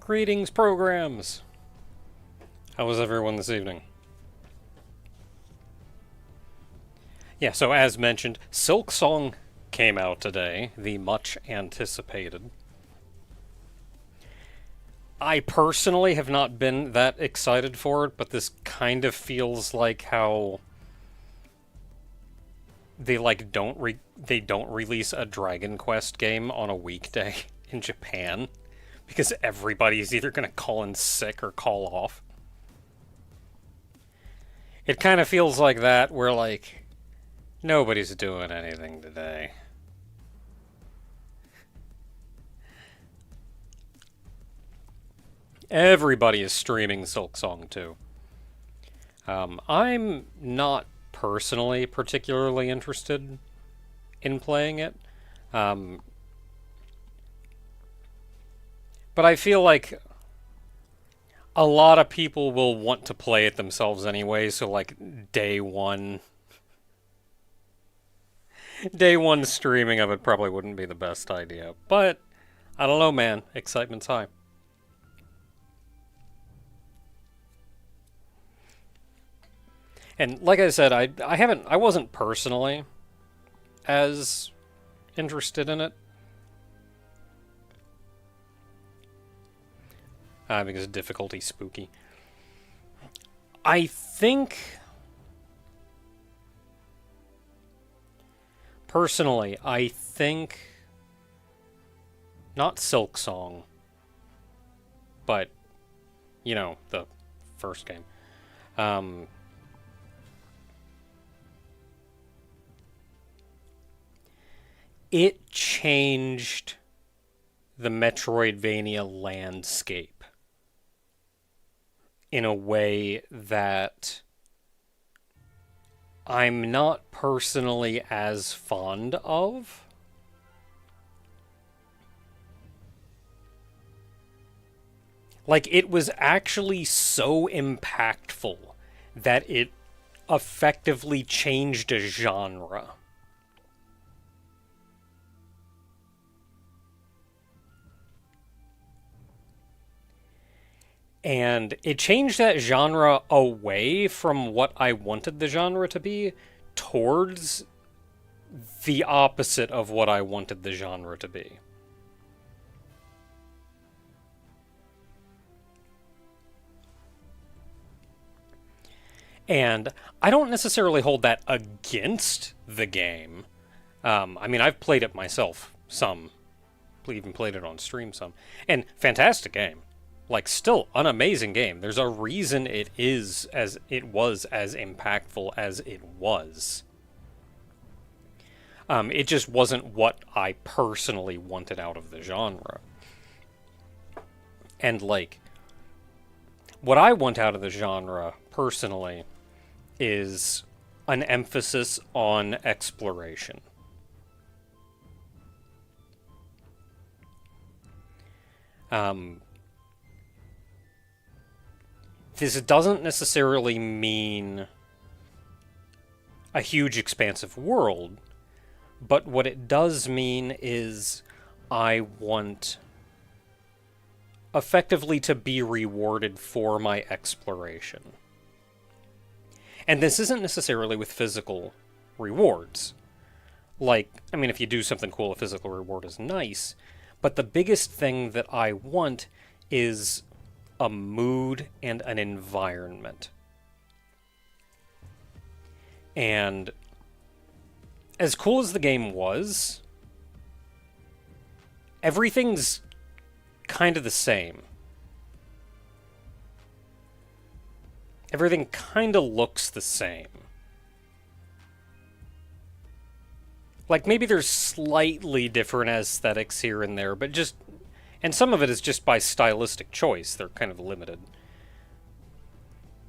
Greetings, programs! How was everyone this evening? Yeah, so as mentioned, Silk Song came out today, the much anticipated. I personally have not been that excited for it, but this kind of feels like how they don't release a Dragon Quest game on a weekday in Japan because everybody's either going to call in sick or call off. It kind of feels like that, where like nobody's doing anything today. Everybody is streaming Silk Song too. I'm not personally particularly interested in playing it. But I feel like a lot of people will want to play it themselves anyway, so like day one streaming of it probably wouldn't be the best idea. But I don't know, man. Excitement's high. And like I said, I wasn't personally as interested in it. Because difficulty spooky. I think, personally, not Silk Song, but, you know, the first game. It changed the Metroidvania landscape in a way that I'm not personally as fond of. Like, it was actually so impactful that it effectively changed a genre. And it changed that genre away from what I wanted the genre to be towards the opposite of what I wanted the genre to be. And I don't necessarily hold that against the game. I mean, I've played it myself some. Even played it on stream some. And fantastic game. Like, still an amazing game. There's a reason it was as impactful as it was. It just wasn't what I personally wanted out of the genre. And, like, what I want out of the genre, personally, is an emphasis on exploration. This doesn't necessarily mean a huge expansive world, but what it does mean is I want effectively to be rewarded for my exploration. And this isn't necessarily with physical rewards. Like, I mean, if you do something cool, a physical reward is nice, but the biggest thing that I want is a mood and an environment. And as cool as the game was, everything's kind of the same. Everything kind of looks the same. Like, maybe there's slightly different aesthetics here and there, but just... And some of it is just by stylistic choice. They're kind of limited.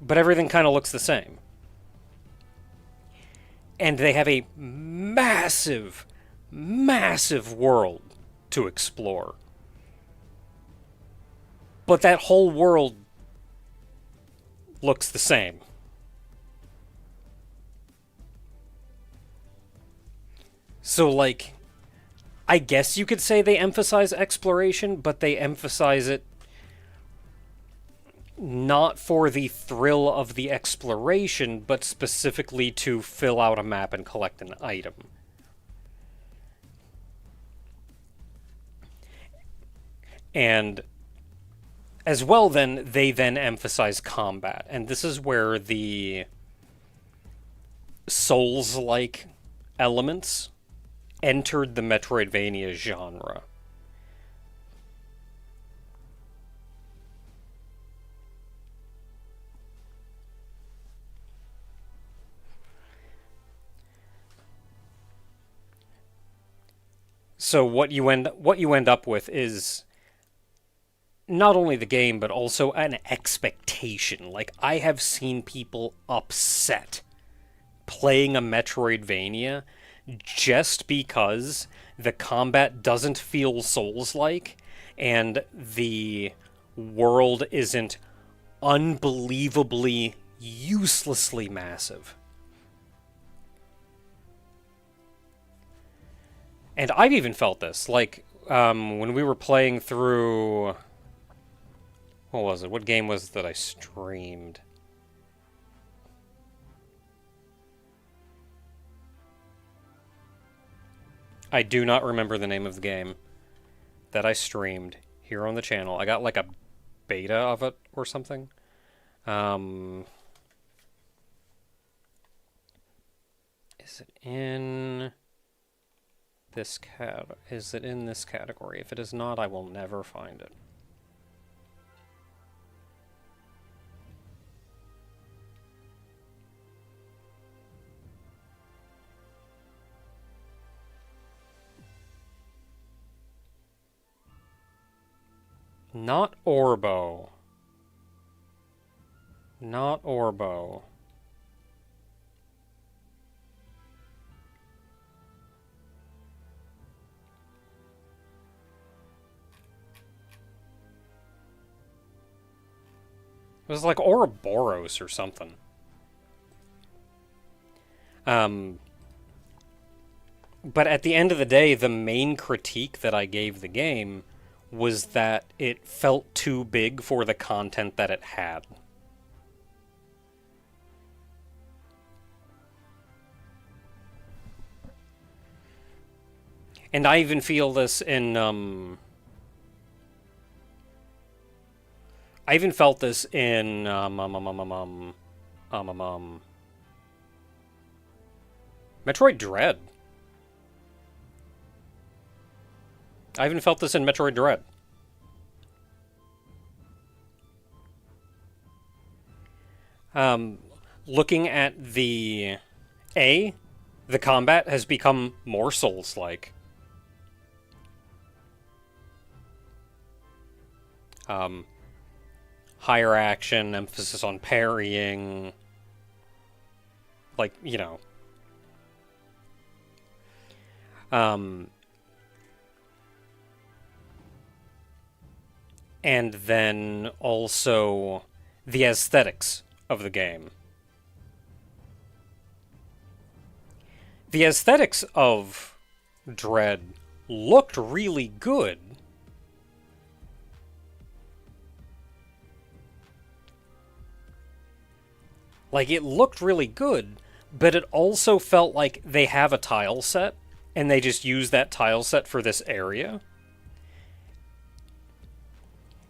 But everything kind of looks the same. And they have a massive, massive world to explore. But that whole world looks the same. So, like, I guess you could say they emphasize exploration, but they emphasize it not for the thrill of the exploration, but specifically to fill out a map and collect an item. And as well, then, they then emphasize combat. And this is where the Souls-like elements entered the Metroidvania genre. So what you end up with is not only the game, but also an expectation. Like, I have seen people upset playing a Metroidvania just because the combat doesn't feel Souls-like and the world isn't unbelievably, uselessly massive. And I've even felt this, like, when we were playing through... What was it? What game was it that I streamed? I do not remember the name of the game that I streamed here on the channel. I got, like, a beta of it or something. Is it in... Is it in this category? If it is not, I will never find it. Not Orbo. Not Orbo. It was like Ouroboros or something. But at the end of the day, the main critique that I gave the game was that it felt too big for the content that it had. And I even feel this in, I even felt this in, Metroid Dread. I even felt this in Metroid Dread. Looking at the combat has become more Souls-like. Higher action, emphasis on parrying. Like, you know. And then also the aesthetics of the game. The aesthetics of Dread looked really good. Like, it looked really good, but it also felt like they have a tile set, and they just use that tile set for this area.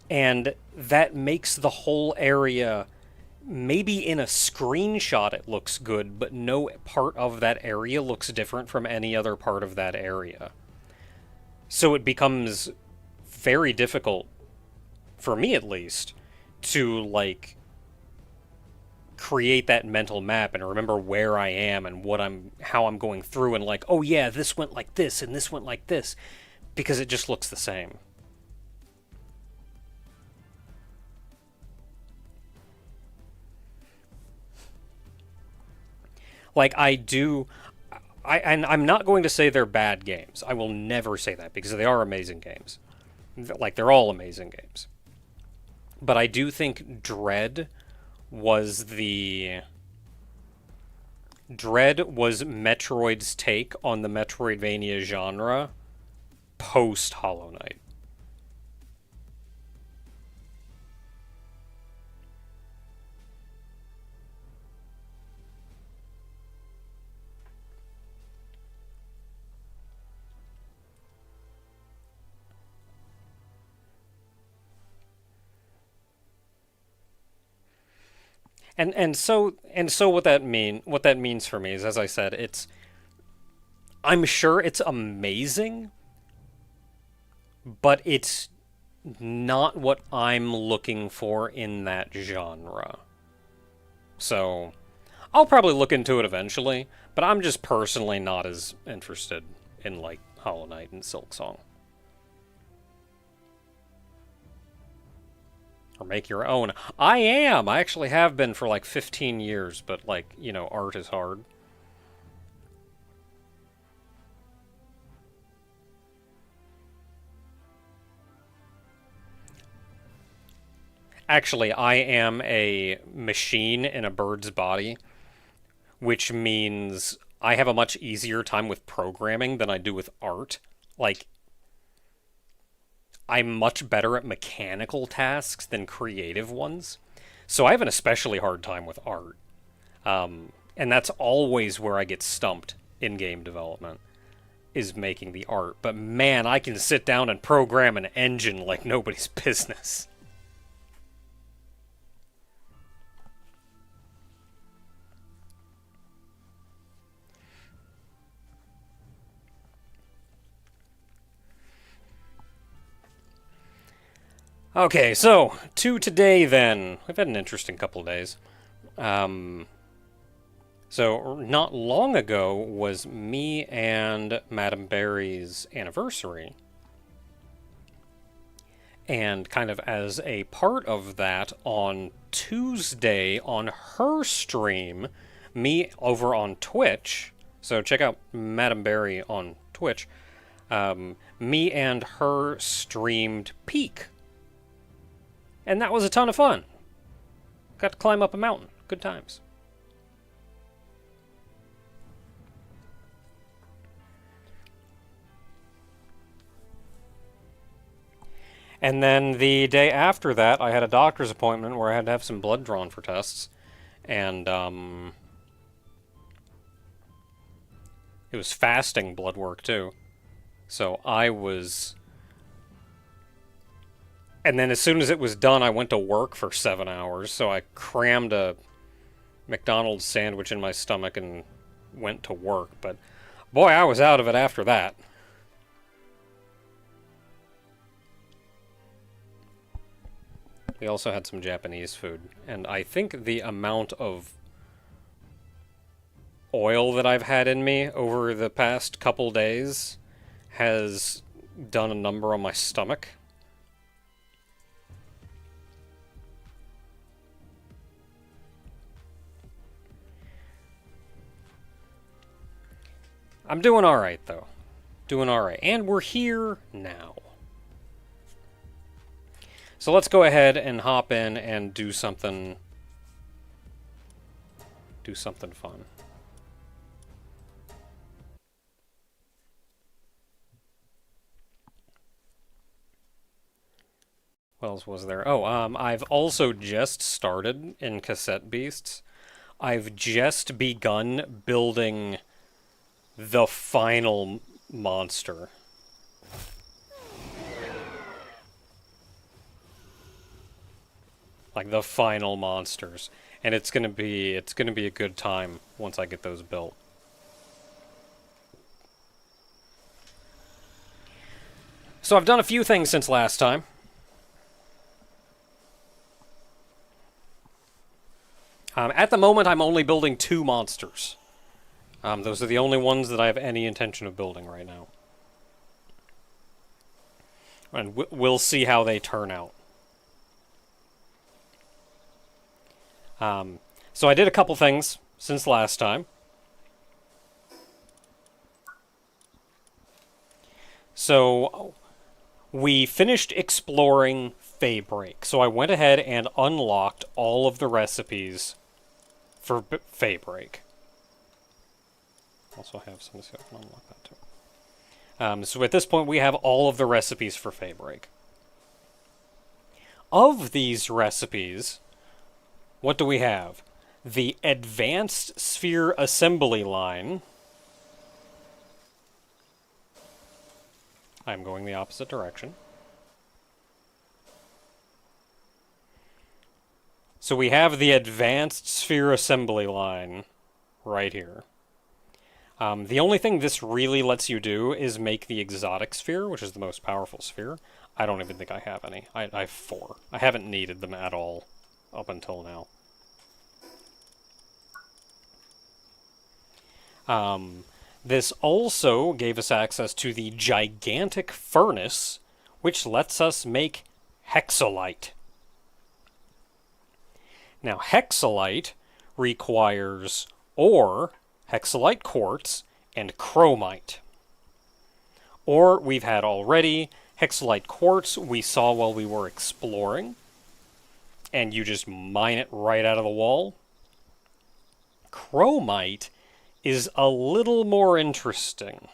And that makes the whole area, maybe in a screenshot it looks good, but no part of that area looks different from any other part of that area. So it becomes very difficult, for me at least, to, like, create that mental map and remember where I am and how I'm going through, and like, oh yeah, this went like this and this went like this, because it just looks the same. Like, I'm not going to say they're bad games. I will never say that, because they are amazing games. Like, they're all amazing games. But I do think Dread was Metroid's take on the Metroidvania genre post Hollow Knight. And so what that means for me is, as I said, I'm sure it's amazing, but it's not what I'm looking for in that genre. So I'll probably look into it eventually, but I'm just personally not as interested in like Hollow Knight and Silksong. Or make your own. I am. I actually have been for like 15 years, but like, art is hard. Actually, I am a machine in a bird's body, which means I have a much easier time with programming than I do with art. Like, I'm much better at mechanical tasks than creative ones. So I have an especially hard time with art. And that's always where I get stumped in game development, is making the art. But man, I can sit down and program an engine like nobody's business. Okay, so to today then. We've had an interesting couple of days. Um, so not long ago was me and Madame Barry's anniversary. And kind of as a part of that, on Tuesday on her stream, me over on Twitch, so check out Madame Barry on Twitch, me and her streamed Peak. And that was a ton of fun. Got to climb up a mountain. Good times. And then the day after that, I had a doctor's appointment where I had to have some blood drawn for tests. And, it was fasting blood work, too. So I was... And then as soon as it was done, I went to work for 7 hours. So I crammed a McDonald's sandwich in my stomach and went to work. But boy, I was out of it after that. We also had some Japanese food, and I think the amount of oil that I've had in me over the past couple days has done a number on my stomach. I'm doing alright, though. Doing alright. And we're here now. So let's go ahead and hop in and do something... fun. What else was there? Oh, I've also just started in Cassette Beasts. I've just begun building the final monster. Like the final monsters. And it's gonna be a good time once I get those built. So I've done a few things since last time. At the moment, I'm only building 2 monsters. Those are the only ones that I have any intention of building right now. And we'll see how they turn out. So I did a couple things since last time. So we finished exploring Feybreak. So I went ahead and unlocked all of the recipes for Feybreak. Also have some, so I can unlock that too. So at this point we have all of the recipes for Feybreak. Of these recipes, what do we have? The Advanced Sphere Assembly Line. I'm going the opposite direction. So we have the advanced sphere assembly line right here. The only thing this really lets you do is make the exotic sphere, which is the most powerful sphere. I don't even think I have any. I have 4. I haven't needed them at all up until now. This also gave us access to the gigantic furnace, which lets us make hexalite. Now, hexalite requires ore, hexalite quartz, and chromite. Ore we've had already. Hexalite quartz we saw while we were exploring. And you just mine it right out of the wall. Chromite is a little more interesting.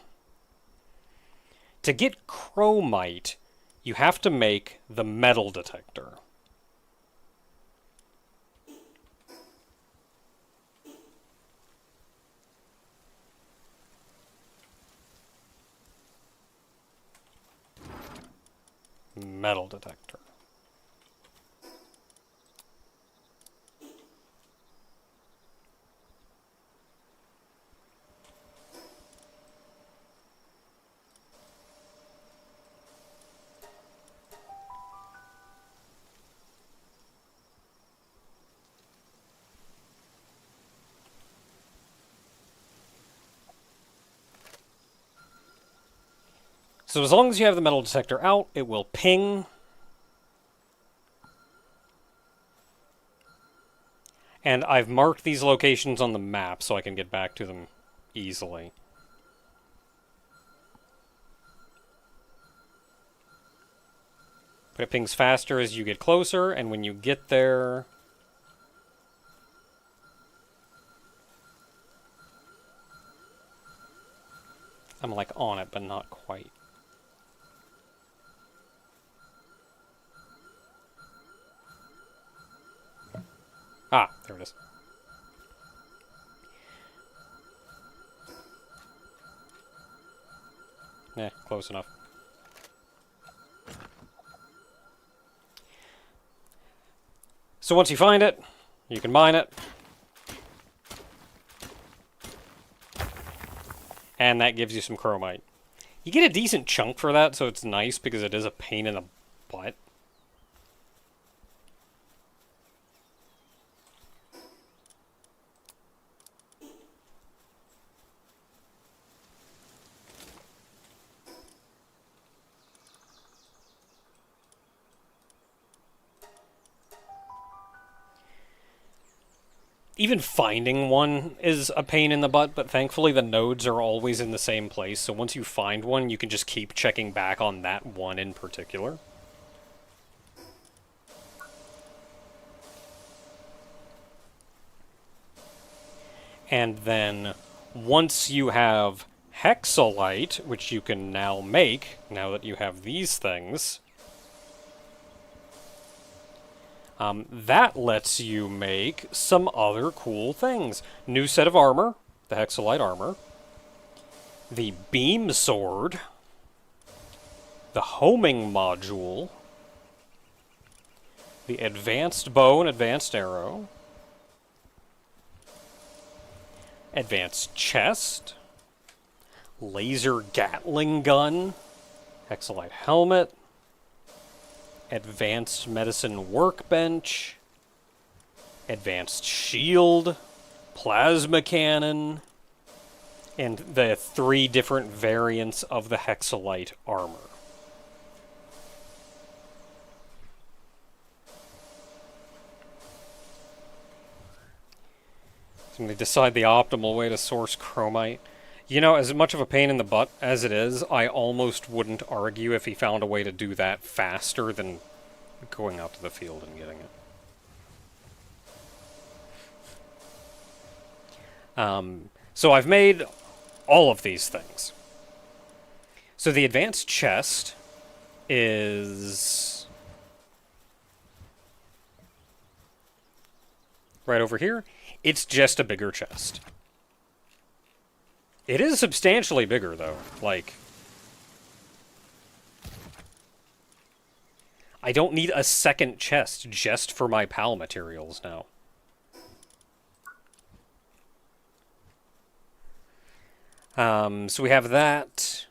To get chromite, you have to make the metal detector. Metal detector. So as long as you have the metal detector out, it will ping. And I've marked these locations on the map so I can get back to them easily. But it pings faster as you get closer, and when you get there... I'm like on it, but not quite. Ah, there it is. Yeah, close enough. So once you find it, you can mine it. And that gives you some chromite. You get a decent chunk for that, so it's nice because it is a pain in the butt. Even finding one is a pain in the butt, but thankfully the nodes are always in the same place, so once you find one, you can just keep checking back on that one in particular. And then, once you have hexalite, which you can now make, now that you have these things... that lets you make some other cool things. New set of armor, the hexalite armor, the beam sword, the homing module, the advanced bow and advanced arrow, advanced chest, laser gatling gun, hexalite helmet, advanced medicine workbench, advanced shield, plasma cannon, and the 3 different variants of the hexalite armor. So I'm going to decide the optimal way to source chromite. You know, as much of a pain in the butt as it is, I almost wouldn't argue if he found a way to do that faster than going out to the field and getting it. So I've made all of these things. So the advanced chest is right over here. It's just a bigger chest. It is substantially bigger, though. Like, I don't need a second chest just for my PAL materials now. So we have that.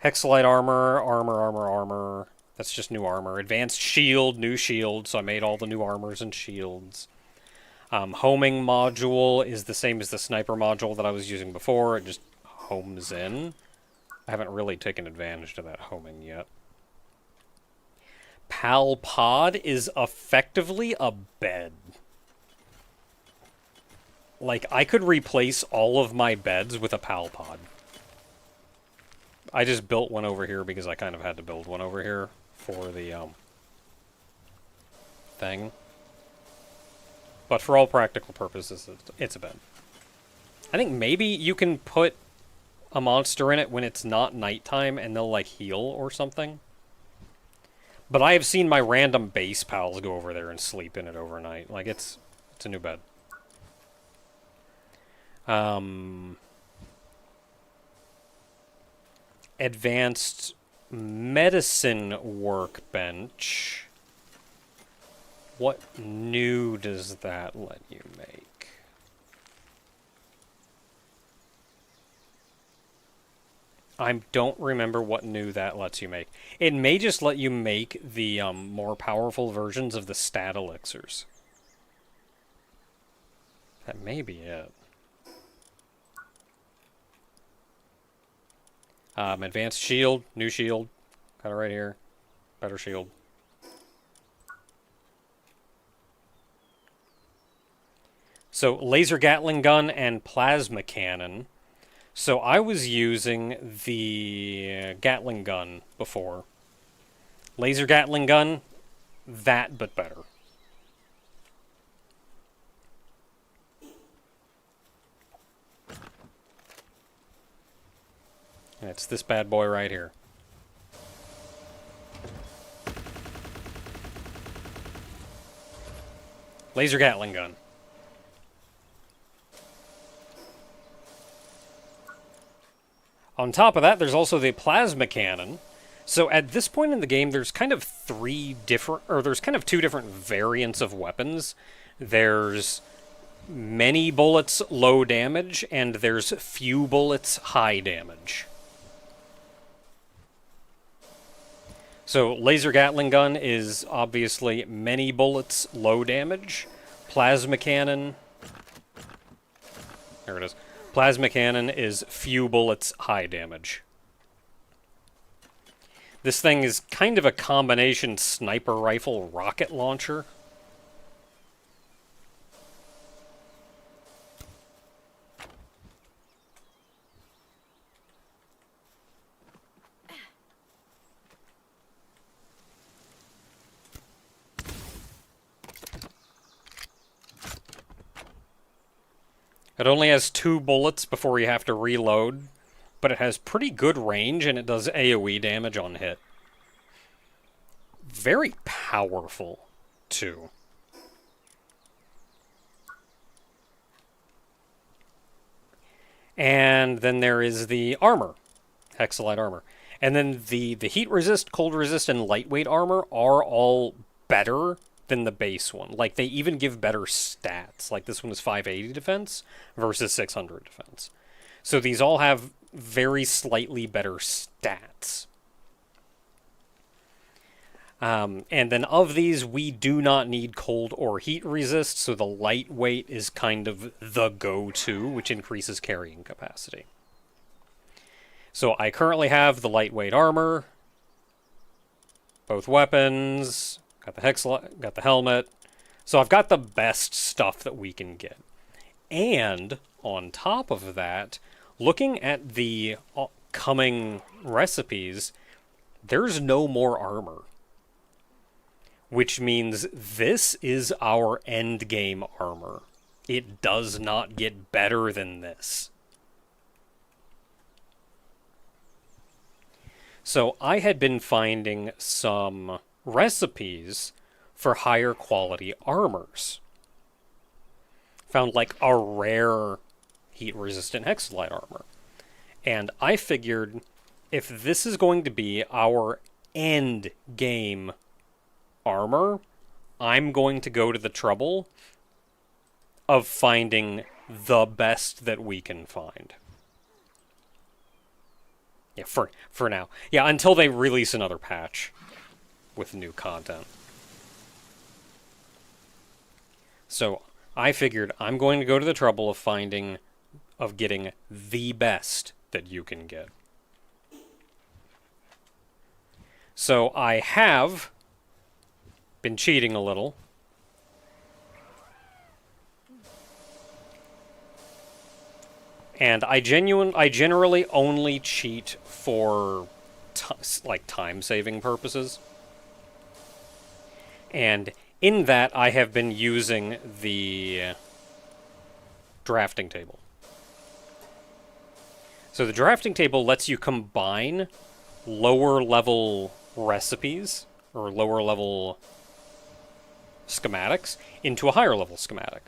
Hexalite armor. That's just new armor. Advanced shield, new shield. So I made all the new armors and shields. Homing module is the same as the sniper module that I was using before. It just homes in. I haven't really taken advantage of that homing yet. PAL pod is effectively a bed. Like, I could replace all of my beds with a PAL pod. I just built one over here because I kind of had to build one over here for the, thing. But for all practical purposes, it's a bed. I think maybe you can put a monster in it when it's not nighttime and they'll, like, heal or something. But I have seen my random base pals go over there and sleep in it overnight. Like, it's a new bed. Advanced medicine workbench. What new does that let you make? I don't remember what new that lets you make. It may just let you make the more powerful versions of the stat elixirs. That may be it. Advanced shield, new shield. Got it right here. Better shield. So, laser Gatling gun and plasma cannon. So, I was using the Gatling gun before. Laser Gatling gun, that but better. And it's this bad boy right here. Laser Gatling gun. On top of that, there's also the plasma cannon. So at this point in the game, there's kind of two different variants of weapons. There's many bullets, low damage, and there's few bullets, high damage. So laser Gatling gun is obviously many bullets, low damage. Plasma cannon... There it is. Plasma cannon is few bullets, high damage. This thing is kind of a combination sniper rifle rocket launcher. It only has 2 bullets before you have to reload, but it has pretty good range and it does AoE damage on hit. Very powerful, too. And then there is the armor, Hexalite armor. And then the heat resist, cold resist, and lightweight armor are all better than the base one. Like, they even give better stats. Like, this one is 580 defense versus 600 defense. So these all have very slightly better stats. And then of these, we do not need cold or heat resist, so the lightweight is kind of the go-to, which increases carrying capacity. So I currently have the lightweight armor, both weapons... Got the helmet. So I've got the best stuff that we can get. And on top of that, looking at the coming recipes, there's no more armor. Which means this is our end game armor. It does not get better than this. So I had been finding some recipes for higher quality armors. Found like a rare heat resistant Hexalite armor. And I figured if this is going to be our end game armor, I'm going to go to the trouble of finding the best that we can find. Yeah, for now. Yeah, until they release another patch with new content. So I figured I'm going to go to the trouble of getting the best that you can get. So I have been cheating a little. And I generally only cheat for like time-saving purposes. And in that, I have been using the drafting table. So the drafting table lets you combine lower-level recipes, or lower-level schematics, into a higher-level schematic.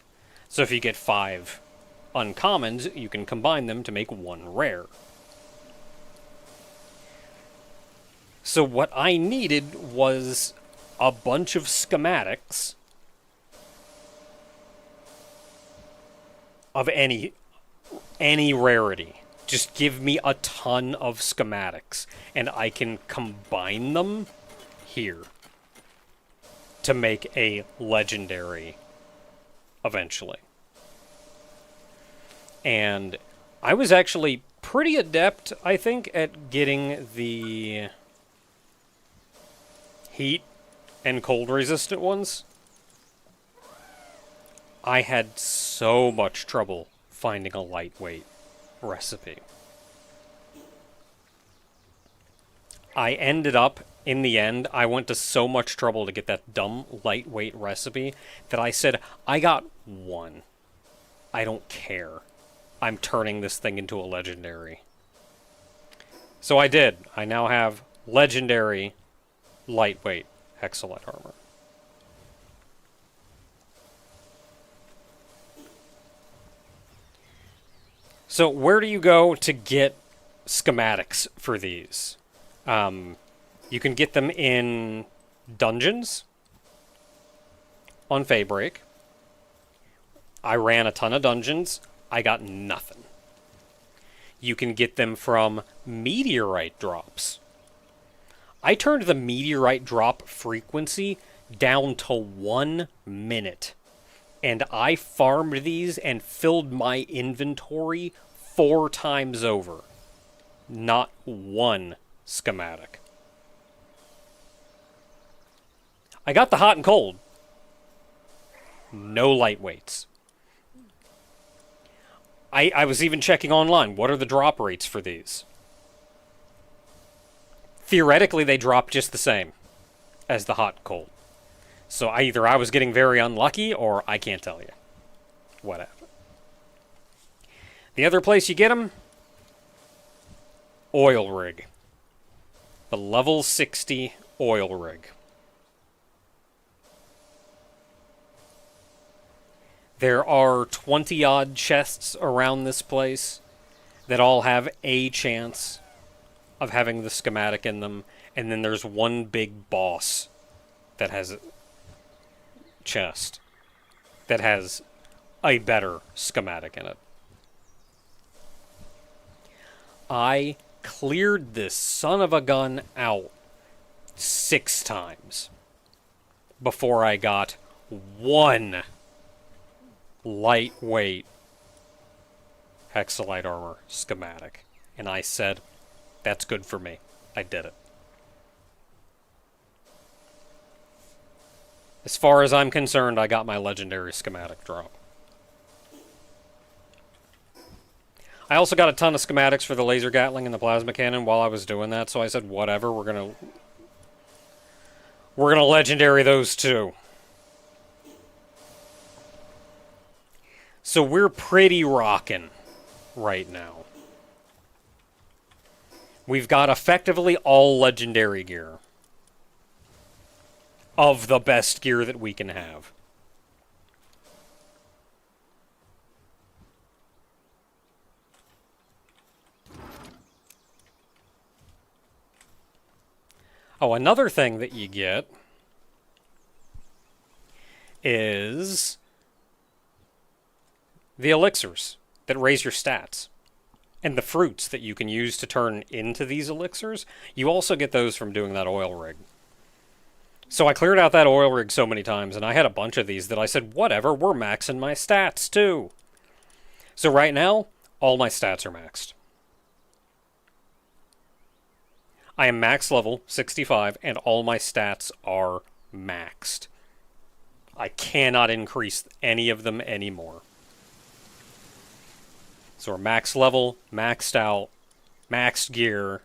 So if you get 5 uncommons, you can combine them to make 1 rare. So what I needed was a bunch of schematics of any rarity. Just give me a ton of schematics, and I can combine them here to make a legendary eventually. And I was actually pretty adept, I think, at getting the heat and cold resistant ones. I had so much trouble finding a lightweight recipe. I ended up, in the end, I went to so much trouble to get that dumb lightweight recipe that I said, I got 1. I don't care. I'm turning this thing into a legendary. So I did. I now have legendary lightweight Hexalite armor. So where do you go to get schematics for these? You can get them in dungeons on Feybreak. I ran a ton of dungeons. I got nothing. You can get them from meteorite drops. I turned the meteorite drop frequency down to 1 minute. And I farmed these and filled my inventory 4 times over. Not 1 schematic. I got the hot and cold. No lightweights. I was even checking online. What are the drop rates for these? Theoretically, they drop just the same as the hot and cold. So either I was getting very unlucky, or I can't tell you. Whatever. The other place you get them? Oil rig. The level 60 oil rig. There are 20-odd chests around this place that all have a chance of having the schematic in them, and then there's one big boss that has a chest that has a better schematic in it. I cleared this son of a gun out 6 times before I got 1 lightweight Hexalite armor schematic. And I said, that's good for me. I did it. As far as I'm concerned, I got my legendary schematic drop. I also got a ton of schematics for the laser gatling and the plasma cannon while I was doing that, so I said, whatever, we're gonna legendary those too. So we're pretty rockin' right now. We've got effectively all legendary gear. Of the best gear that we can have. Oh, another thing that you get is the elixirs that raise your stats. And the fruits that you can use to turn into these elixirs, you also get those from doing that oil rig. So I cleared out that oil rig so many times, and I had a bunch of these that I said, whatever, we're maxing my stats too. So right now, all my stats are maxed. I am max level 65, and all my stats are maxed. I cannot increase any of them anymore. So we're max level, maxed out, maxed gear.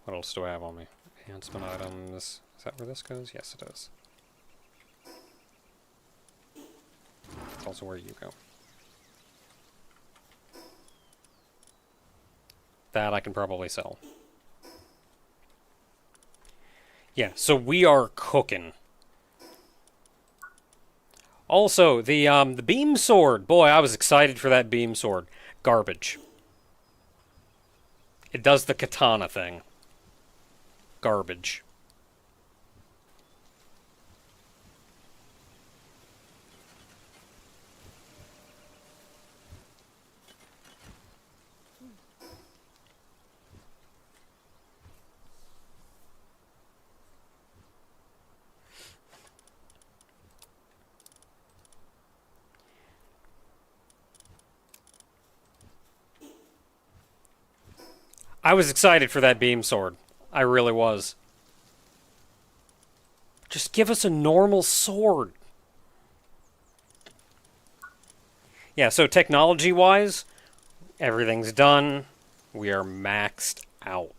What else do I have on me? Enhancement items. Is that where this goes? Yes, it is. That's also where you go. That I can probably sell. Yeah, so we are cooking. Also, the beam sword. Boy, I was excited for that beam sword. Garbage. It does the katana thing. Garbage. I was excited for that beam sword. I really was. Just give us a normal sword. Yeah, so technology-wise, everything's done. We are maxed out.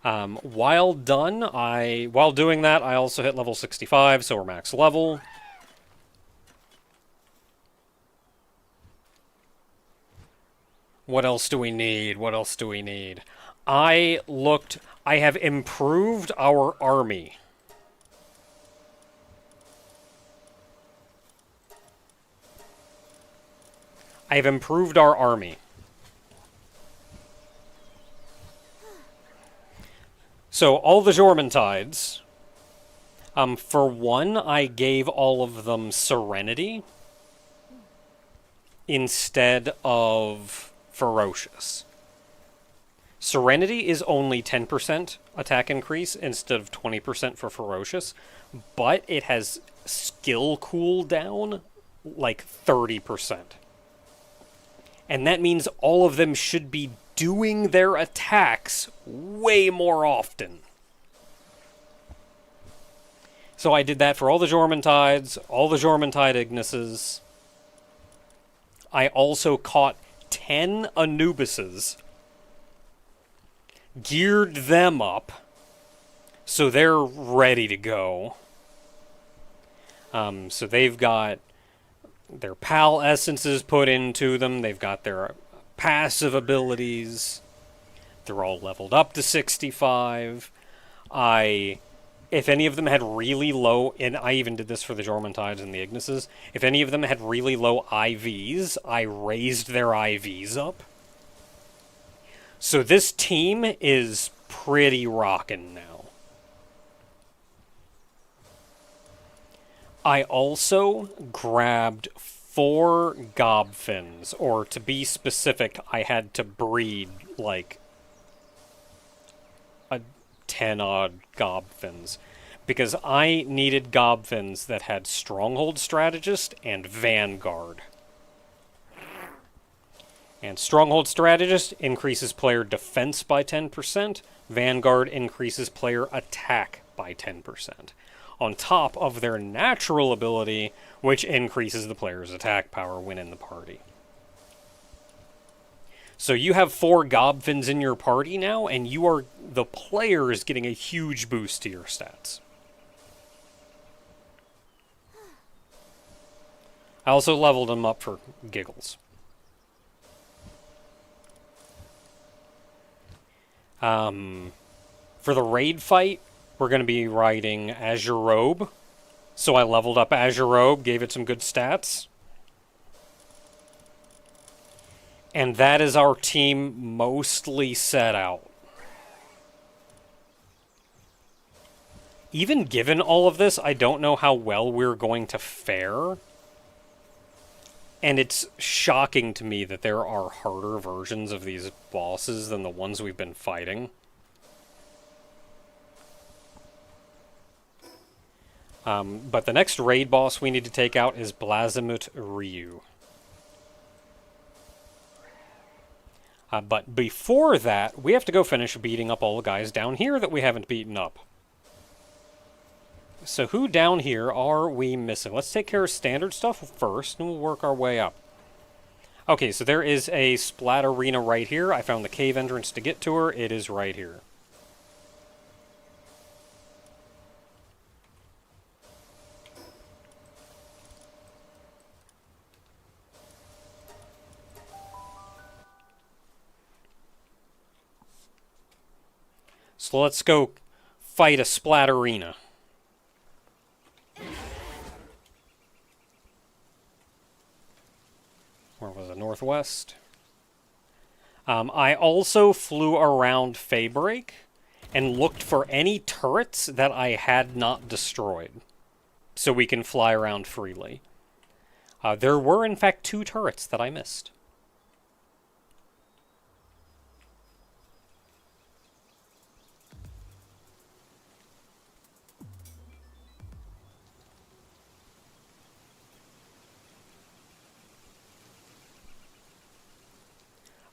While doing that, I also hit level 65, so we're max level. What else do we need? What else do we need? I have improved our army. I have improved our army. So, all the Jormuntides, for one, I gave all of them Serenity instead of Ferocious. Serenity is only 10% attack increase instead of 20% for Ferocious, but it has skill cooldown like 30%. And that means all of them should be doing their attacks way more often. So I did that for all the Jormuntides, all the Jormuntide Ignises. I also caught 10 Anubises, geared them up, so they're ready to go. So they've got their PAL essences put into them, they've got their passive abilities, they're all leveled up to 65. If any of them had really low, and I even did this for the Jormuntides and the Ignises, if any of them had really low IVs, I raised their IVs up. So this team is pretty rockin' now. I also grabbed 4 Gobfins, or to be specific, I had to breed like a 10-odd Gobfins, because I needed Gobfins that had Stronghold Strategist and Vanguard. And Stronghold Strategist increases player defense by 10%, Vanguard increases player attack by 10%, on top of their natural ability, which increases the player's attack power when in the party. So you have 4 Gobfins in your party now, and the player is getting a huge boost to your stats. I also leveled them up for giggles. For the raid fight, we're going to be riding Azure Robe. So I leveled up Azure Robe, gave it some good stats. And that is our team mostly set out. Even given all of this, I don't know how well we're going to fare. And it's shocking to me that there are harder versions of these bosses than the ones we've been fighting. But the next raid boss we need to take out is Blazimut Ryu. But before that, we have to go finish beating up all the guys down here that we haven't beaten up. So who down here are we missing? Let's take care of standard stuff first, and we'll work our way up. Okay, so there is a Splat Arena right here. I found the cave entrance to get to her. It is right here. So let's go fight a Splat Arena. Where was it? Northwest? I also flew around Feybreak and looked for any turrets that I had not destroyed, so we can fly around freely. There were, in fact, 2 turrets that I missed.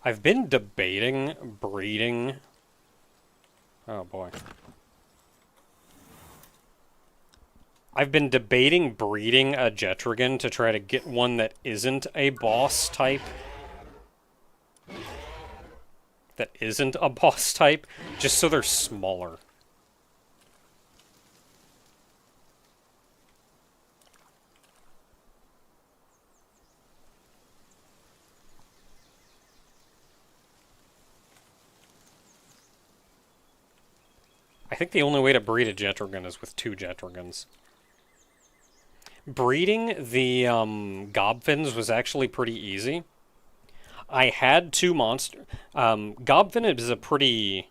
I've been debating breeding... Oh boy. I've been debating breeding a Jetragon to try to get one that isn't a boss type. That isn't a boss type, just so they're smaller. I think the only way to breed a Jetragon is with 2 Jetragons. Breeding the Gobfins was actually pretty easy. I had 2 monsters. Gobfin is a pretty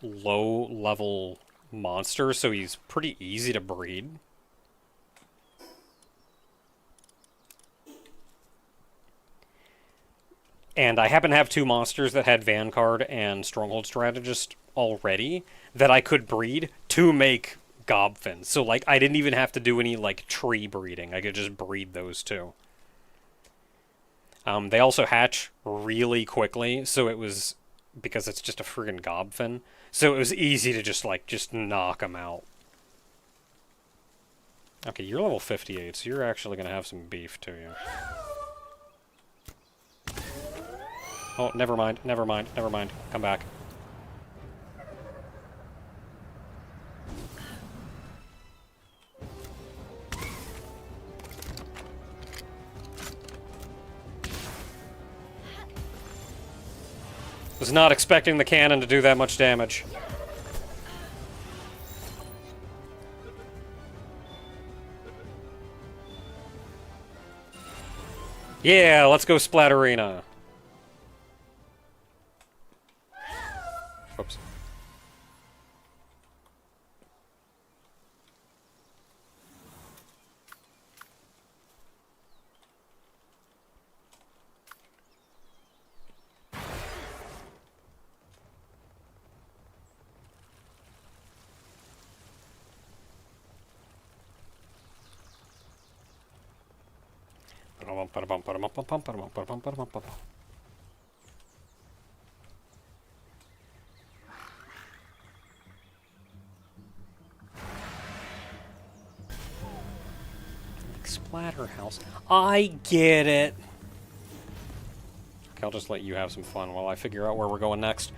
low-level monster, so he's pretty easy to breed. And I happen to have 2 monsters that had Vanguard and Stronghold Strategist already that I could breed to make Gobfins. So, like, I didn't even have to do any, like, tree breeding. I could just breed those 2. They also hatch really quickly, so it was... because it's just a friggin' Gobfin. So it was easy to just knock them out. Okay, you're level 58, so you're actually going to have some beef to you. Oh, never mind, never mind, never mind. Come back. Was not expecting the cannon to do that much damage. Yeah, let's go Splat Arena. Oops. Splatterhouse. I get it. Okay, I'll just let you have some fun while I figure out where we're going next.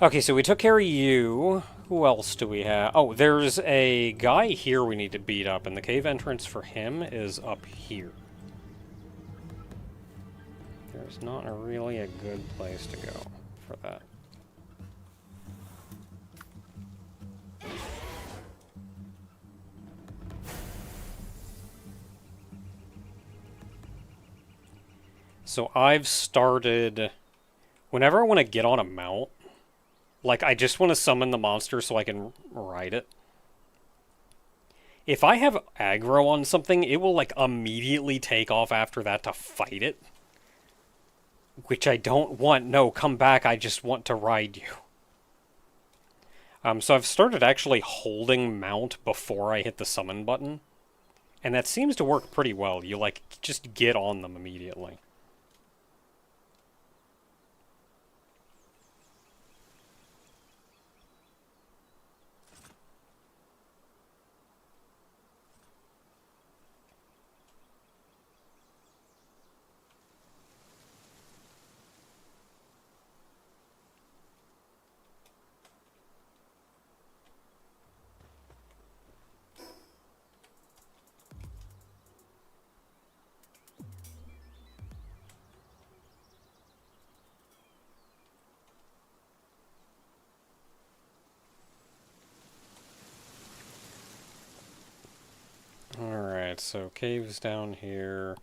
Okay, so we took care of you. Who else do we have? Oh, there's a guy here we need to beat up, and the cave entrance for him is up here. There's not really a good place to go for that. So I've started... Whenever I want to get on a mount, like, I just want to summon the monster so I can ride it. If I have aggro on something, it will, like, immediately take off after that to fight it. Which I don't want. No, come back, I just want to ride you. So I've started actually holding mount before I hit the summon button. And that seems to work pretty well. You, like, just get on them immediately. Alright, so caves down here.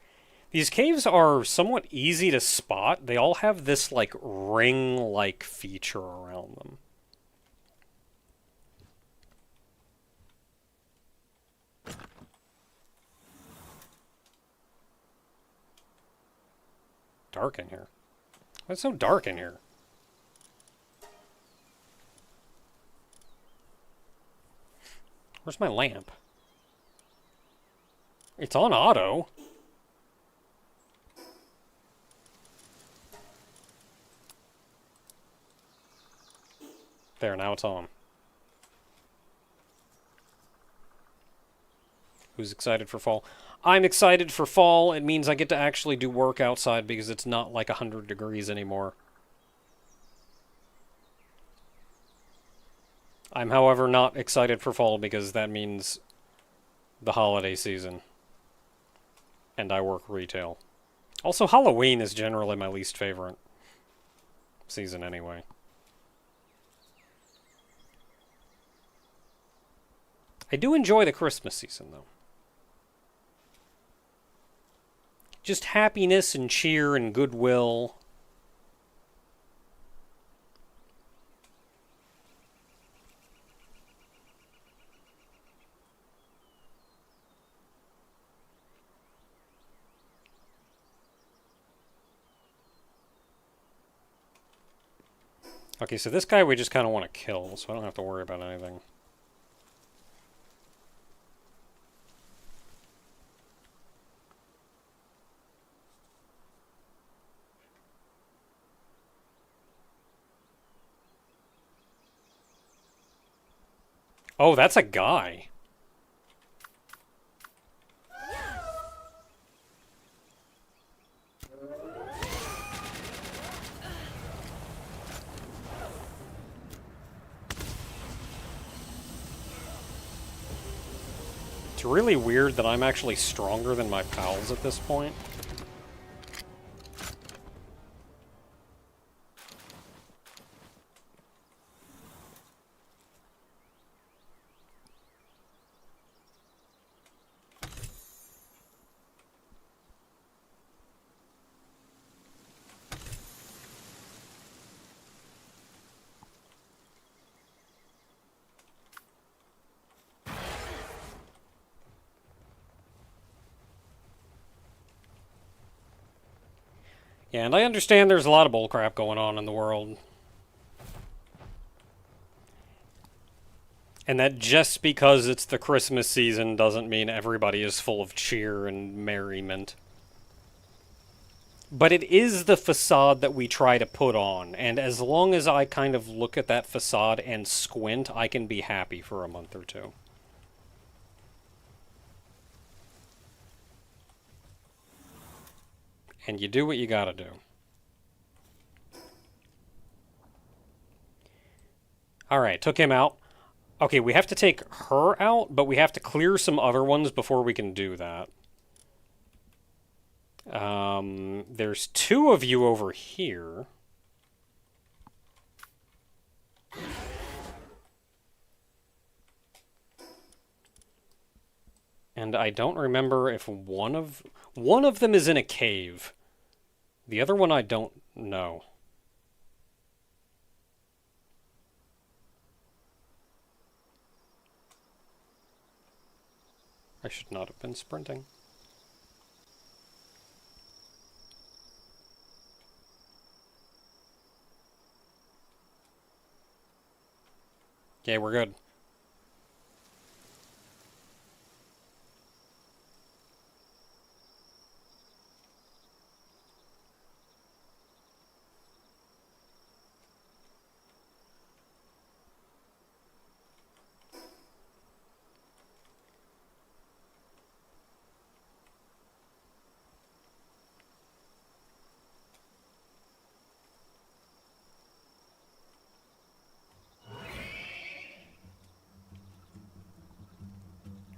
These caves are somewhat easy to spot. They all have this, like, ring-like feature around them. Dark in here. Why is it so dark in here? Where's my lamp? It's on auto. There, now it's on. Who's excited for fall? I'm excited for fall. It means I get to actually do work outside because it's not like 100 degrees anymore. I'm, however, not excited for fall because that means the holiday season. And I work retail. Also, Halloween is generally my least favorite season anyway. I do enjoy the Christmas season, though. Just happiness and cheer and goodwill. Okay, so this guy we just kind of want to kill, so I don't have to worry about anything. Oh, that's a guy. It's really weird that I'm actually stronger than my pals at this point. Yeah, and I understand there's a lot of bullcrap going on in the world. And that just because it's the Christmas season doesn't mean everybody is full of cheer and merriment. But it is the facade that we try to put on, and as long as I kind of look at that facade and squint, I can be happy for a month or two. And you do what you gotta do. Alright, took him out. Okay, we have to take her out, but we have to clear some other ones before we can do that. There's two of you over here. And I don't remember if one of them is in a cave. The other one I don't know. I should not have been sprinting. Okay, we're good.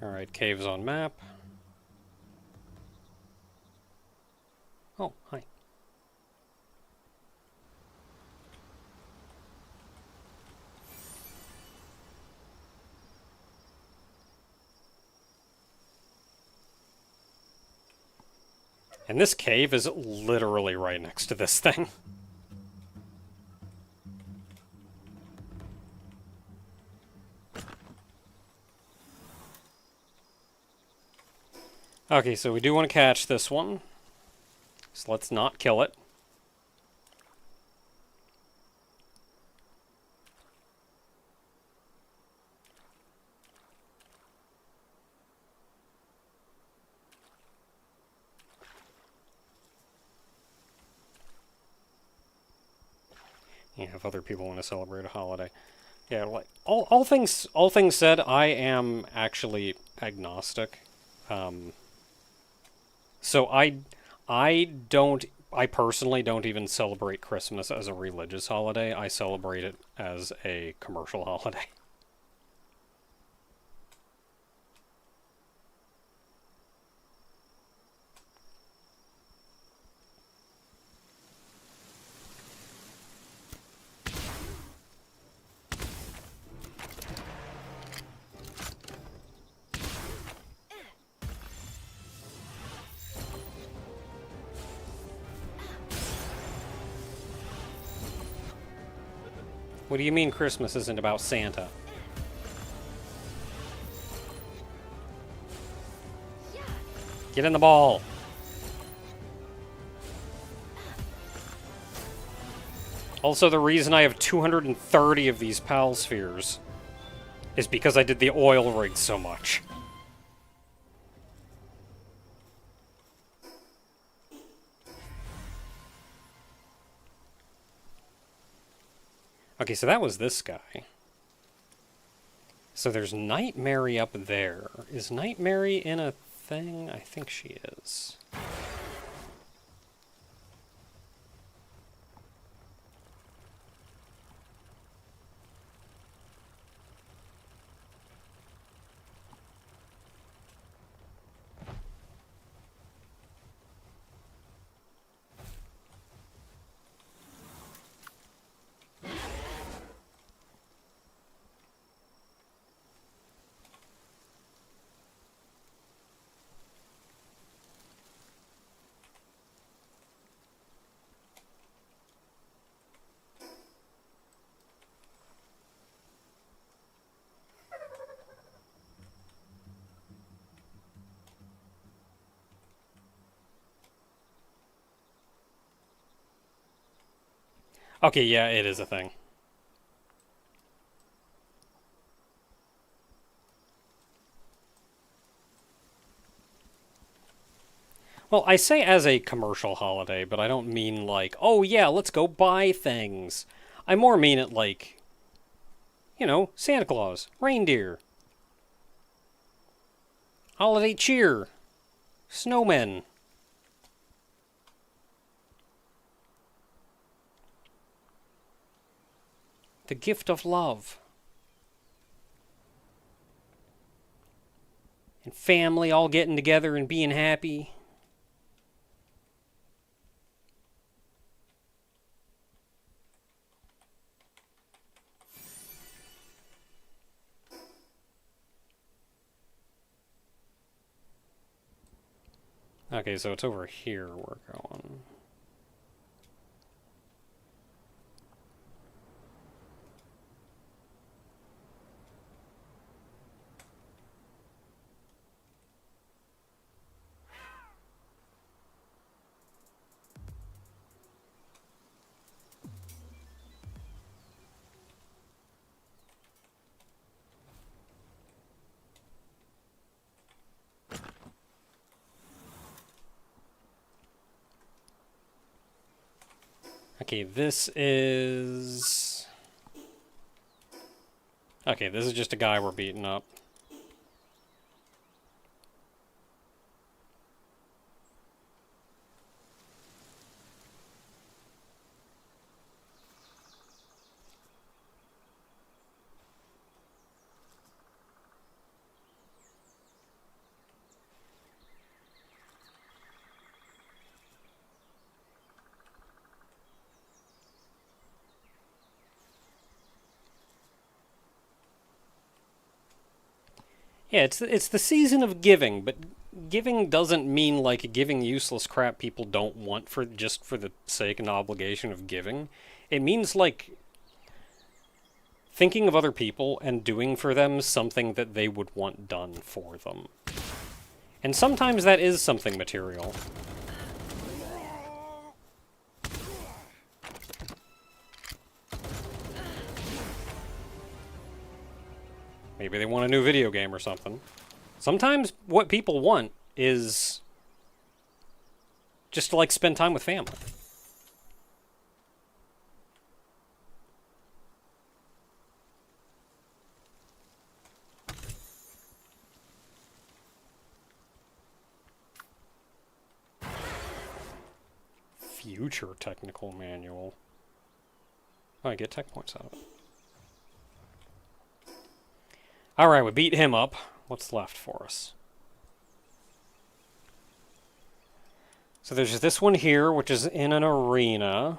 Alright, caves on map. Oh, hi. And this cave is literally right next to this thing. Okay, so we do want to catch this one. So let's not kill it. Yeah, if other people want to celebrate a holiday. Yeah, like all things said, I am actually agnostic. So I personally don't even celebrate Christmas as a religious holiday. I celebrate it as a commercial holiday. What do you mean Christmas isn't about Santa? Get in the ball. Also, the reason I have 230 of these PAL spheres is because I did the oil rig so much. Okay, so that was this guy. So there's Night Mary up there. Is Night Mary in a thing? I think she is. Okay, yeah, it is a thing. Well, I say as a commercial holiday, but I don't mean like, oh yeah, let's go buy things. I more mean it like, you know, Santa Claus, reindeer, holiday cheer, snowmen. The gift of love. And family all getting together and being happy. Okay, so it's over here we're going. Okay, this is... Okay, this is just a guy we're beating up. Yeah, it's the season of giving, but giving doesn't mean like giving useless crap people don't want for just for the sake and obligation of giving. It means like thinking of other people and doing for them something that they would want done for them. And sometimes that is something material. Maybe they want a new video game or something. Sometimes what people want is just to, like, spend time with family. Future technical manual. Oh, I get tech points out of it. Alright, we beat him up. What's left for us? So there's this one here, which is in an arena.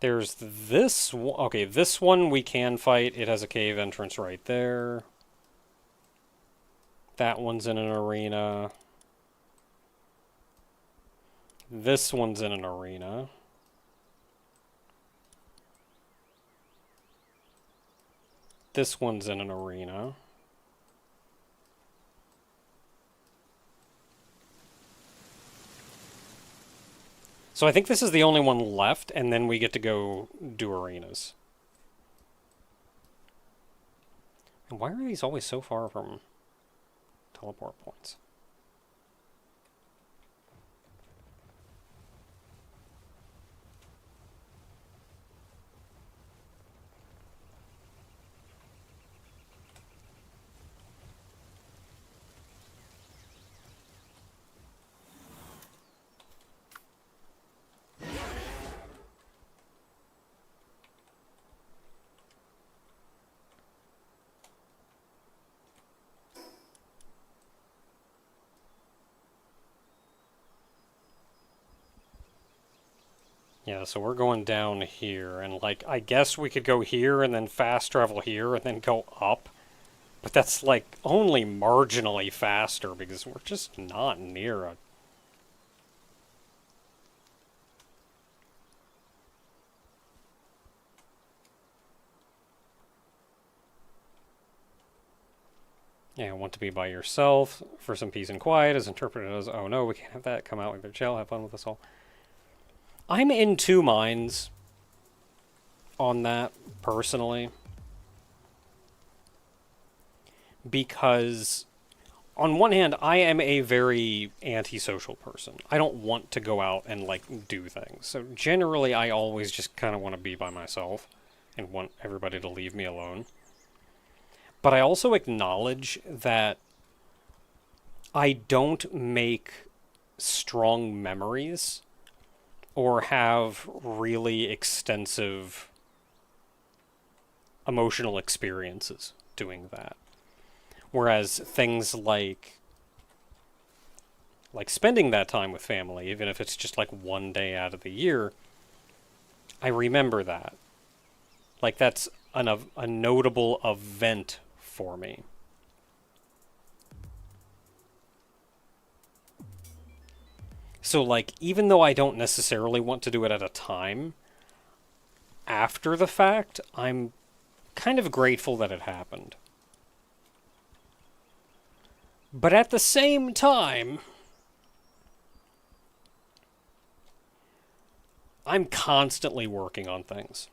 There's this one. Okay, this one we can fight. It has a cave entrance right there. That one's in an arena. This one's in an arena. This one's in an arena. So I think this is the only one left, and then we get to go do arenas. And why are these always so far from teleport points? Yeah, so we're going down here, and like, I guess we could go here and then fast travel here and then go up. But that's like only marginally faster because we're just not near a... Yeah, want to be by yourself for some peace and quiet is interpreted as, oh no, we can't have that, come out with their chill, have fun with us all. I'm in two minds on that, personally. Because, on one hand, I am a very antisocial person. I don't want to go out and, like, do things. So, generally, I always just kind of want to be by myself and want everybody to leave me alone. But I also acknowledge that I don't make strong memories or have really extensive emotional experiences doing that. Whereas things like spending that time with family, even if it's just like one day out of the year, I remember that. Like that's a notable event for me. So, like, even though I don't necessarily want to do it at a time, after the fact, I'm kind of grateful that it happened. But at the same time, I'm constantly working on things.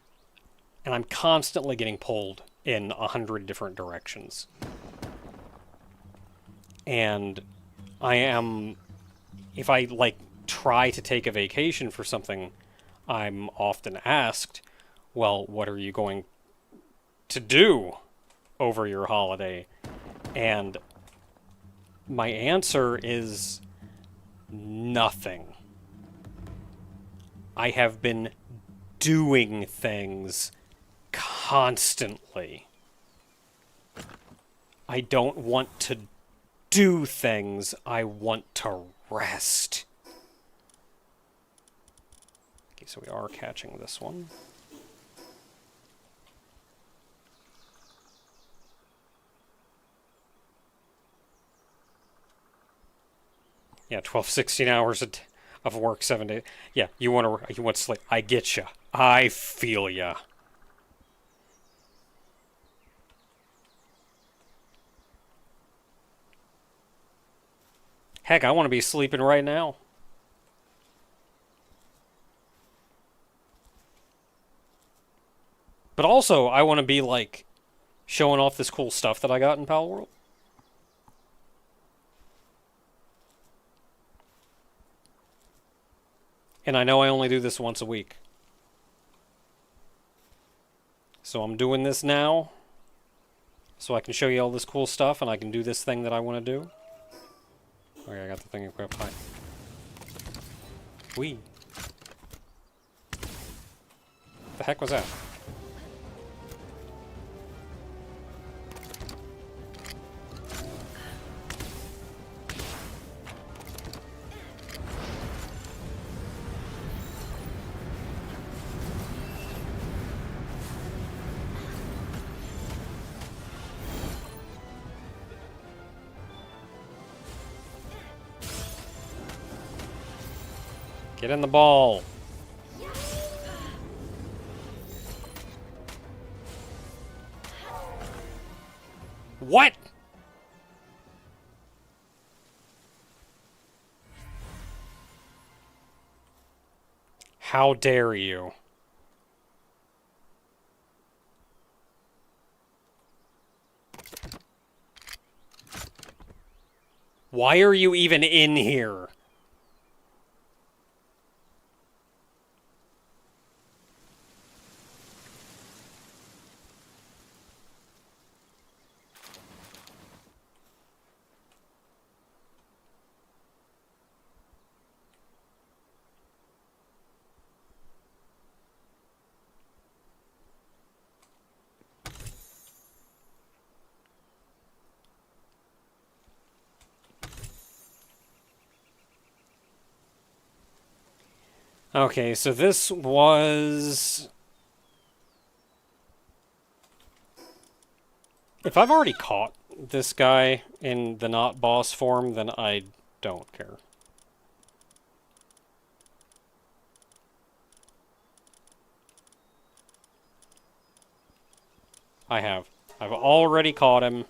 And I'm constantly getting pulled in 100 different directions. And I am... If I, like, try to take a vacation for something, I'm often asked, well, what are you going to do over your holiday? And my answer is nothing. I have been doing things constantly. I don't want to do things, I want to rest. Okay, so we are catching this one. Yeah, 12, 16 hours of work, 7 days. Yeah, you want sleep. I get ya. I feel ya. Heck, I want to be sleeping right now. But also, I want to be, like, showing off this cool stuff that I got in Palworld. And I know I only do this once a week. So I'm doing this now, so I can show you all this cool stuff, and I can do this thing that I want to do. Okay, I got the thing equipped. Hi. Whee. The heck was that? Get in the ball. What? How dare you? Why are you even in here? Okay, so this was... If I've already caught this guy in the not boss form, then I don't care. I have. I've already caught him.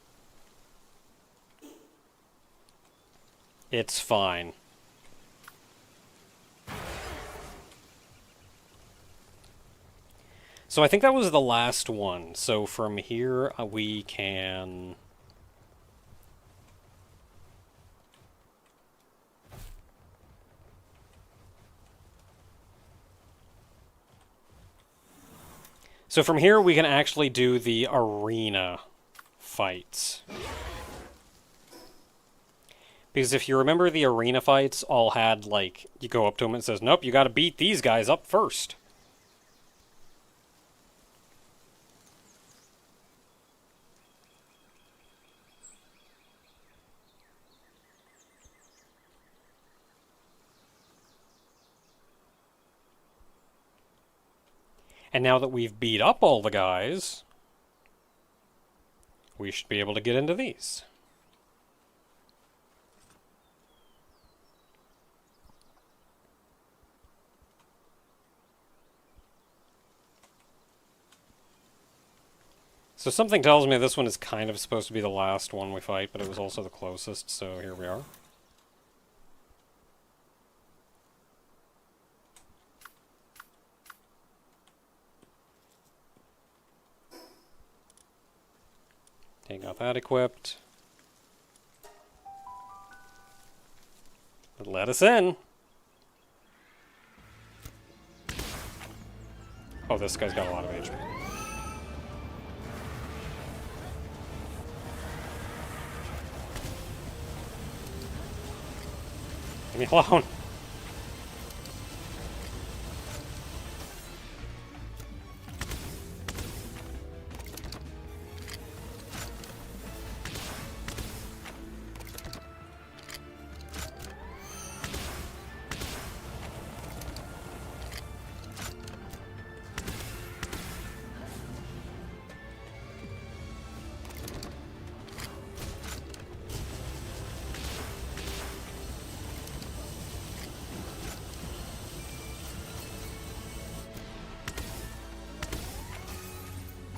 It's fine. So I think that was the last one. So from here we can... So from here we can actually do the arena fights. Because if you remember, the arena fights all had, like, you go up to them and it says, nope, you gotta beat these guys up first. And now that we've beat up all the guys, we should be able to get into these. So something tells me this one is kind of supposed to be the last one we fight, but it was also the closest, so here we are. Okay, got that equipped. Let us in. Oh, this guy's got a lot of HP. Leave me alone.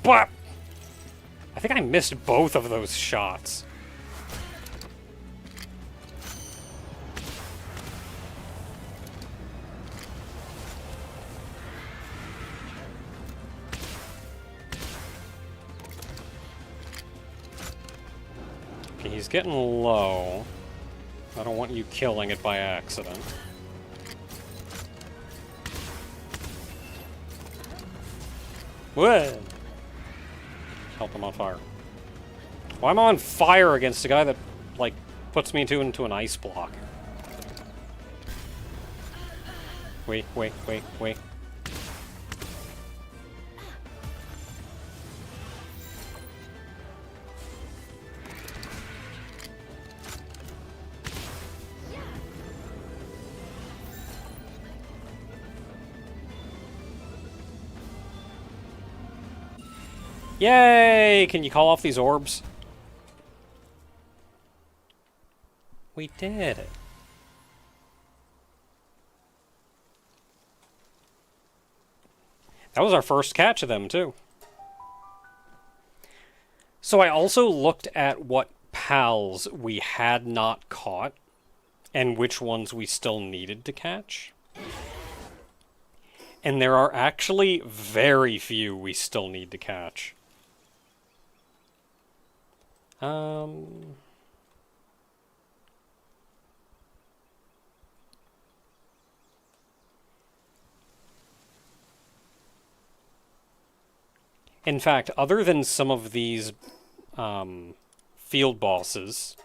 What? I think I missed both of those shots. Okay, he's getting low. I don't want you killing it by accident. What? Help him on fire. Well, I'm on fire against a guy that, like, puts me into an ice block. Wait. Yay! Can you call off these orbs? We did it. That was our first catch of them, too. So I also looked at what pals we had not caught and which ones we still needed to catch. And there are actually very few we still need to catch. In fact, other than some of these field bosses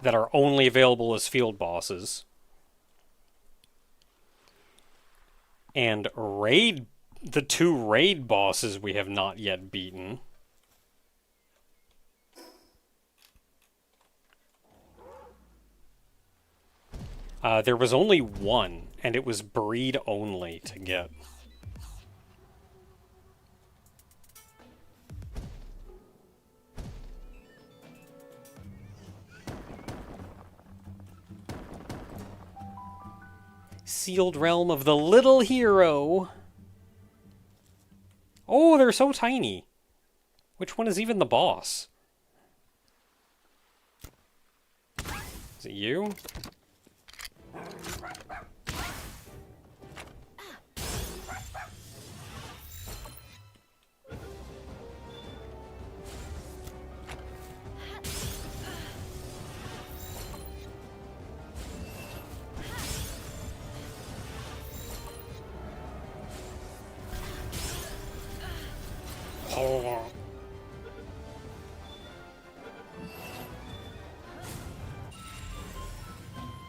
that are only available as field bosses, and the 2 raid bosses we have not yet beaten, there was only one, and it was breed only to get. Sealed Realm of the Little Hero. Oh, they're so tiny. Which one is even the boss? Is it you?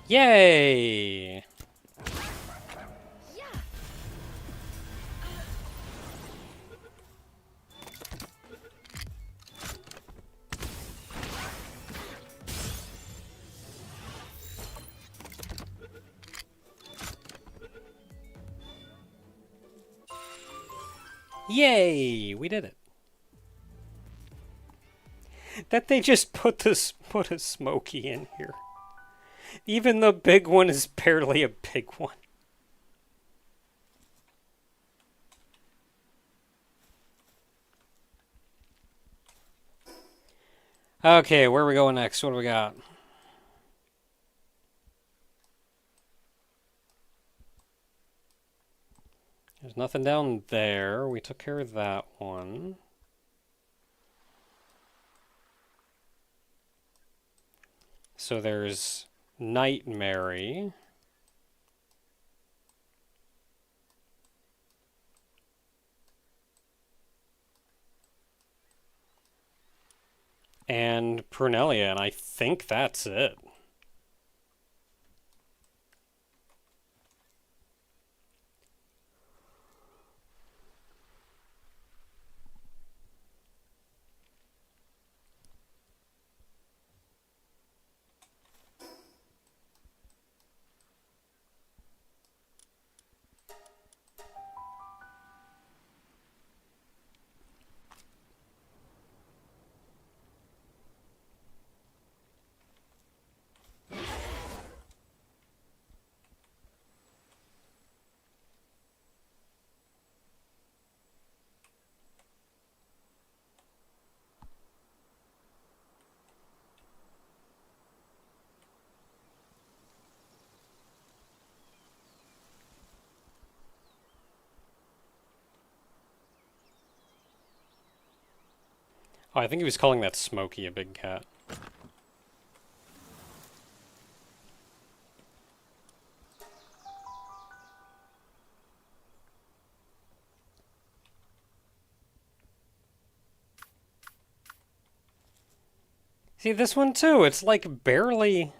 Yay! Yay! We did it. That they just put a Smokey in here. Even the big one is barely a big one. Okay, where are we going next? What do we got? There's nothing down there. We took care of that one. So there's Nightmare. and Prunelia, and I think that's it. Oh, I think he was calling that Smokey a big cat. See, this one too, it's like barely...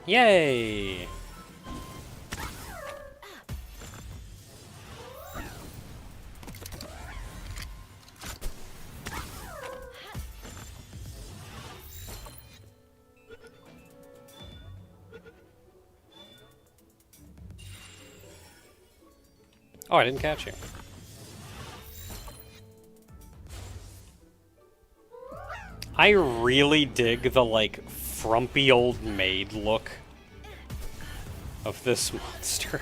Yay! Oh, I didn't catch you. I really dig the, like, frumpy old maid look of this monster.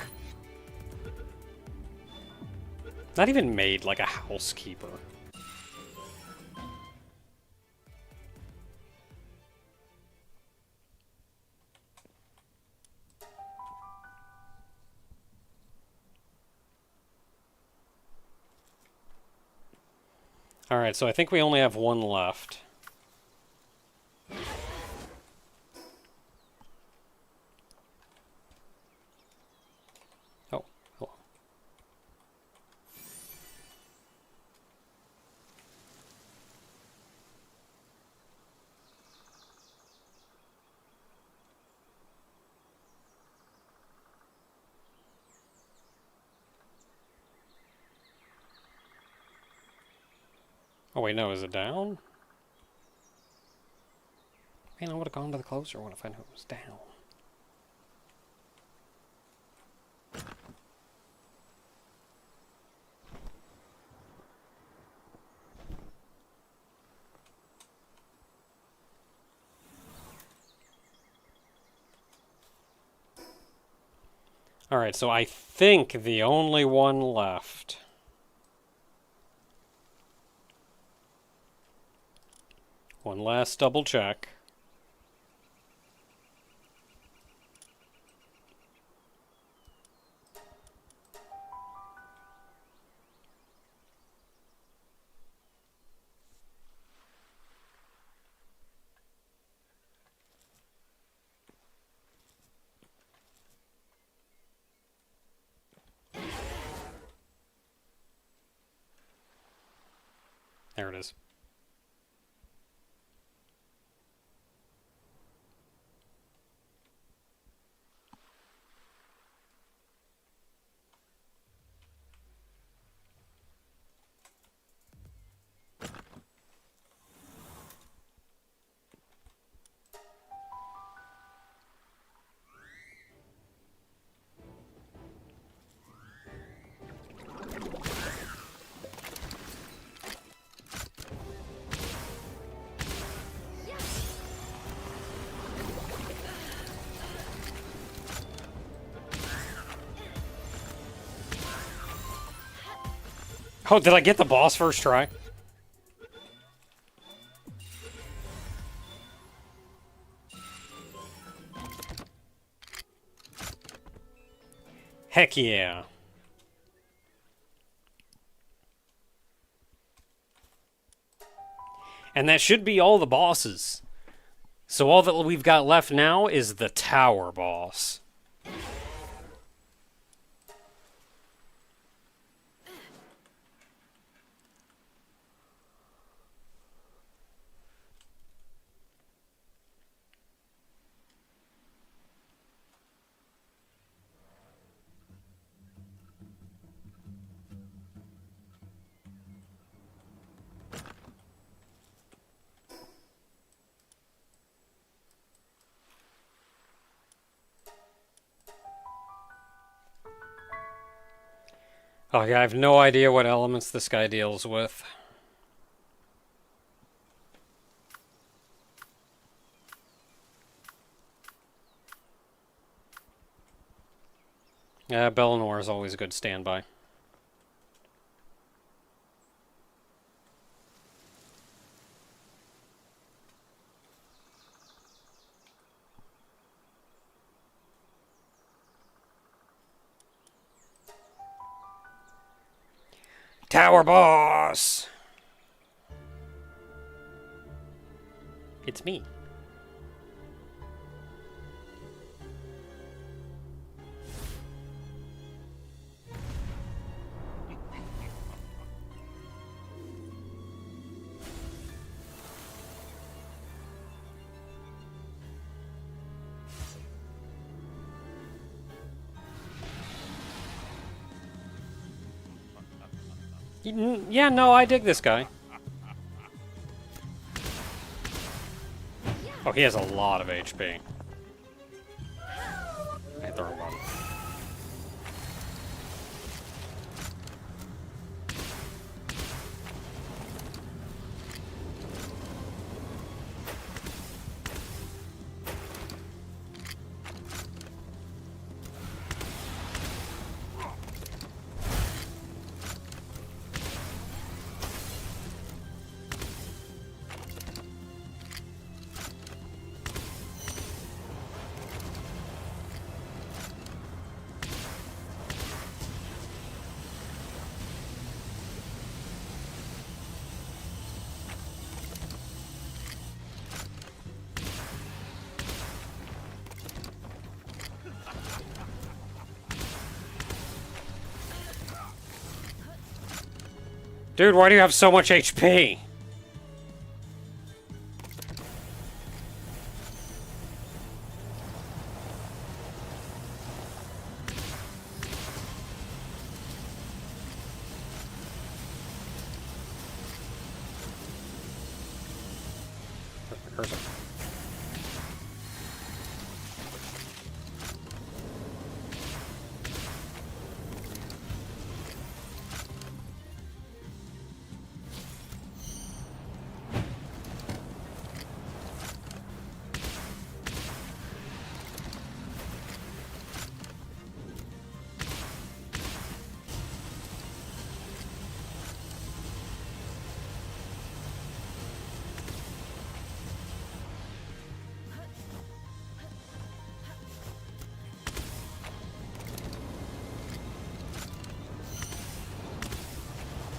Not even maid, like a housekeeper. Alright, so I think we only have one left. Oh, hello. Oh wait, no, is it down? Man, I would have gone to the closer one if I knew it was down. Alright, so I think the only one left. One last double check. There it is. Oh, did I get the boss first try? Heck yeah. And that should be all the bosses. So all that we've got left now is the tower boss. Oh yeah, I have no idea what elements this guy deals with. Yeah, Bellinor is always a good standby. Tower boss! It's me. Yeah, no, I dig this guy. Oh, he has a lot of HP. I hit the wrong button. Dude, why do you have so much HP? Cursor.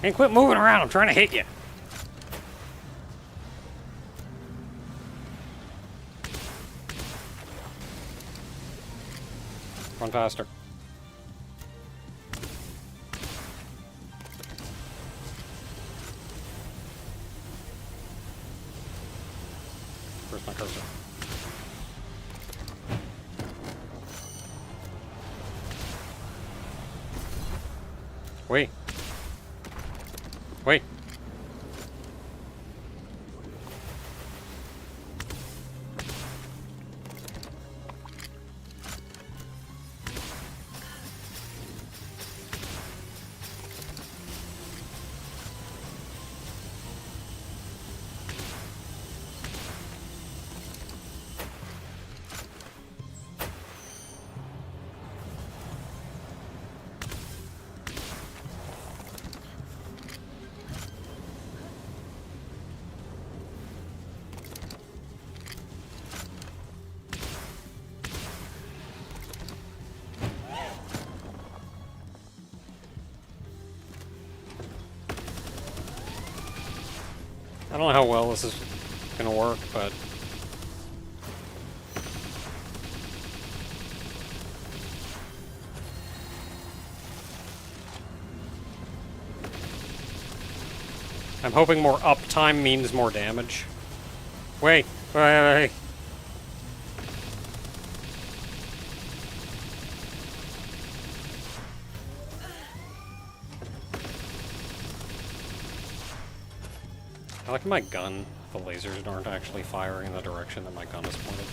Hey, quit moving around. I'm trying to hit you. Run faster. Where's my cursor? Wait. Wait. I don't know how well this is gonna work, but... I'm hoping more uptime means more damage. Wait, wait. I like my gun. The lasers aren't actually firing in the direction that my gun is pointed.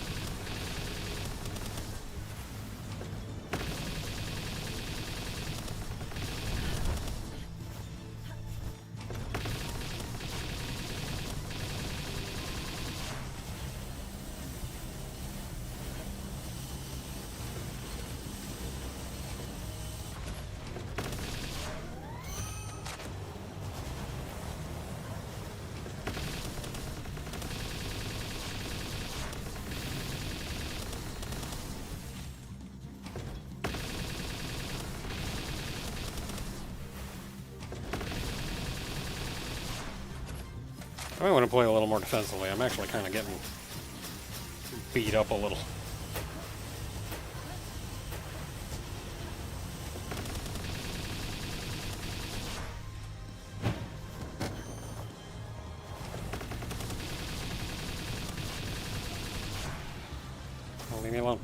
I might want to play a little more defensively. I'm actually kind of getting beat up a little. Oh, leave me alone.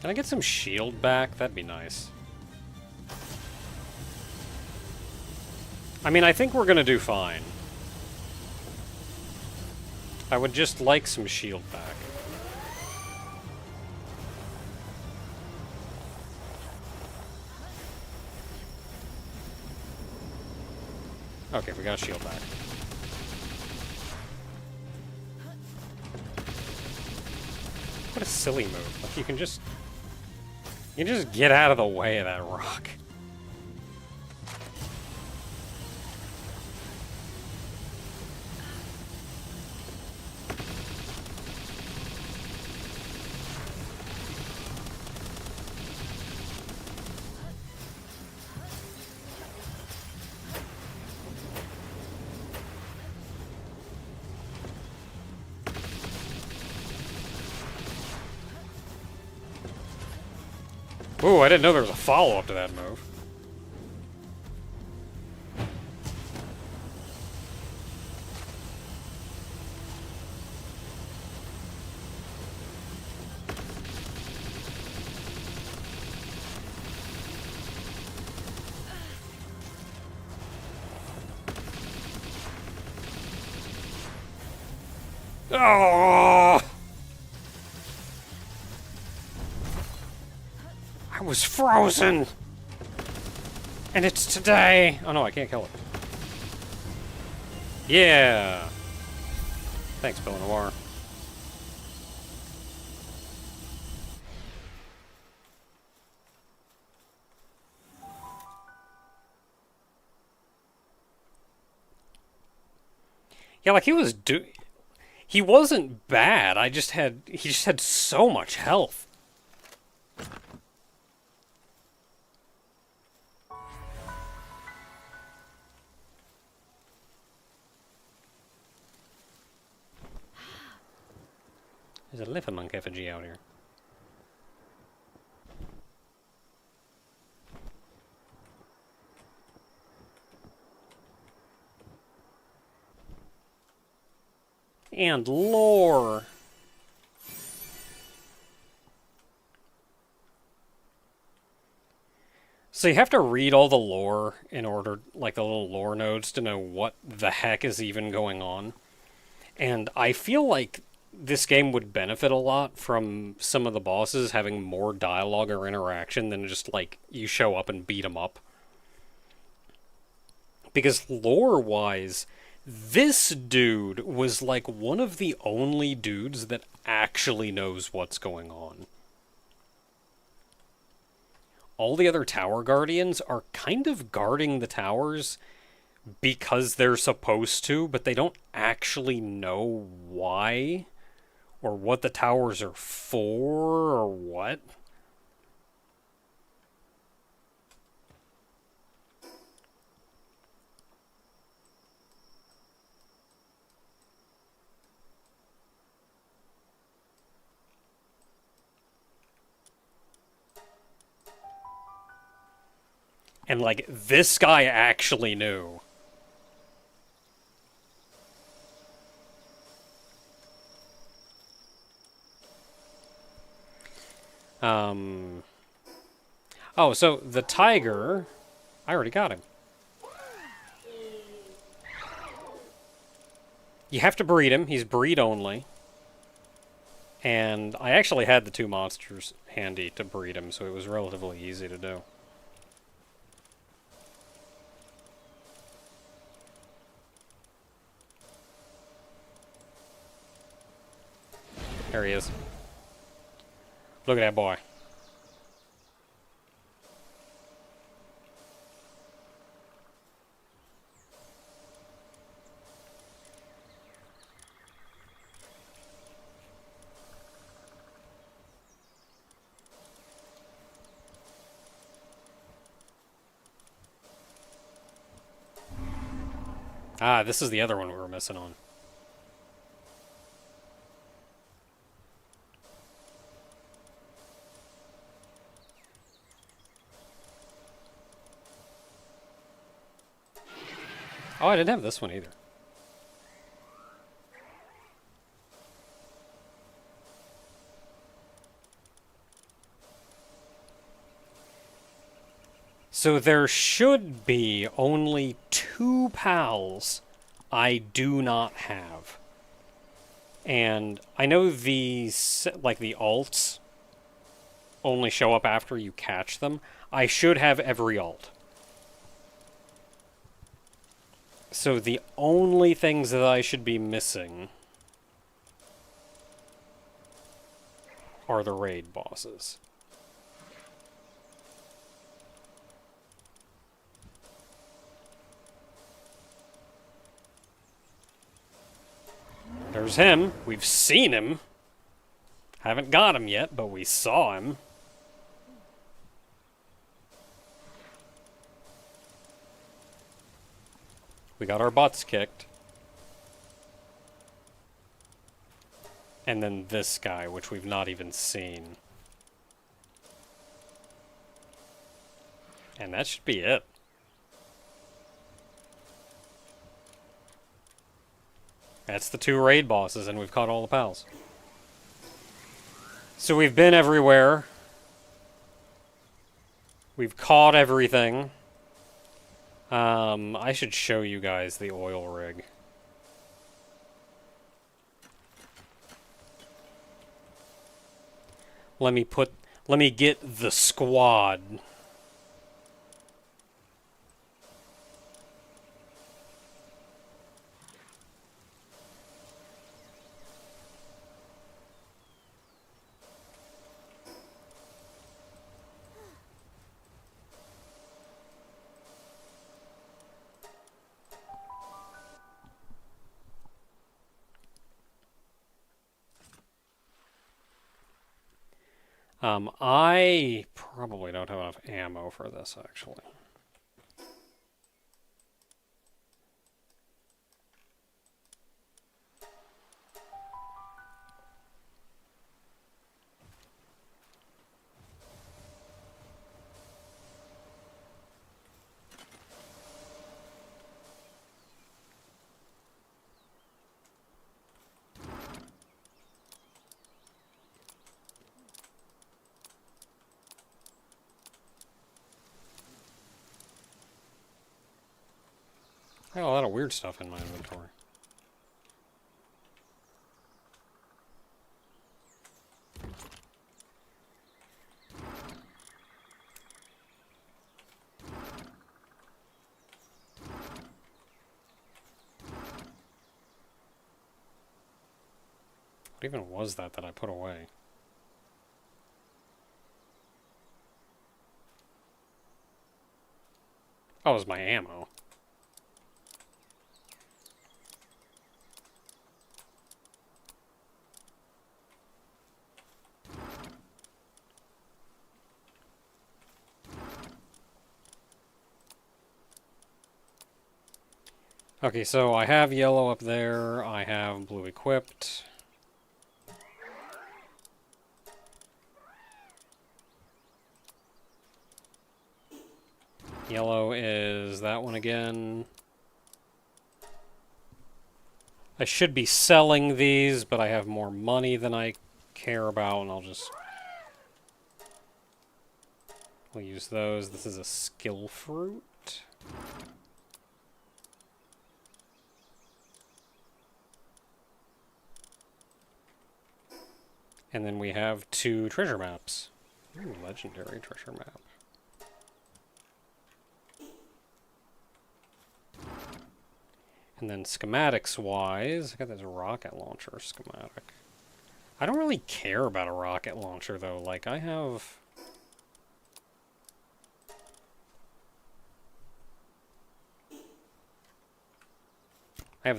Can I get some shield back? That'd be nice. I mean, I think we're gonna do fine. I would just like some shield back. Okay, we got shield back. What a silly move. Like, you can just get out of the way of that rock. Ooh, I didn't know there was a follow-up to that move. Oh! I was frozen! And it's today! Oh no, I can't kill it. Yeah! Thanks, Bill Noir. Yeah, like he wasn't bad. He just had so much health. There's a Liffamunk effigy out here. And lore. So you have to read all the lore in order, like the little lore nodes, to know what the heck is even going on. And I feel like this game would benefit a lot from some of the bosses having more dialogue or interaction than just, like, you show up and beat them up. Because lore-wise, this dude was, like, one of the only dudes that actually knows what's going on. All the other tower guardians are kind of guarding the towers because they're supposed to, but they don't actually know why or what the towers are for, or what. And, like, this guy actually knew. Oh, so the tiger... I already got him. You have to breed him. He's breed only. And I actually had the 2 monsters handy to breed him, so it was relatively easy to do. There he is. Look at that boy. Ah, this is the other one we were missing on. Oh, I didn't have this one either. So there should be only 2 pals I do not have. And I know these, like the alts, only show up after you catch them. I should have every alt. So the only things that I should be missing are the raid bosses. There's him. We've seen him. Haven't got him yet, but we saw him. We got our butts kicked. And then this guy, which we've not even seen. And that should be it. That's the 2 raid bosses, and we've caught all the pals. So we've been everywhere. We've caught everything. I should show you guys the oil rig. Let me get the squad. I probably don't have enough ammo for this, actually. I got a lot of weird stuff in my inventory. What even was that I put away? Oh, it was my ammo. Okay, so I have yellow up there, I have blue equipped. Yellow is that one again. I should be selling these, but I have more money than I care about, and we'll use those. This is a skill fruit. And then we have 2 treasure maps. Ooh, legendary treasure map. And then schematics-wise, I got this rocket launcher schematic. I don't really care about a rocket launcher, though. Like, I have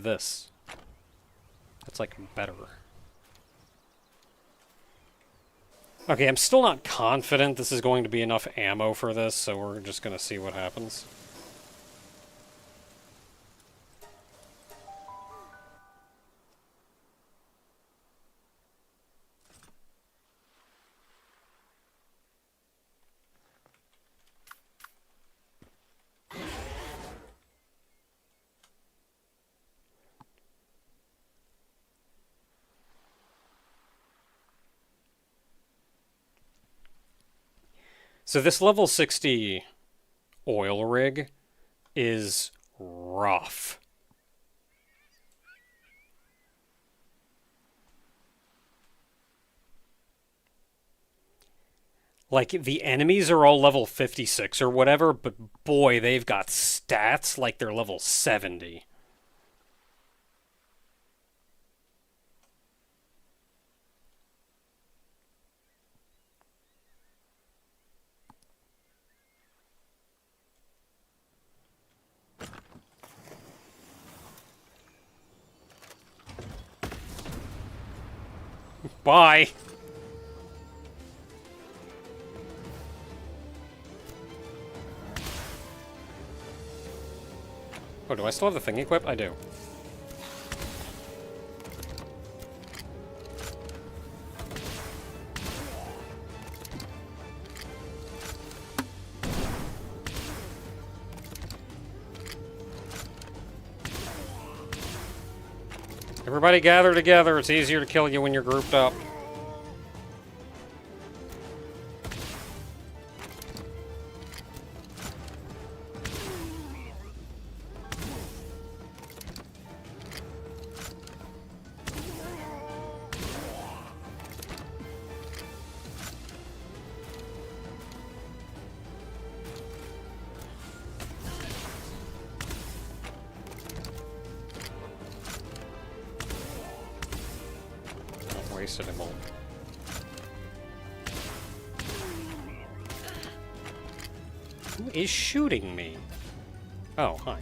this. That's, like, better. Okay, I'm still not confident this is going to be enough ammo for this, so we're just going to see what happens. So this level 60 oil rig is rough. Like, the enemies are all level 56 or whatever, but boy, they've got stats like they're level 70. Bye! Oh, do I still have the thing equipped? I do. Everybody gather together. It's easier to kill you when you're grouped up. Wasted him all. Who is shooting me? Oh, hi.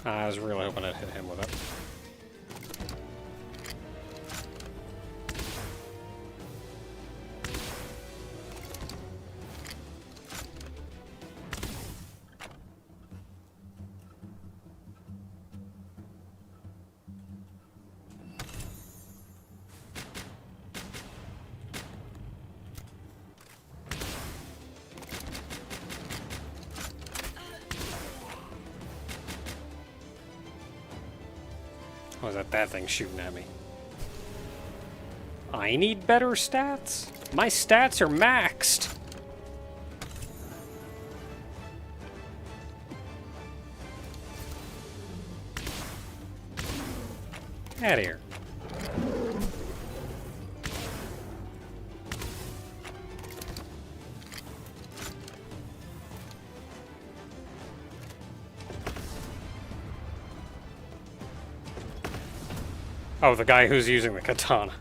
I was really hoping I'd hit him with it. Oh, is that thing shooting at me? I need better stats? My stats are maxed! Out of here. Oh, the guy who's using the katana.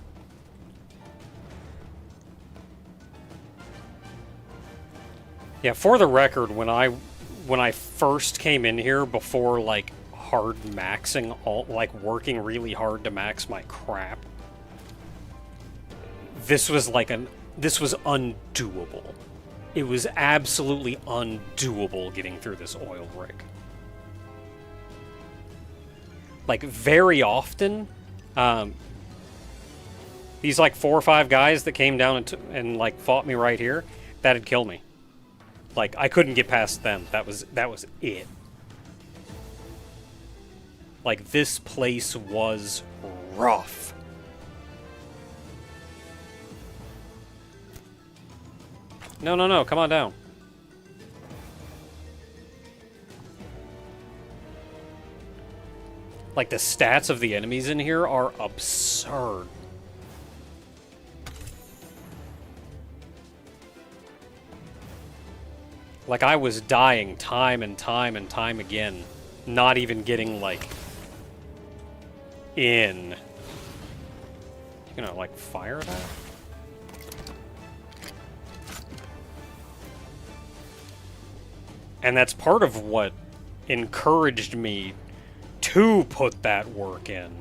Yeah, for the record, when I first came in here before like hard maxing all like working really hard to max my crap, this was undoable. It was absolutely undoable getting through this oil rig. Like very often, these like 4 or 5 guys that came down and like fought me right here, that'd kill me. Like I couldn't get past them. That was it. Like this place was rough. No, no, no, come on down. Like the stats of the enemies in here are absurd. Like, I was dying time and time and time again, not even getting, like, in. You gonna, like, fire that? And that's part of what encouraged me to put that work in.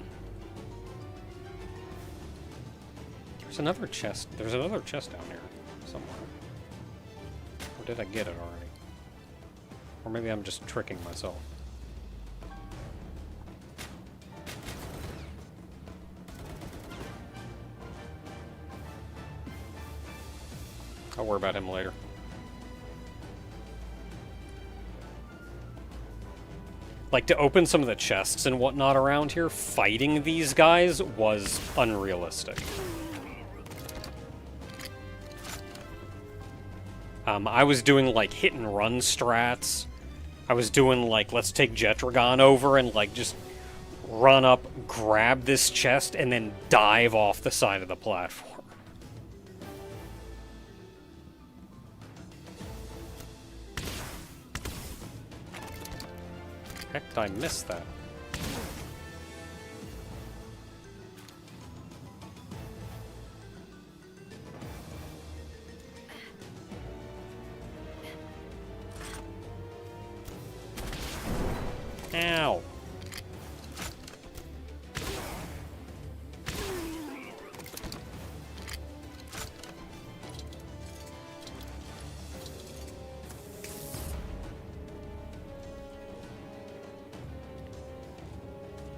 There's another chest. There's another chest down here somewhere. Or did I get it already? Or maybe I'm just tricking myself. I'll worry about him later. Like, to open some of the chests and whatnot around here, fighting these guys was unrealistic. I was doing, like, hit-and-run strats. I was doing, like, let's take Jetragon over and, like, just run up, grab this chest, and then dive off the side of the platform. Heck, did I miss that? Ow.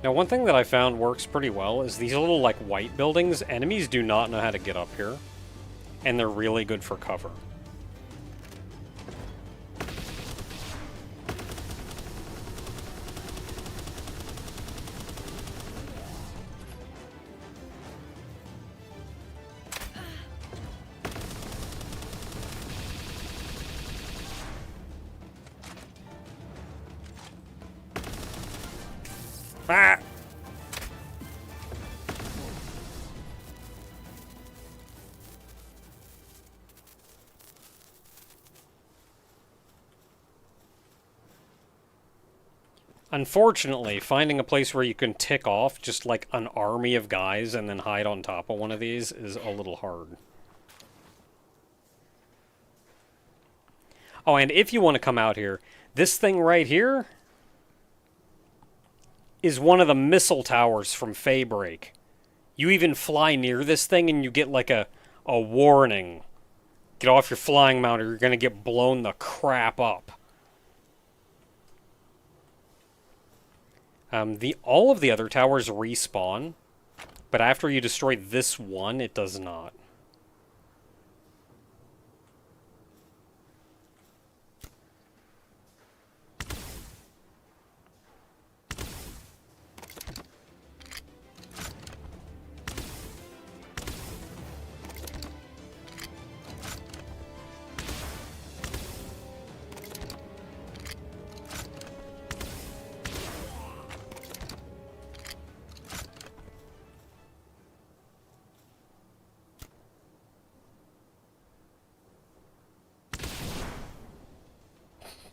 Now, one thing that I found works pretty well is these little, like, white buildings. Enemies do not know how to get up here, and they're really good for cover. Ah! Unfortunately, finding a place where you can tick off just like an army of guys and then hide on top of one of these is a little hard. Oh, and if you want to come out here, this thing right here is one of the missile towers from Feybreak. You even fly near this thing and you get like a warning. Get off your flying mount or you're going to get blown the crap up. All of the other towers respawn, but after you destroy this one, it does not.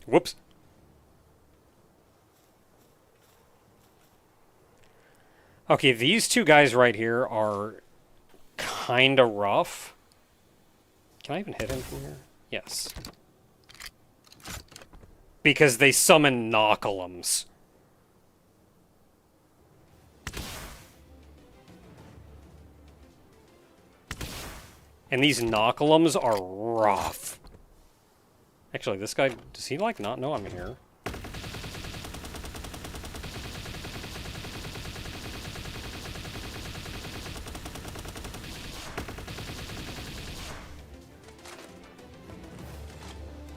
Whoops. Okay, these two guys right here are kind of rough. Can I even hit him from here? Yes. Because they summon Knockalums. And these Knockalums are rough. Actually, this guy, does he, like, not know I'm here?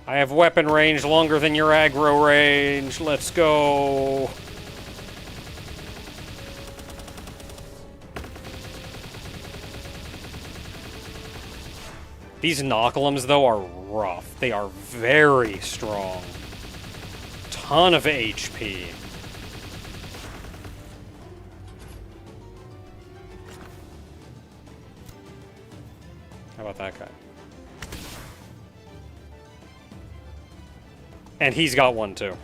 I have weapon range longer than your aggro range. Let's go. These Knockalums, though, are rough. They are very strong. Ton of HP. How about that guy? And he's got one, too.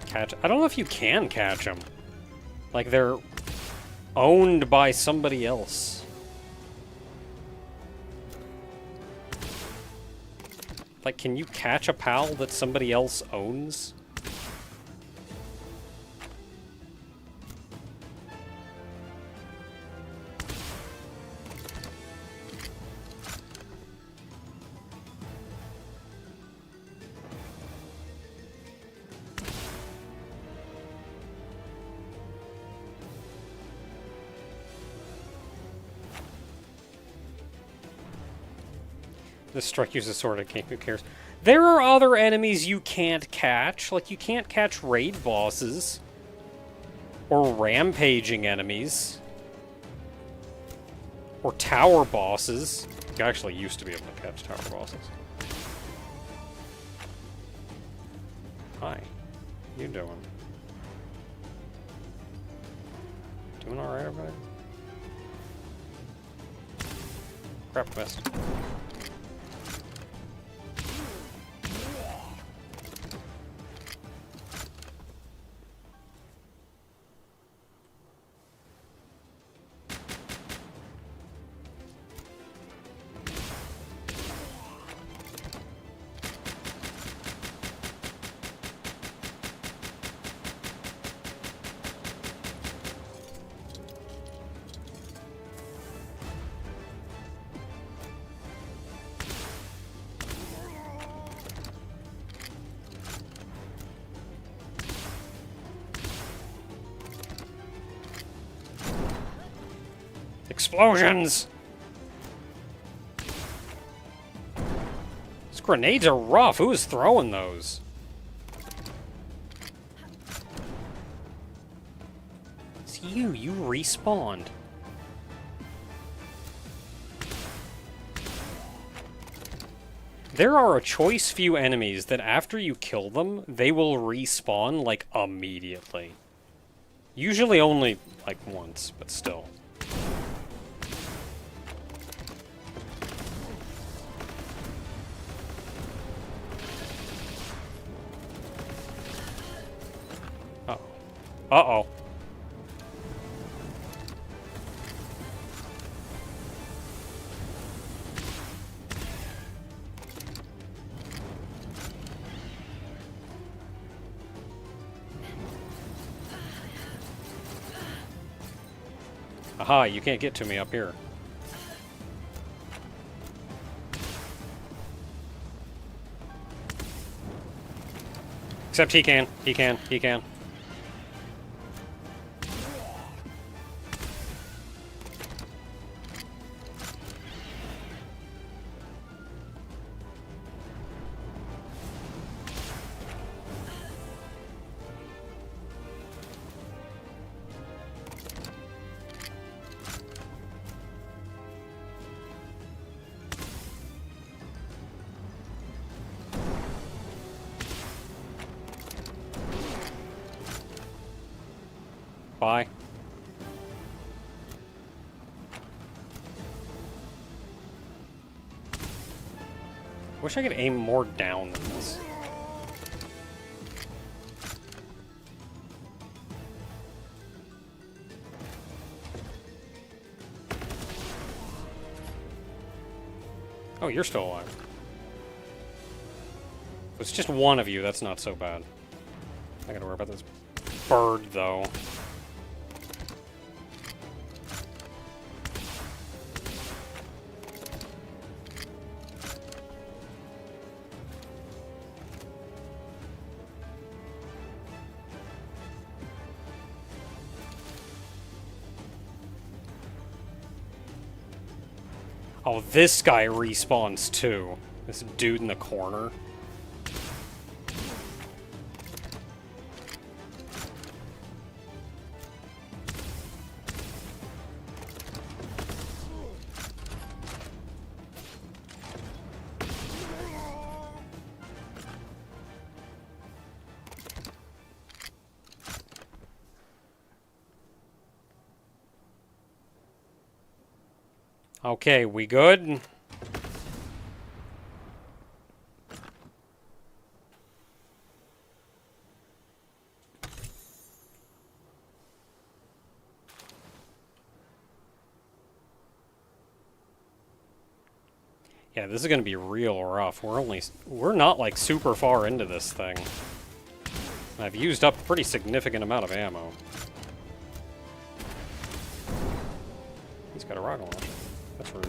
Catch. I don't know if you can catch them. Like, they're owned by somebody else. Like, can you catch a pal that somebody else owns? This strike uses sword again, who cares? There are other enemies you can't catch. Like, you can't catch raid bosses. Or rampaging enemies. Or tower bosses. You actually used to be able to catch tower bosses. Hi. How you doing? Doing alright over there? Crap, missed. Explosions! These grenades are rough. Who is throwing those? It's you. You respawned. There are a choice few enemies that after you kill them, they will respawn, like, immediately. Usually only, like, once, but still. Uh-oh. Aha, you can't get to me up here. Except he can. He can. He can. Bye. Wish I could aim more down than this. Oh, you're still alive. If it's just one of you, that's not so bad. I gotta worry about this bird, though. Oh, this guy respawns too. This dude in the corner. Okay, we good? Yeah, this is gonna be real rough. We're not like super far into this thing. I've used up a pretty significant amount of ammo. He's got a rocket launcher. That's rude.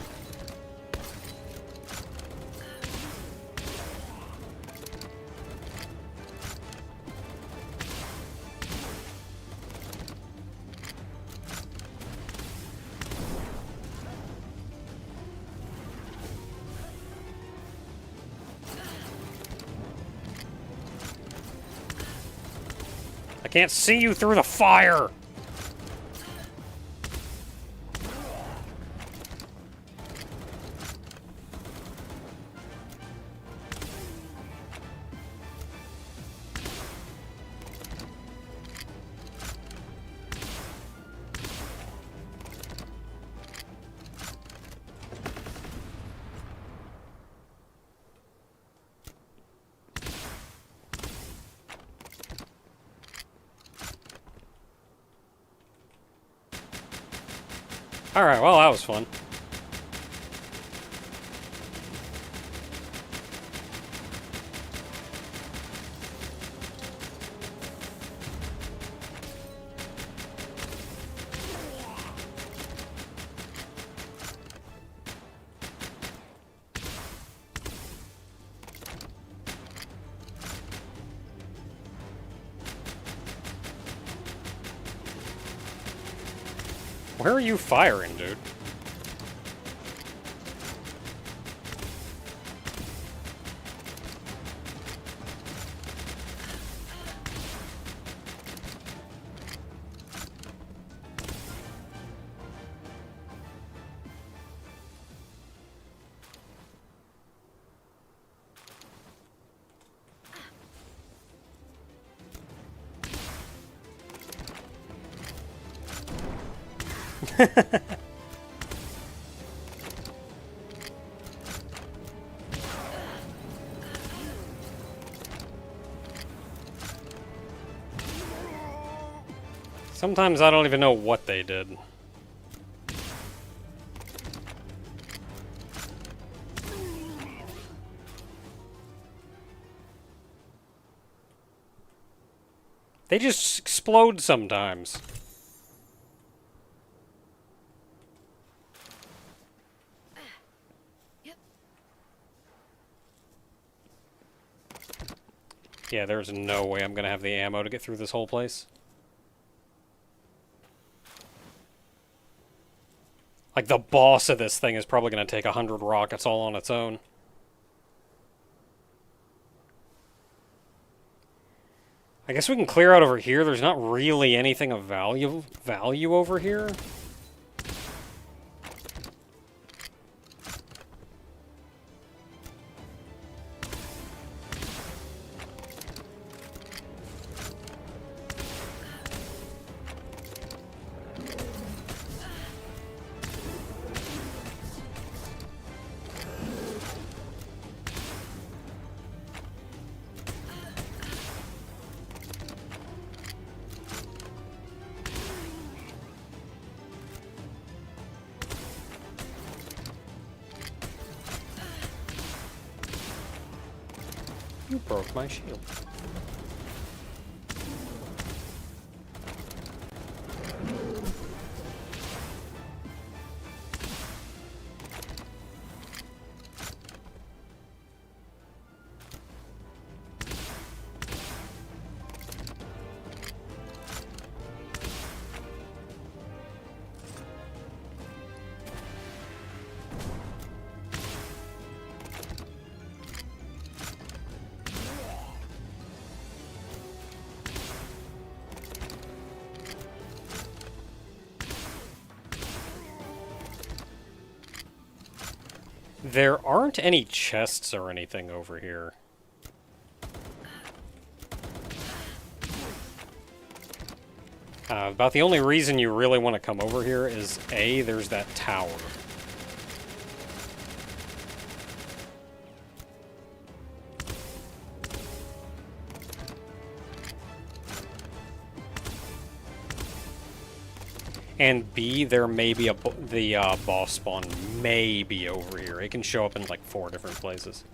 I can't see you through the fire! Alright, well, that was fun. Where are you firing, dude? Sometimes I don't even know what they did. They just explode sometimes. Yeah, there's no way I'm gonna have the ammo to get through this whole place. Like, the boss of this thing is probably gonna take 100 rockets all on its own. I guess we can clear out over here. There's not really anything of value over here. You broke my shield. There aren't any chests or anything over here. About the only reason you really want to come over here is, A, there's that tower. And B, there may be the boss spawn may be over here. It can show up in like 4 different places.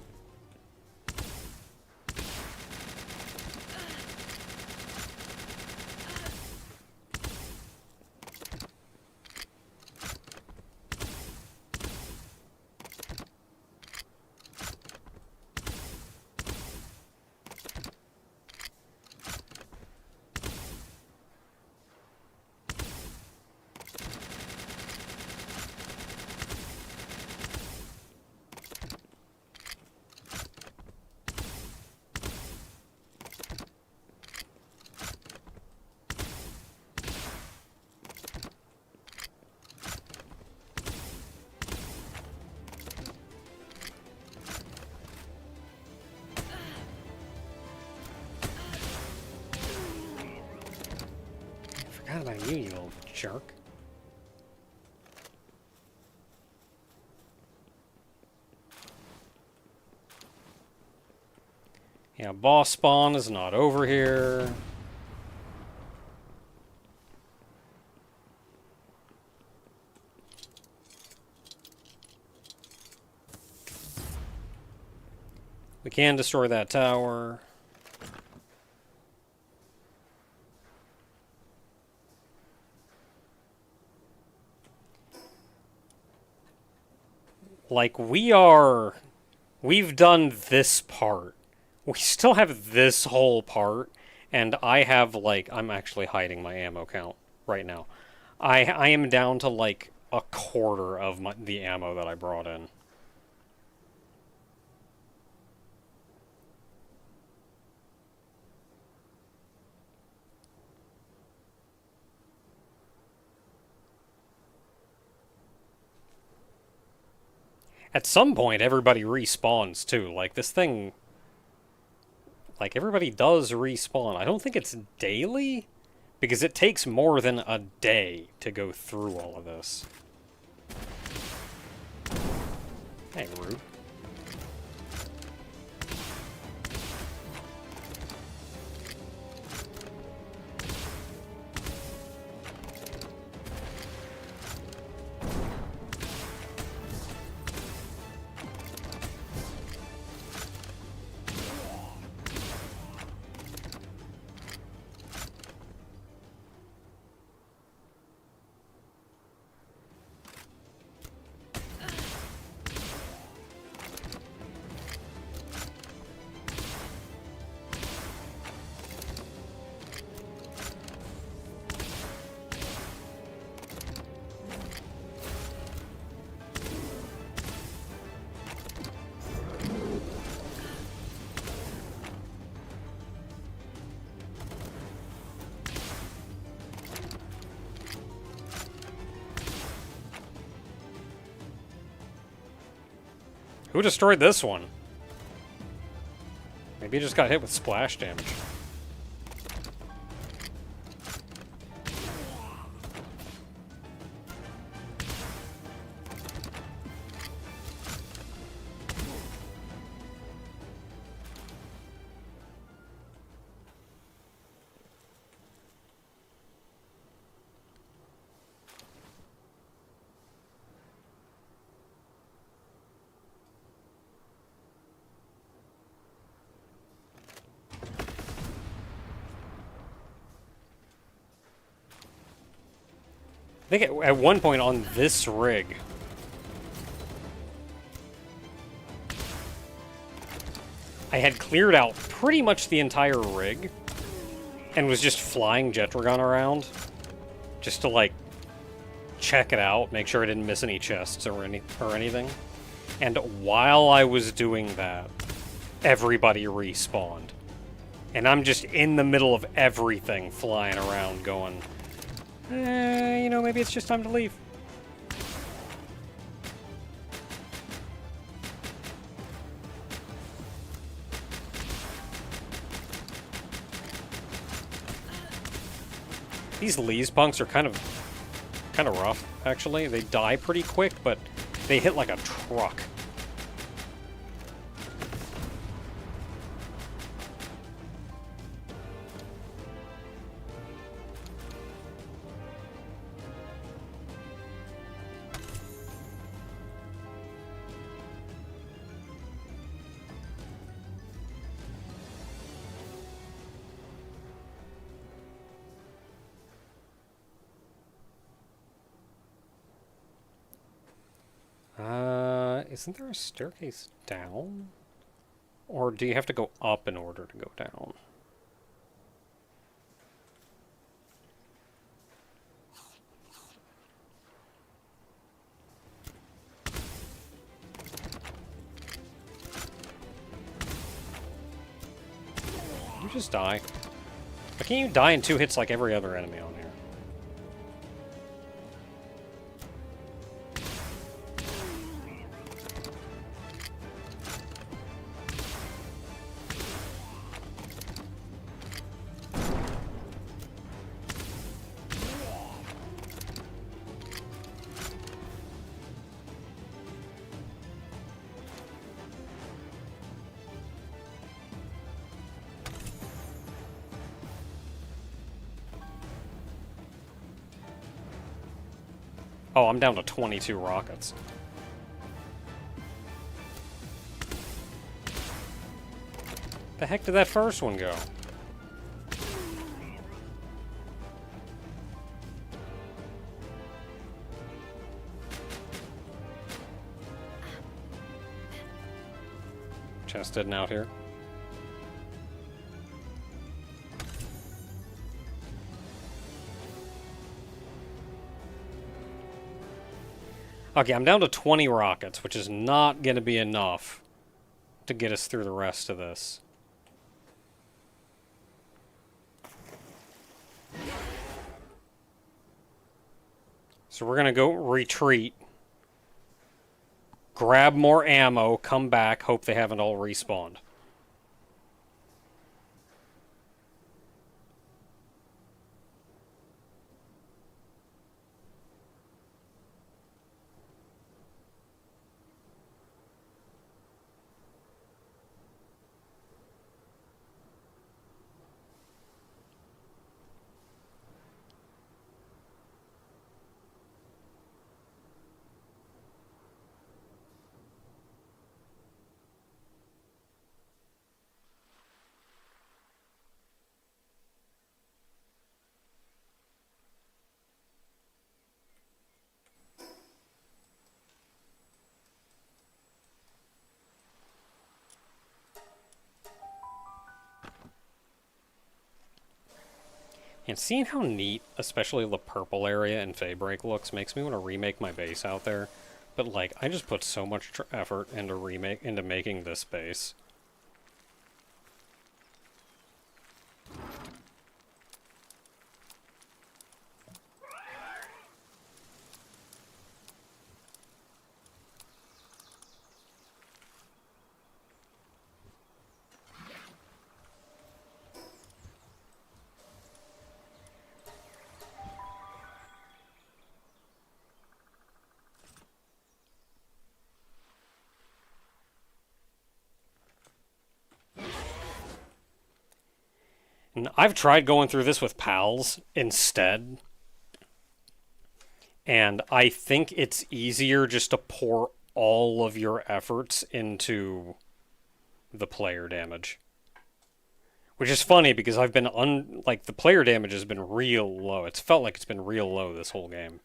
I forgot about you, you little jerk. Yeah, boss spawn is not over here. We can destroy that tower. Like, we've done this part. We still have this whole part, and I have, like, I'm actually hiding my ammo count right now. I am down to, like, a quarter of the ammo that I brought in. At some point, everybody respawns, too. Like, this thing... Like, everybody does respawn. I don't think it's daily, because it takes more than a day to go through all of this. Hey, rude. Who destroyed this one? Maybe he just got hit with splash damage. I think at one point on this rig, I had cleared out pretty much the entire rig and was just flying Jetragon around just to, like, check it out, make sure I didn't miss any chests or anything. And while I was doing that, everybody respawned. And I'm just in the middle of everything flying around going, you know, maybe it's just time to leave. These Lee's punks are kind of rough, actually. They die pretty quick, but they hit like a truck. Isn't there a staircase down? Or do you have to go up in order to go down? You just die. Why can't you die in 2 hits like every other enemy on here? Oh, I'm down to 22 rockets. The heck did that first one go? Chest hidden out here. Okay, I'm down to 20 rockets, which is not going to be enough to get us through the rest of this. So we're going to go retreat, grab more ammo, come back, hope they haven't all respawned. And seeing how neat, especially the purple area in Feybreak looks, makes me want to remake my base out there. But, like, I just put so much effort into making this base. And I've tried going through this with pals instead. And I think it's easier just to pour all of your efforts into the player damage. Which is funny because I've been like the player damage has been real low. It's felt like it's been real low this whole game.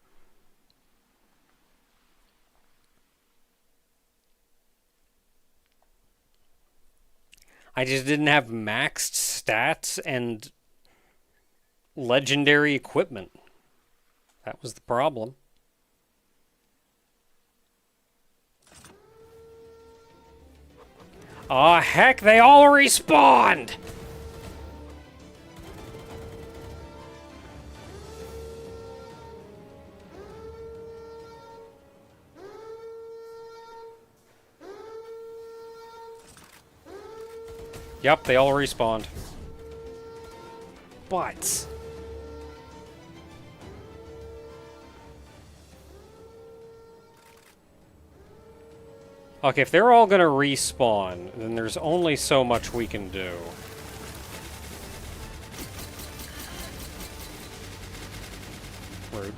I just didn't have maxed stats and legendary equipment. That was the problem. Aw, heck, they all respawned! Yep, they all respawned. But... okay, if they're all gonna respawn, then there's only so much we can do. Rude.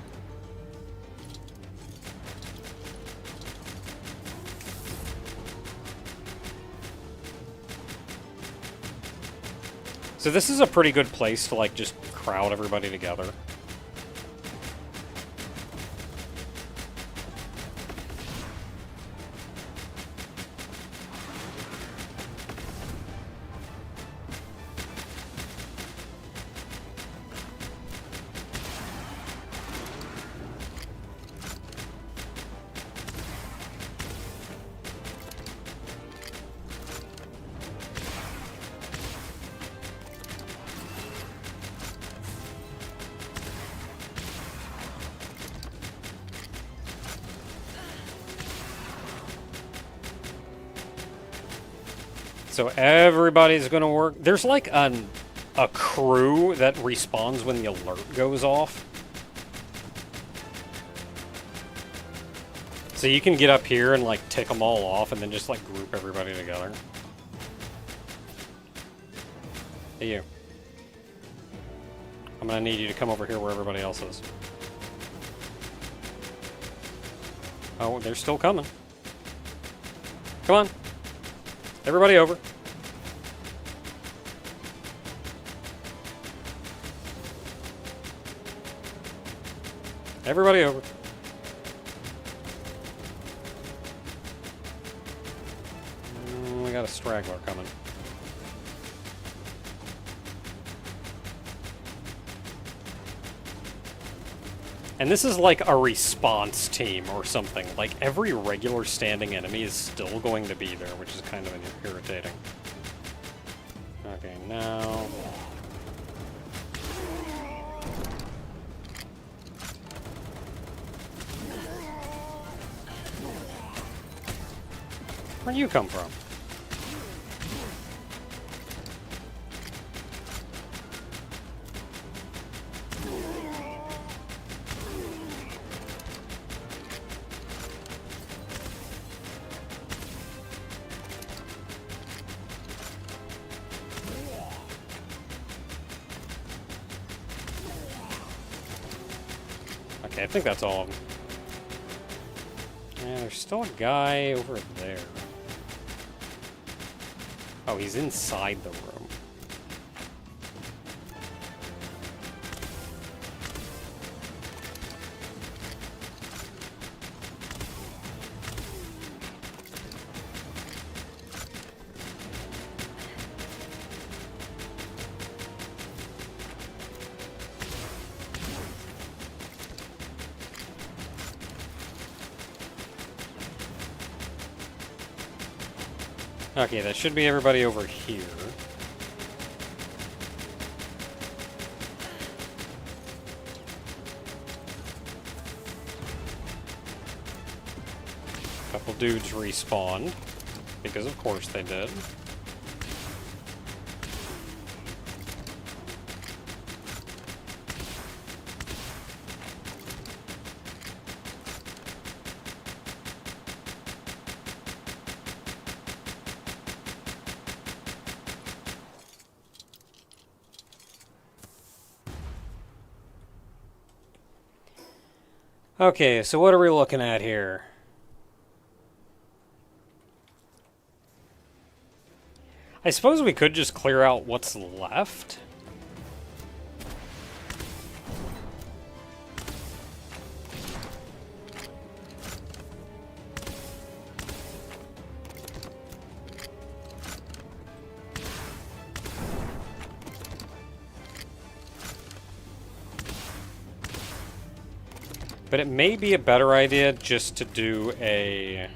So this is a pretty good place to, like, just crowd everybody together. So everybody's gonna work. There's like a crew that respawns when the alert goes off. So you can get up here and like tick them all off and then just like group everybody together. Hey you. I'm gonna need you to come over here where everybody else is. Oh, they're still coming. Come on. Everybody over. Everybody over. We got a straggler coming. And this is like a response team or something. Like, every regular standing enemy is still going to be there, which is kind of irritating. Okay, now... where'd you come from? Okay, I think that's all of them. Yeah, there's still a guy over there. Oh, he's inside the room. Okay, that should be everybody over here. Couple dudes respawned, because of course they did. Okay, so what are we looking at here? I suppose we could just clear out what's left. But it may be a better idea just to do a...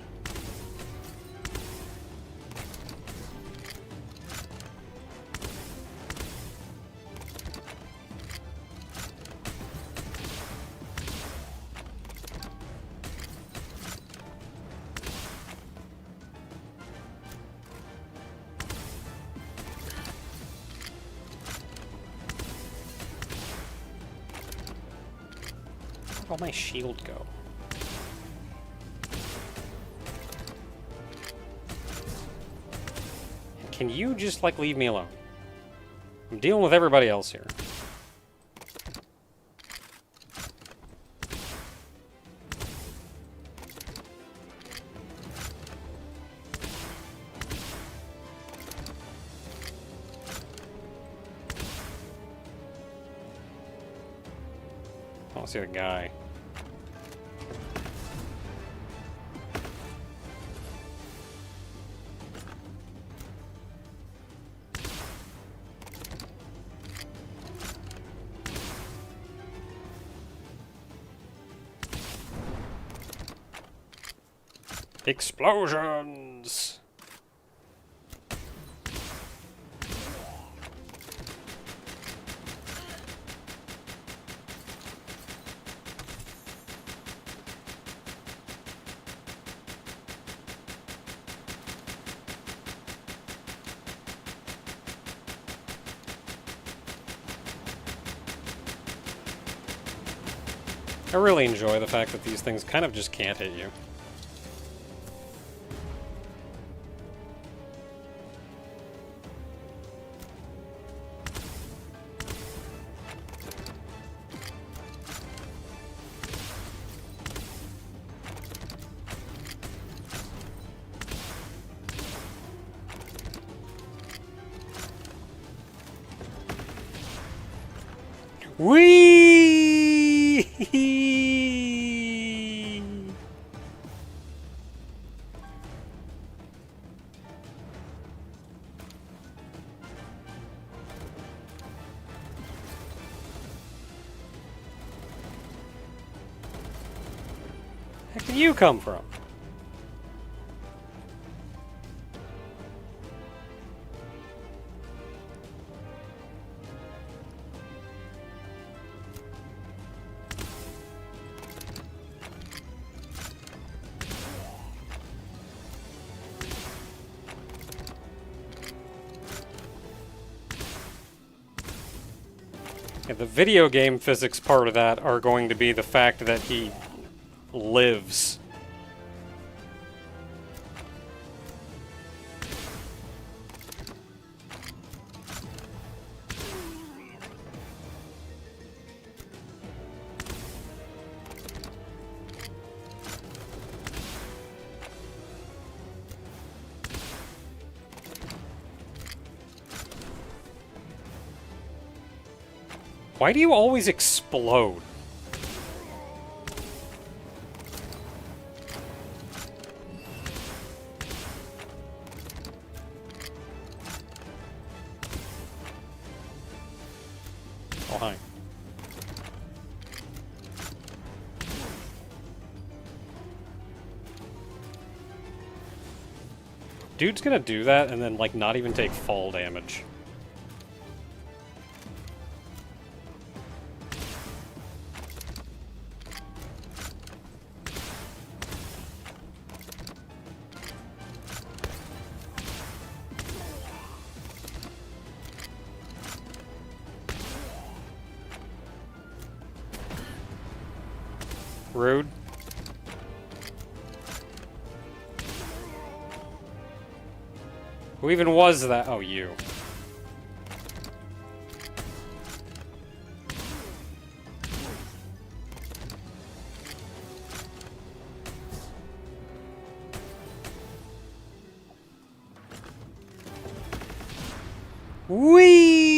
Where'd all my shield go? Can you just, like, leave me alone? I'm dealing with everybody else here. I want to see the guy. Explosions! I really enjoy the fact that these things kind of just can't hit you. Whee! Where did you come from? Yeah, the video game physics part of that are going to be the fact that he lives. Why do you always explode? Oh, hi. Dude's gonna do that and then, like, not even take fall damage. Rude. Who even was that? Oh, you. Whee!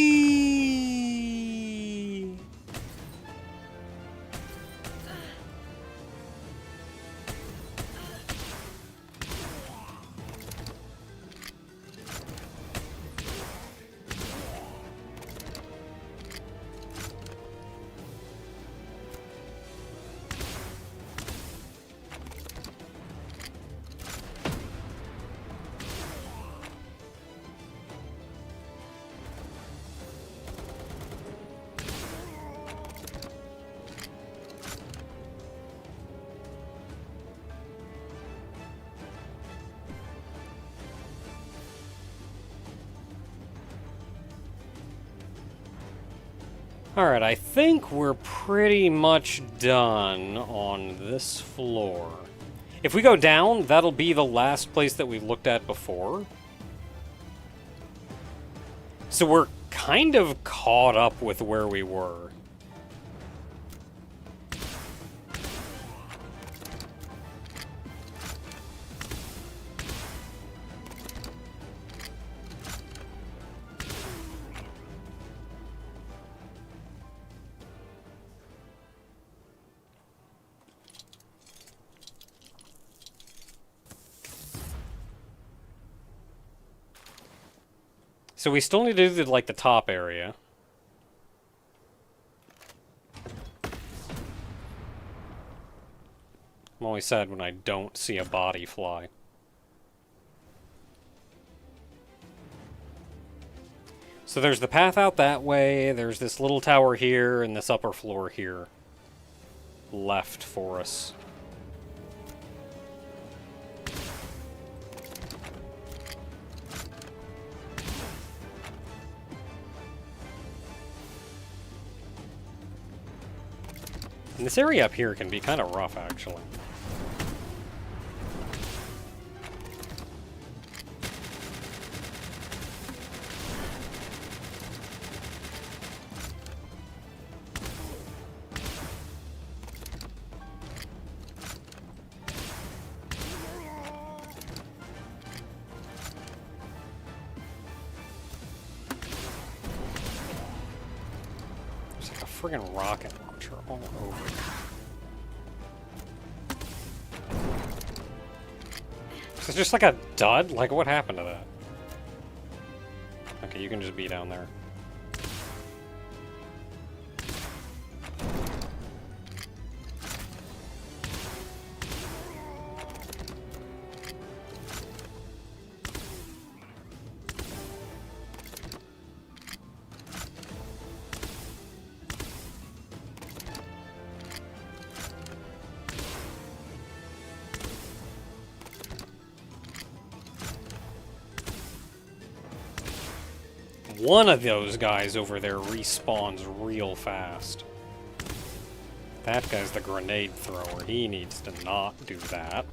Alright, I think we're pretty much done on this floor. If we go down, that'll be the last place that we looked at before. So we're kind of caught up with where we were. So we still need to do like the top area. I'm always sad when I don't see a body fly. So there's the path out that way, there's this little tower here, and this upper floor here left for us. And this area up here can be kind of rough, actually. There's like a friggin' rocket launcher all over. Is it just like a dud? Like, what happened to that? Okay, you can just be down there. One of those guys over there respawns real fast. That guy's the grenade thrower. He needs to not do that.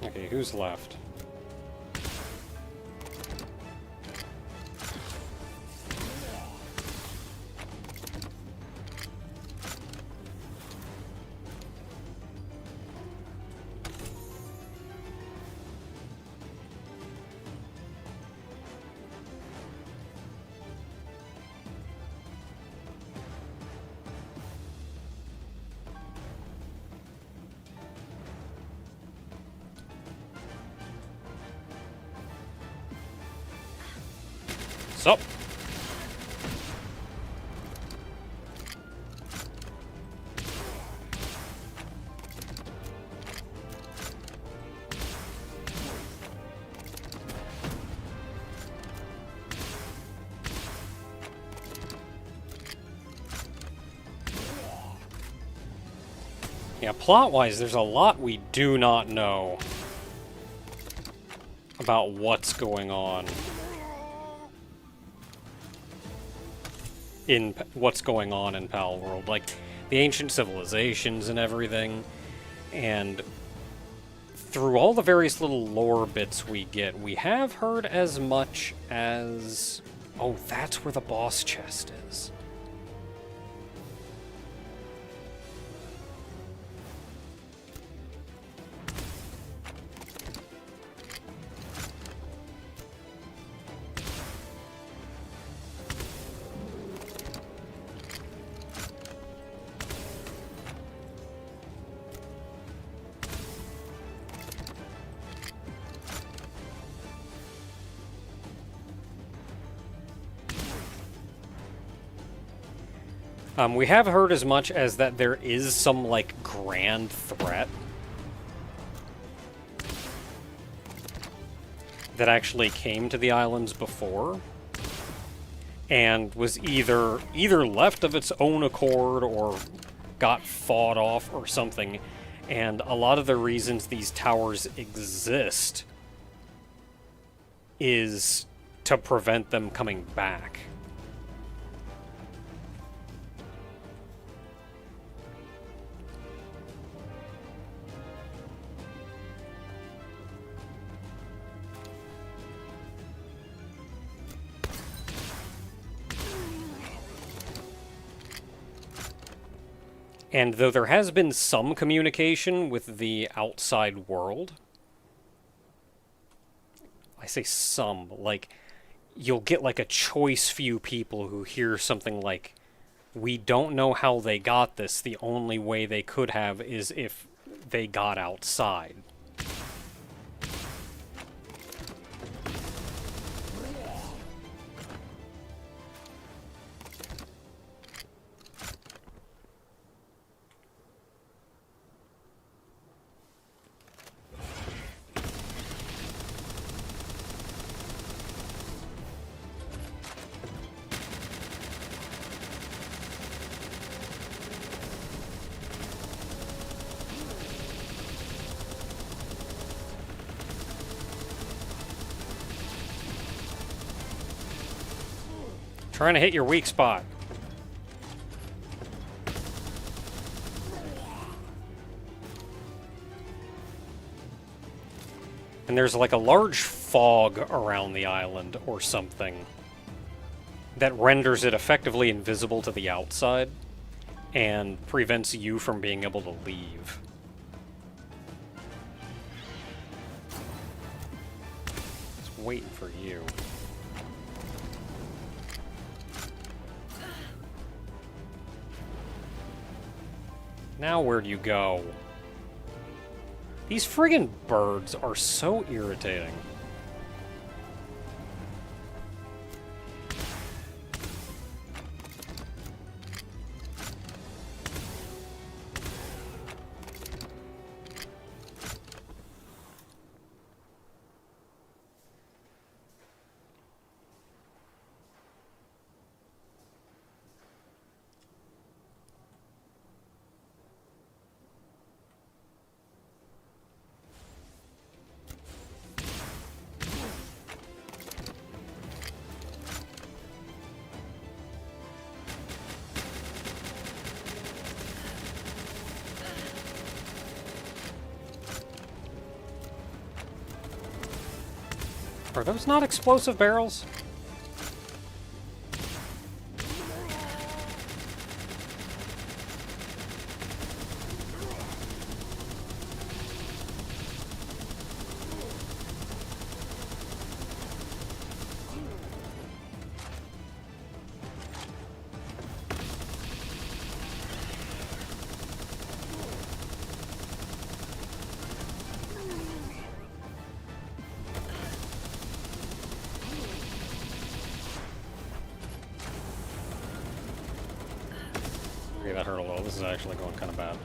Okay, who's left? Sup? Yeah, plot-wise, there's a lot we do not know about what's going on in Palworld, like the ancient civilizations and everything, and through all the various little lore bits we get, we have heard as much as, oh, that's where the boss chest is. We have heard as much as that there is some, like, grand threat that actually came to the islands before and was either left of its own accord or got fought off or something, and a lot of the reasons these towers exist is to prevent them coming back. And though there has been some communication with the outside world, I say some, like, you'll get like a choice few people who hear something like, we don't know how they got this, the only way they could have is if they got outside. Trying to hit your weak spot. And there's like a large fog around the island or something that renders it effectively invisible to the outside and prevents you from being able to leave. Just waiting for you. Now where do you go? These friggin' birds are so irritating. Are those not explosive barrels? Okay, that hurt a little. This is actually going kind of bad.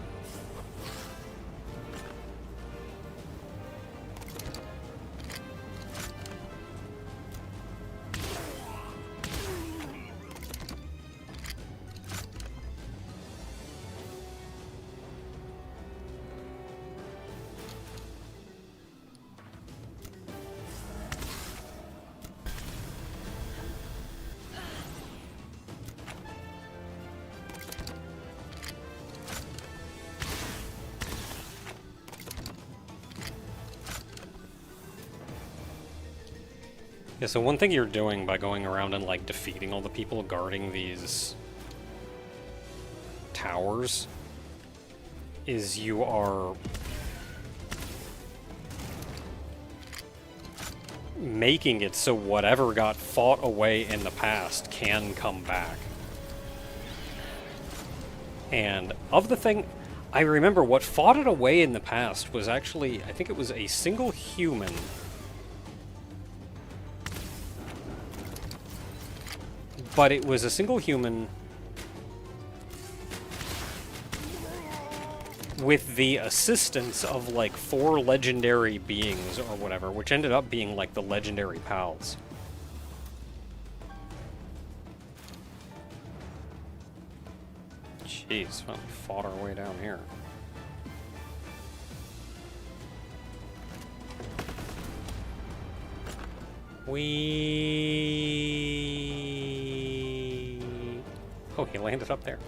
Yeah, so one thing you're doing by going around and, like, defeating all the people guarding these towers is you are making it so whatever got fought away in the past can come back. And of the thing, I remember what fought it away in the past was actually, I think it was a single human but it was a single human with the assistance of like 4 legendary beings or whatever, which ended up being like the legendary pals. Jeez, finally fought our way down here. Oh, he landed up there.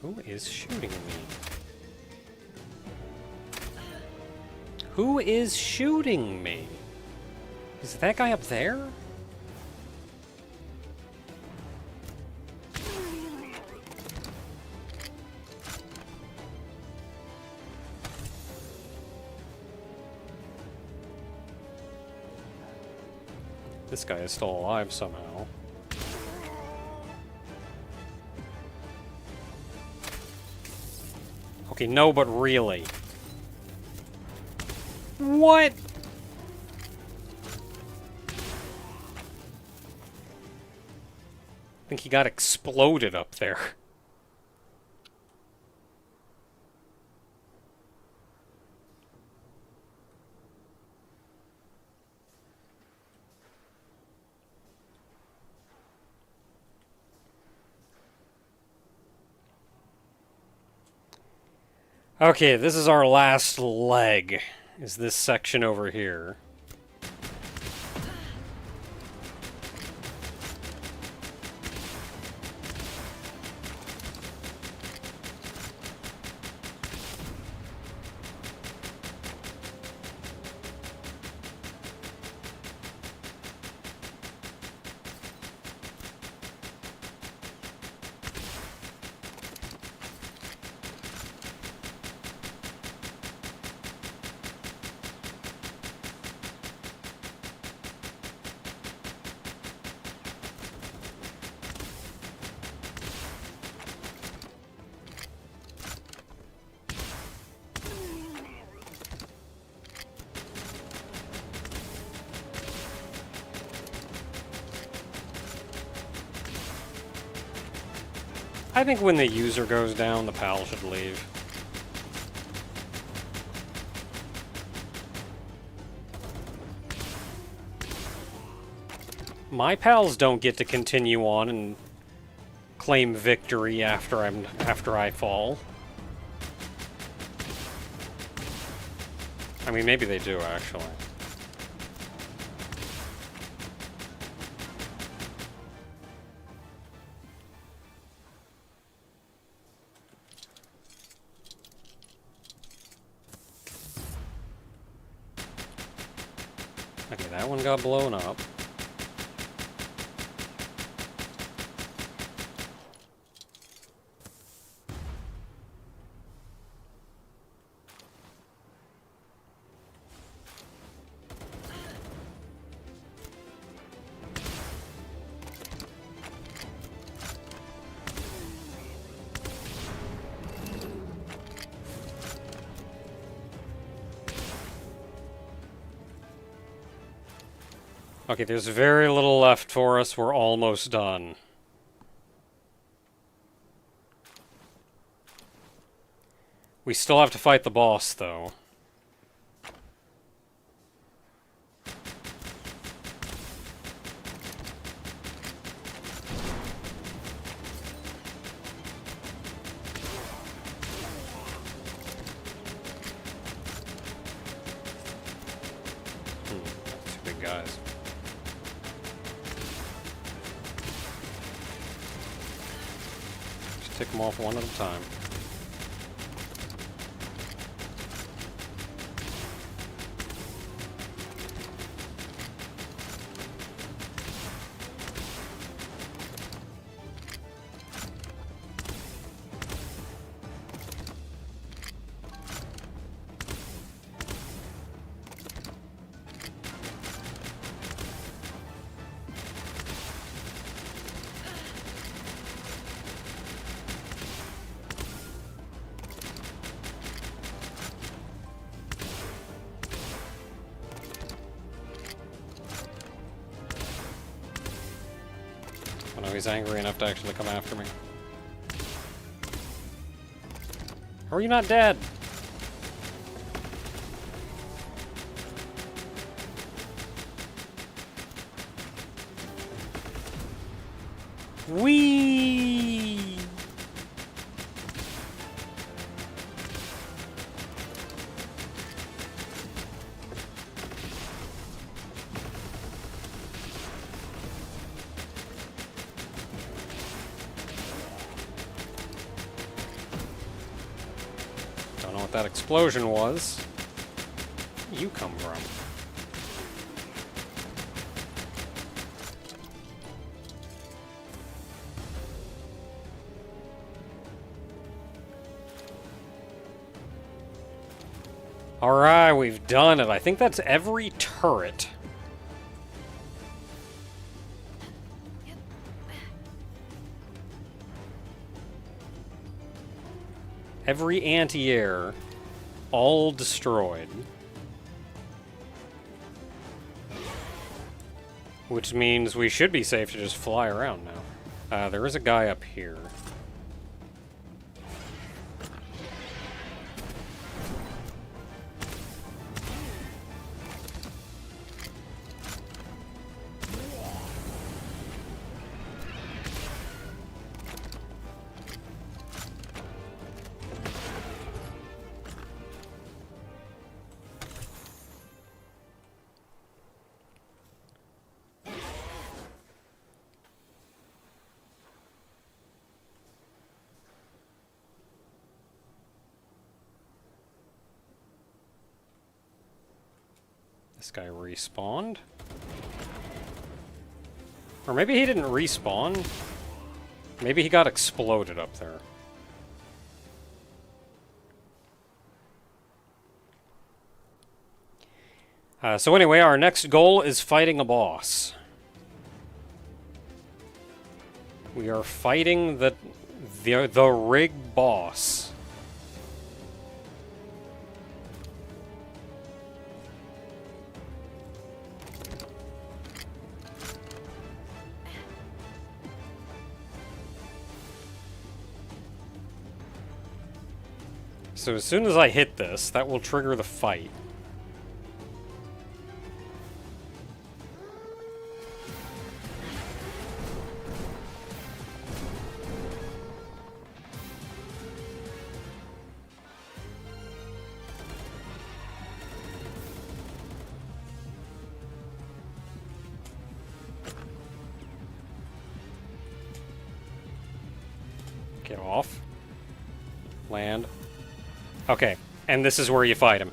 Who is shooting me? Who is shooting me? Is it that guy up there? This guy is still alive somehow. Okay, no, but really. What? I think he got exploded up there. Okay, this is our last leg, is this section over here. I think when the user goes down, the PAL should leave. My pals don't get to continue on and claim victory after I fall. I mean, maybe they do, actually. Okay, that one got blown up. Okay, there's very little left for us. We're almost done. We still have to fight the boss, though. Two big guys. Take them off one at a time. he's angry enough to actually come after me. How are you not dead? Whee! Don't know what that explosion was. Where you come from? Alright, we've done it. I think that's every turret. Every anti-air. All destroyed. Which means we should be safe to just fly around now. There is a guy up here. This guy respawned? Or maybe he didn't respawn. Maybe he got exploded up there. So anyway, our next goal is fighting a boss. We are fighting the rig boss. So as soon as I hit this, that will trigger the fight. Get off. Land. Okay, and this is where you fight him.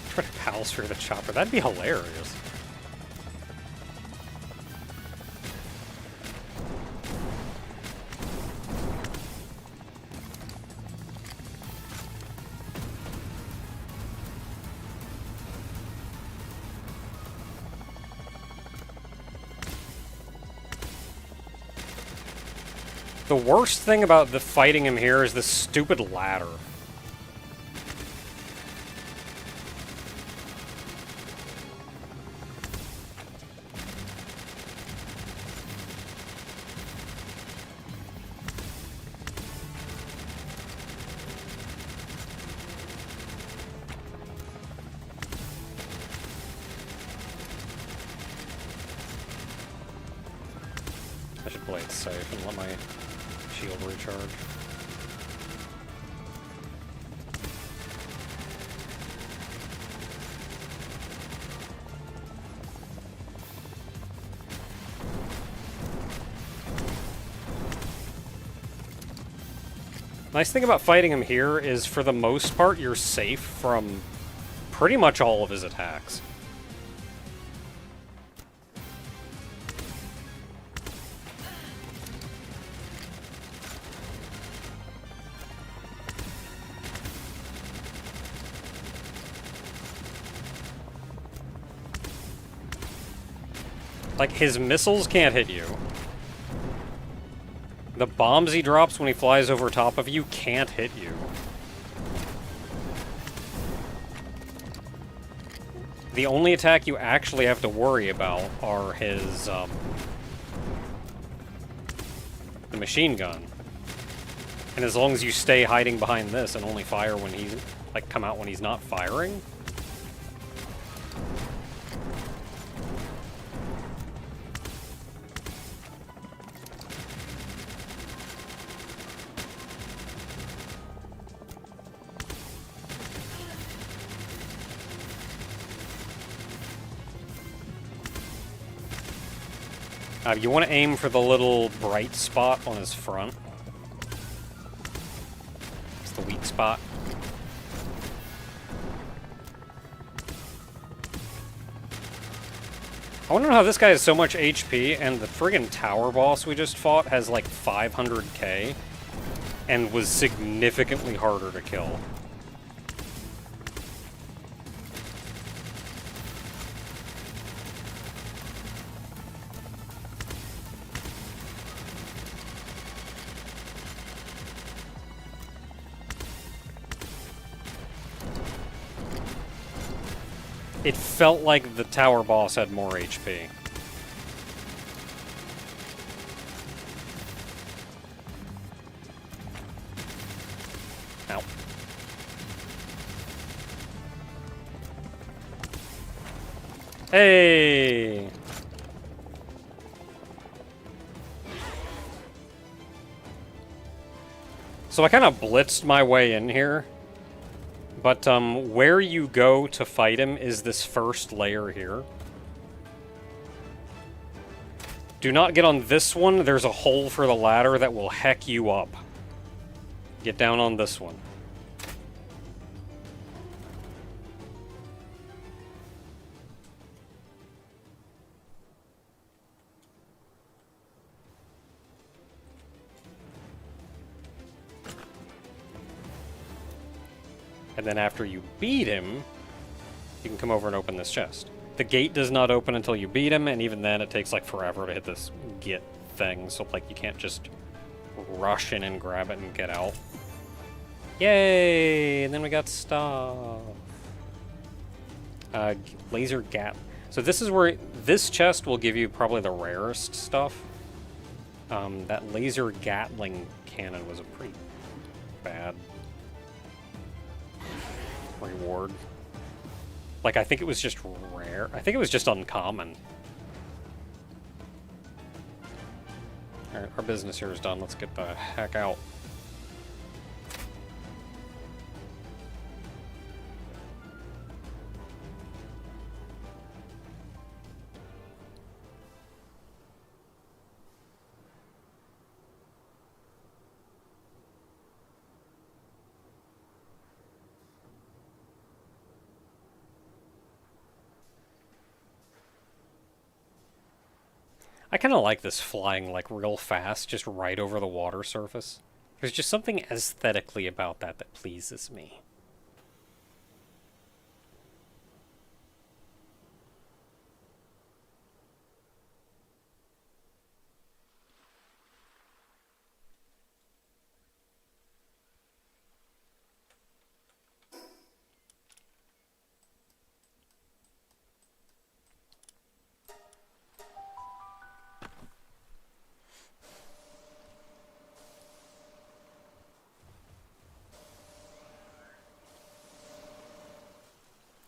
Try to pals through the chopper. That'd be hilarious. The worst thing about the fighting him here is this stupid ladder. I should play it safe and let my shield recharge. Nice thing about fighting him here is, for the most part, you're safe from pretty much all of his attacks. Like, his missiles can't hit you. The bombs he drops when he flies over top of you can't hit you. The only attack you actually have to worry about are his, the machine gun. And as long as you stay hiding behind this and only fire when he's, like, come out when he's not firing. You want to aim for the little bright spot on his front. It's the weak spot. I want to know how this guy has so much HP, and the friggin' tower boss we just fought has like 500k, and was significantly harder to kill. It felt like the tower boss had more HP. Ow. Hey! So I kind of blitzed my way in here. But where you go to fight him is this first layer here. Do not get on this one. There's a hole for the ladder that will heck you up. Get down on this one. And then after you beat him, you can come over and open this chest. The gate does not open until you beat him, and even then it takes like forever to hit this get thing, so like you can't just rush in and grab it and get out. Yay! And then we got stuff. Laser gap. So this is where this chest will give you probably the rarest stuff. That laser Gatling cannon was a pretty bad reward. Like, I think it was just rare. I think it was just uncommon. Alright, our business here is done. Let's get the heck out. I kind of like this flying, like, real fast, just right over the water surface. There's just something aesthetically about that that pleases me.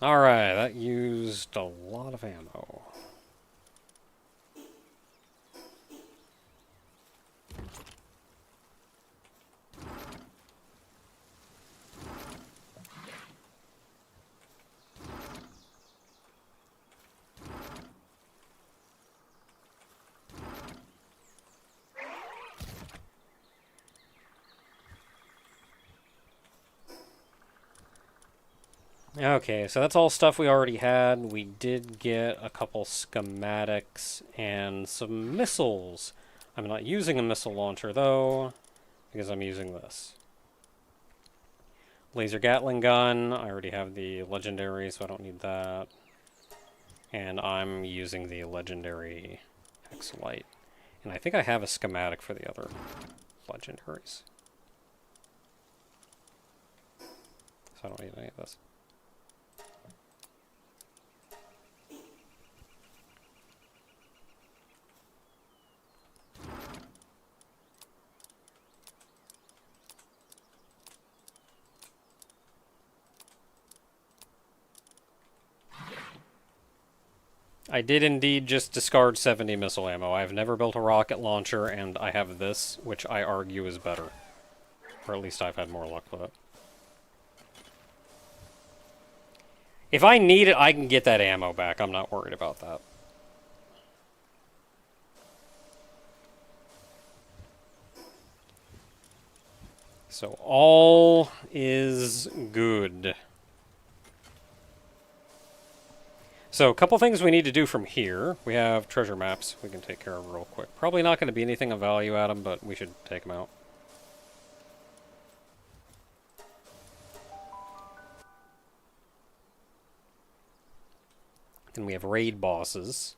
Alright, that used a lot of ammo. Okay, so that's all stuff we already had. We did get a couple schematics and some missiles. I'm not using a missile launcher, though, because I'm using this. Laser Gatling gun. I already have the legendary, so I don't need that. And I'm using the legendary X-Light. And I think I have a schematic for the other legendaries. So I don't need any of this. I did indeed just discard 70 missile ammo. I've never built a rocket launcher, and I have this, which I argue is better. Or at least I've had more luck with it. If I need it, I can get that ammo back. I'm not worried about that. So all is good. So a couple things we need to do from here. We have treasure maps we can take care of real quick. Probably not going to be anything of value at them, but we should take them out. Then we have raid bosses.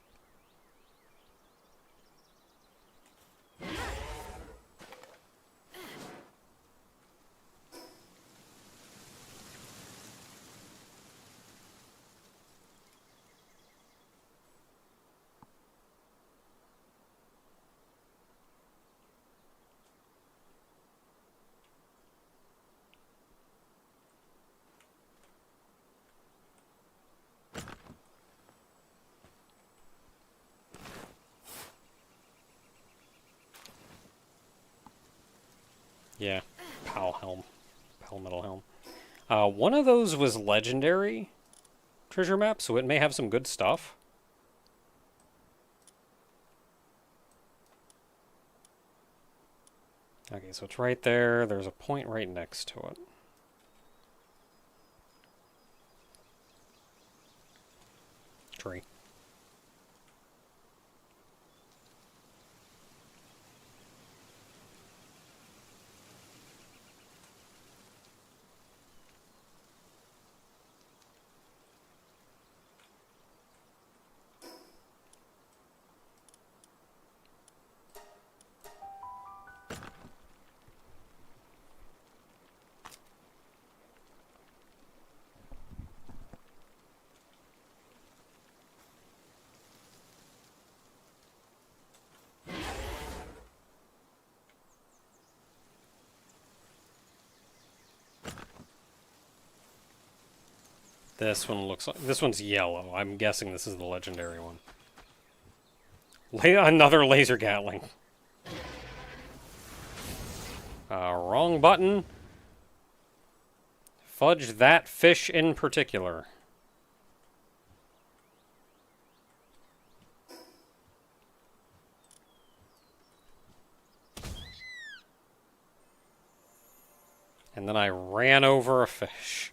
Yeah, Pal helm. Pal metal helm. One of those was legendary treasure map, so it may have some good stuff. Okay, so it's right there. There's a point right next to it. Tree. This one looks like... This one's yellow. I'm guessing this is the legendary one. Another laser gatling. Wrong button. Fudge that fish in particular. And then I ran over a fish.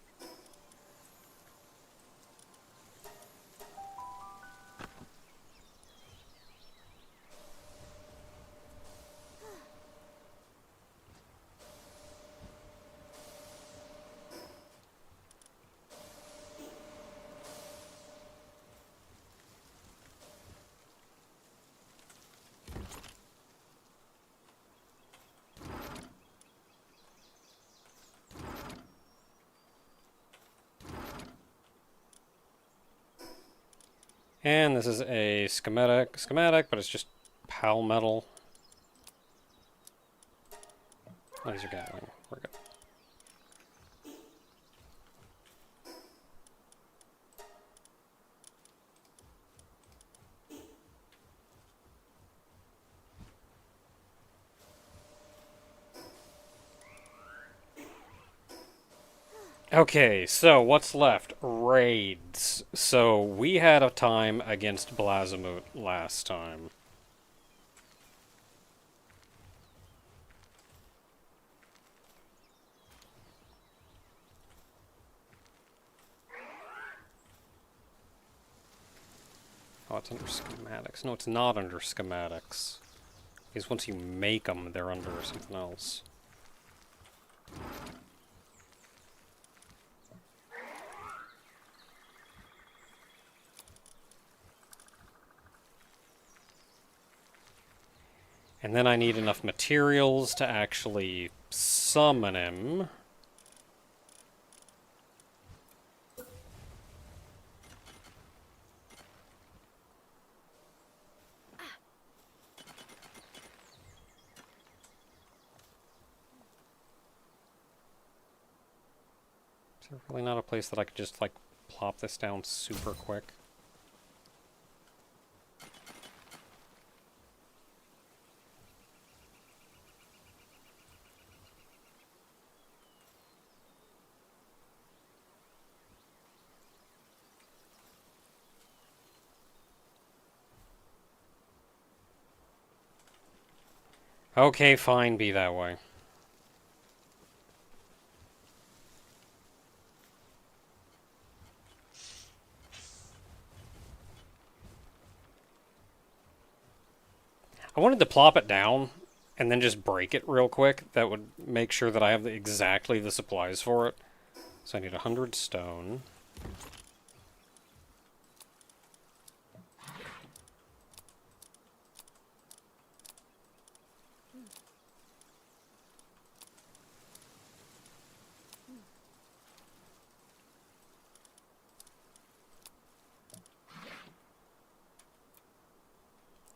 And this is a schematic, but it's just pal metal. Laser gatling. We're good. Okay, so what's left? Raids. So we had a time against Blazamut last time. it's under schematics. No, it's not under schematics. Because once you make them, they're under something else. And then I need enough materials to actually summon him. Is there really not a place that I could just, like, plop this down super quick? Okay, fine, be that way. I wanted to plop it down and then just break it real quick. That would make sure that I have exactly the supplies for it. So I need 100 stone.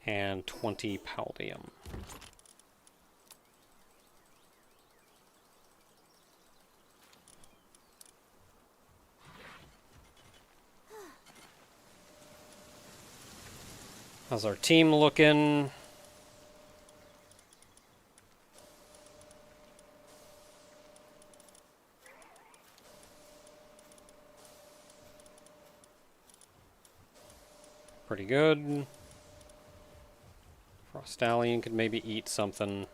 And 20 paldium. How's our team looking? Pretty good. Frostallion could maybe eat something.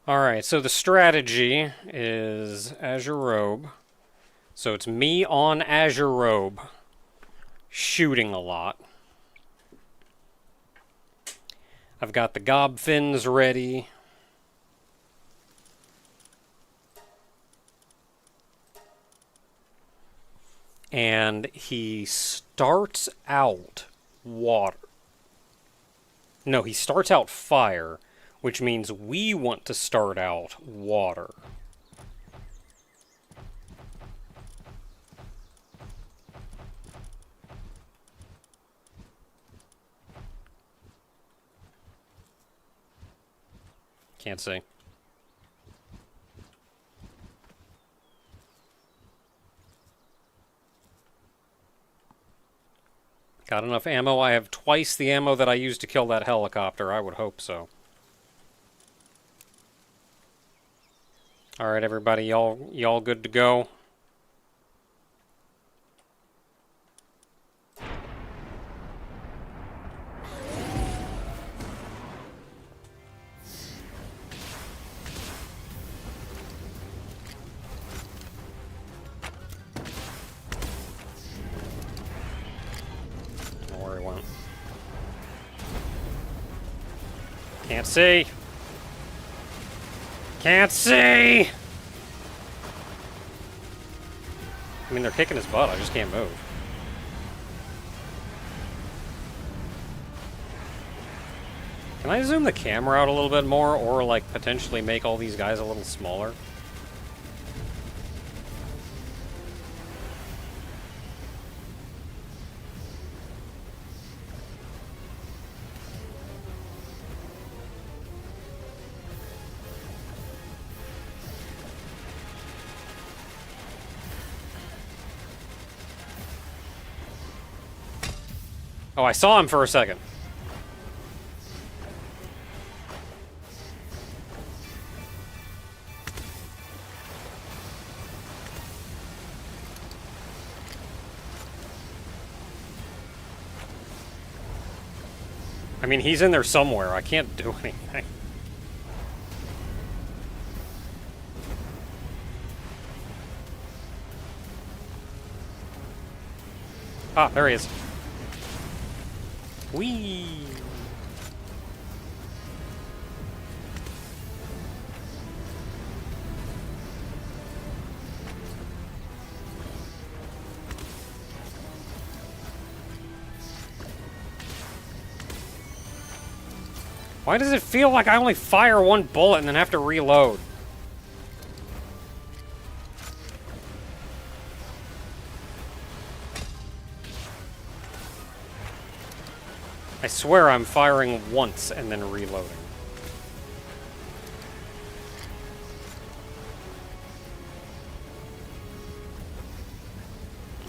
Alright, so the strategy is Azure Robe. So it's me on Azure Robe, shooting a lot. I've got the gob fins ready. And he starts out water. No, he starts out fire, which means we want to start out water. Can't see. Got enough ammo? I have twice the ammo that I used to kill that helicopter. I would hope so. Alright, everybody, y'all good to go? Don't worry, one. Can't see! Can't see! I mean, they're kicking his butt, I just can't move. Can I zoom the camera out a little bit more, or, like, potentially make all these guys a little smaller? Oh, I saw him for a second. I mean, he's in there somewhere. I can't do anything. Ah, there he is. Whee! Why does it feel like I only fire one bullet and then have to reload? I swear I'm firing once and then reloading.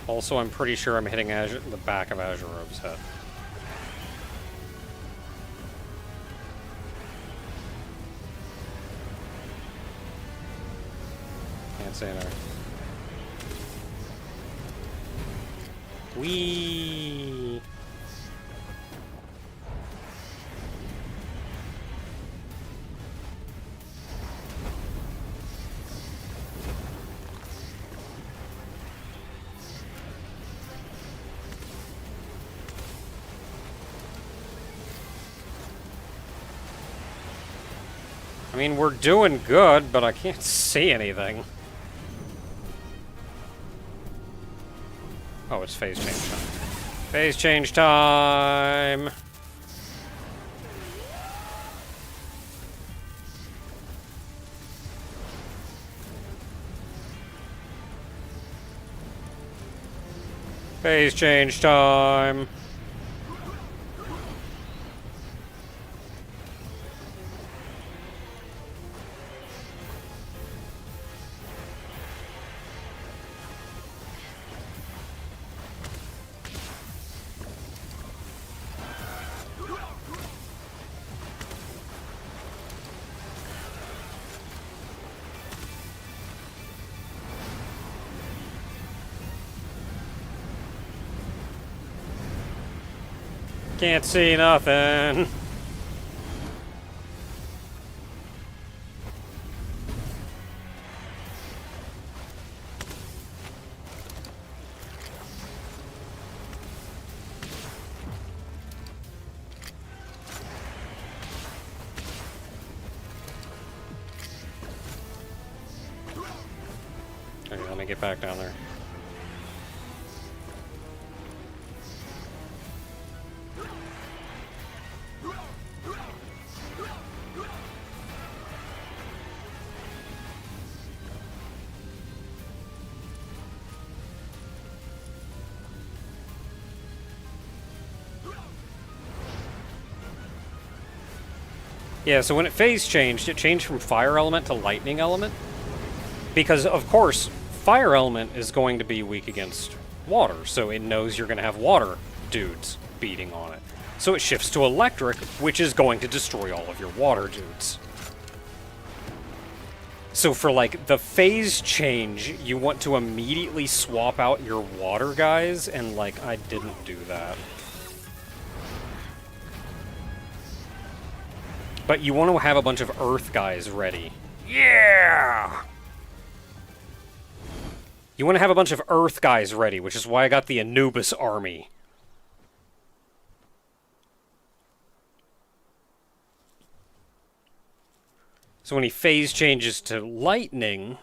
Also, I'm pretty sure I'm hitting the back of Azurobe's head. Can't say no. Whee! I mean, we're doing good, but I can't see anything. Oh, it's phase change time. Phase change time! Phase change time! Can't see nothing. Okay, let me get back down there. Yeah, so when it phase changed, it changed from fire element to lightning element. Because, of course, fire element is going to be weak against water, so it knows you're going to have water dudes beating on it. So it shifts to electric, which is going to destroy all of your water dudes. So for, like, the phase change, you want to immediately swap out your water guys, and, like, I didn't do that. But you want to have a bunch of earth guys ready. Yeah! You want to have a bunch of earth guys ready, which is why I got the Anubis army. So when he phase changes to lightning,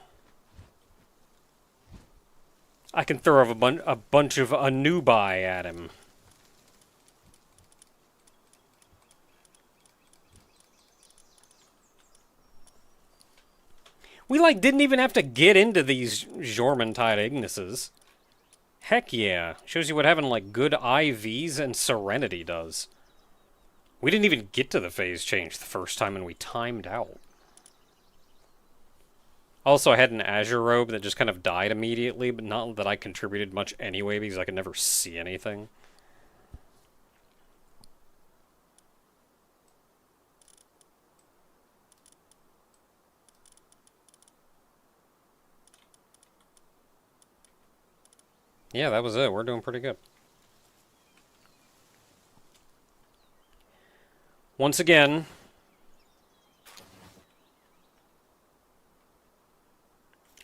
I can throw a bunch of Anubi at him. We, like, didn't even have to get into these Jormuntide Ignises. Heck yeah. Shows you what having, like, good IVs and Serenity does. We didn't even get to the phase change the first time and we timed out. Also, I had an Azure Robe that just kind of died immediately, but not that I contributed much anyway because I could never see anything. Yeah, that was it. We're doing pretty good. Once again,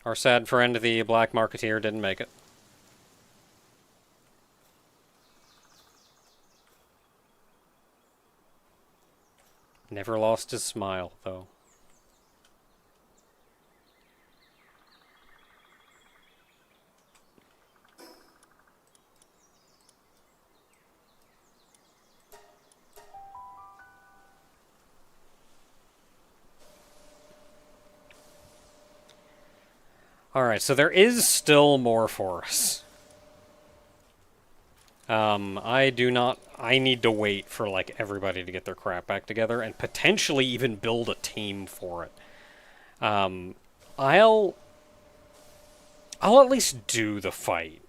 our sad friend, the Black Marketeer, didn't make it. Never lost his smile, though. Alright, so there is still more for us. I need to wait for, like, everybody to get their crap back together and potentially even build a team for it. Um, I'll at least do the fight.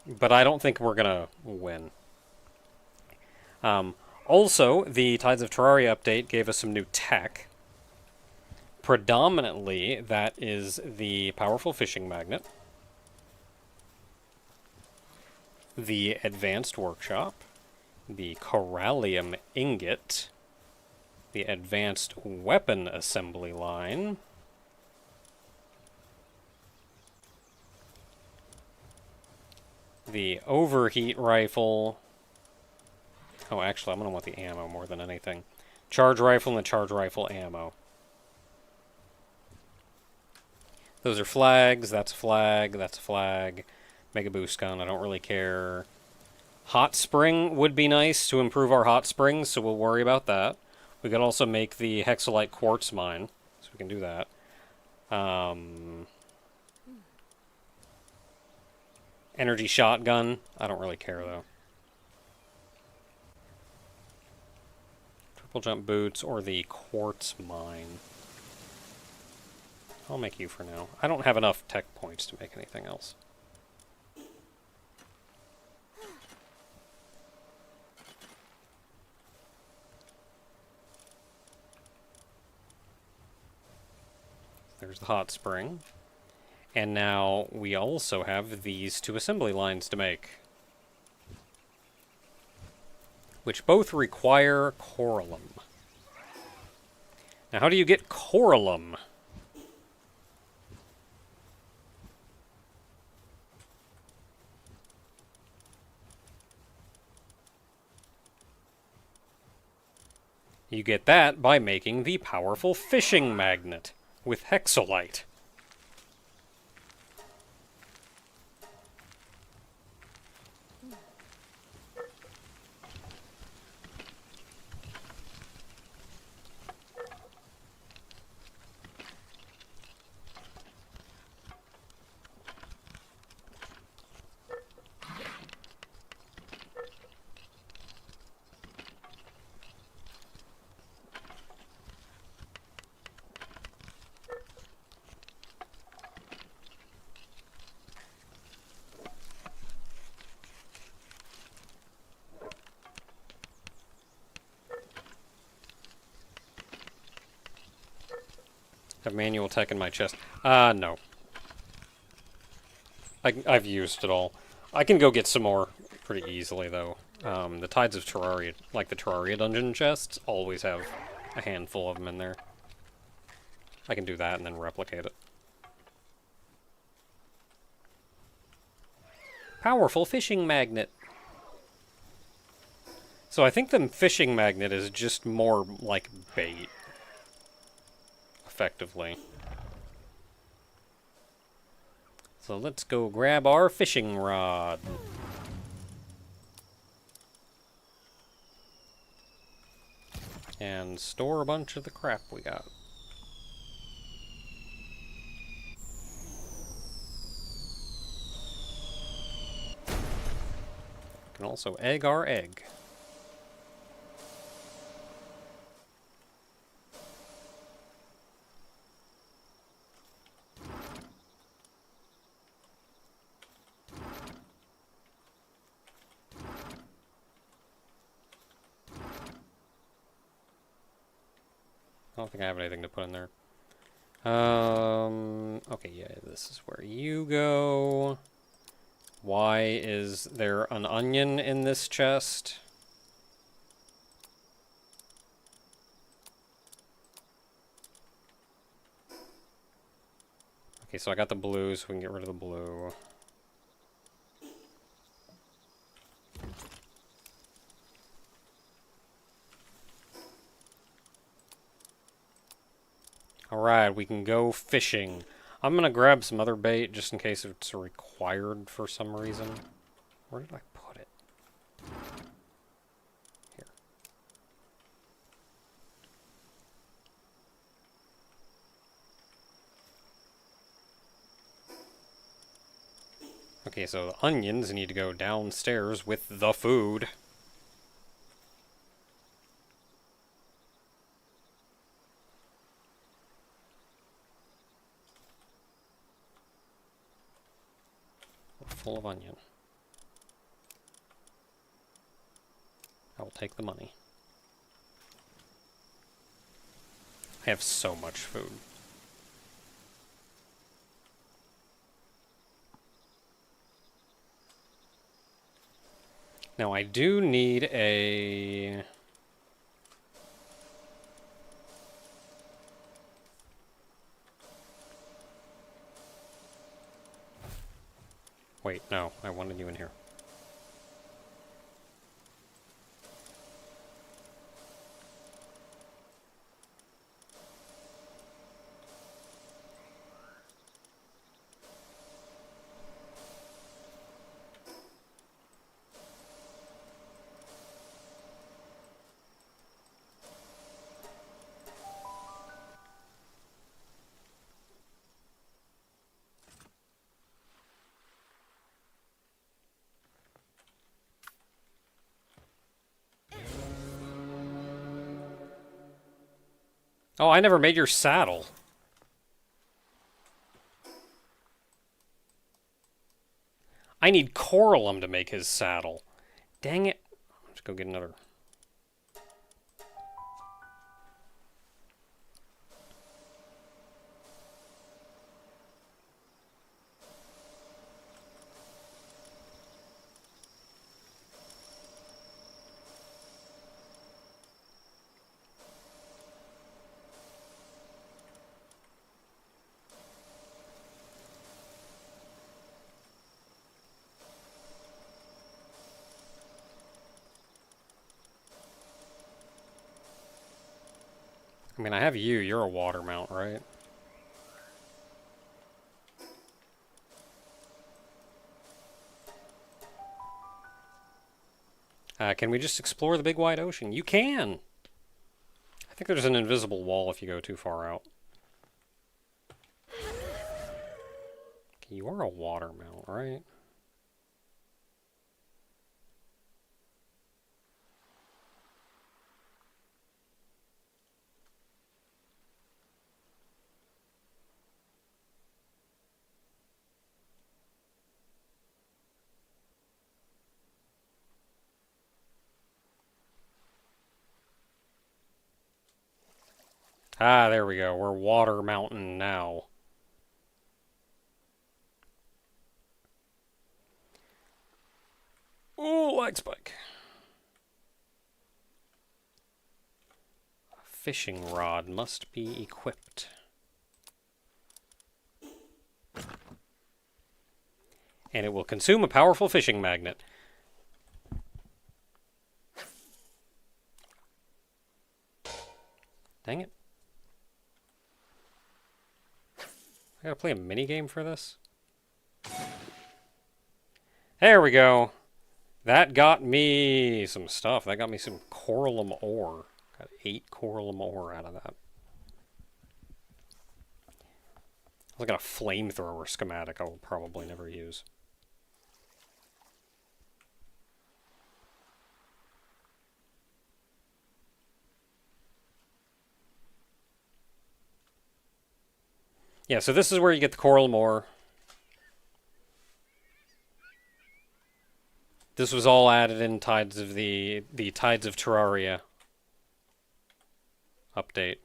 But I don't think we're gonna win. Also, the Tides of Terraria update gave us some new tech. Predominantly, that is the powerful fishing magnet, the advanced workshop, the corallium ingot, the advanced weapon assembly line, the overheat rifle. Oh, actually, I'm going to want the ammo more than anything. Charge rifle and the charge rifle ammo. Those are flags. That's a flag. That's a flag. Mega boost gun. I don't really care. Hot spring would be nice to improve our hot springs, so we'll worry about that. We could also make the hexalite quartz mine, so we can do that. Energy shotgun. I don't really care, though. Triple jump boots or the quartz mine. I'll make you for now. I don't have enough tech points to make anything else. There's the hot spring. And now we also have these two assembly lines to make, which both require corallium. Now, how do you get corallium? You get that by making the powerful fishing magnet with hexalite. Have manual tech in my chest. No. I've used it all. I can go get some more pretty easily, though. The Tides of Terraria, like the Terraria dungeon chests, always have a handful of them in there. I can do that and then replicate it. Powerful fishing magnet. So I think the fishing magnet is just more like bait. Effectively. So let's go grab our fishing rod. And store a bunch of the crap we got. Can also egg our egg. I don't think I have anything to put in there. Okay, yeah, this is where you go. Why is there an onion in this chest? Okay, so I got the blue, so we can get rid of the blue. Alright, we can go fishing. I'm gonna grab some other bait just in case it's required for some reason. Where did I put it? Here. Okay, so the onions need to go downstairs with the food. Full of onion. I will take the money. I have so much food. Now I do need a... Wait, no, I wanted you in here. Oh, I never made your saddle. I need Coralum to make his saddle. Dang it. Let's go get another. I mean, I have you. You're a water mount, right? Can we just explore the big wide ocean? You can! I think there's an invisible wall if you go too far out. Okay, you are a water mount, right? Ah, there we go. We're Water Mountain now. Ooh, lag spike. A fishing rod must be equipped. And it will consume a powerful fishing magnet. Dang it. I gotta play a minigame for this? There we go. That got me some stuff. That got me some Coralum ore. Got 8 Coralum ore out of that. I got a flamethrower schematic I will probably never use. Yeah, so this is where you get the Coralum ore. This was all added in Tides of the Tides of Terraria update.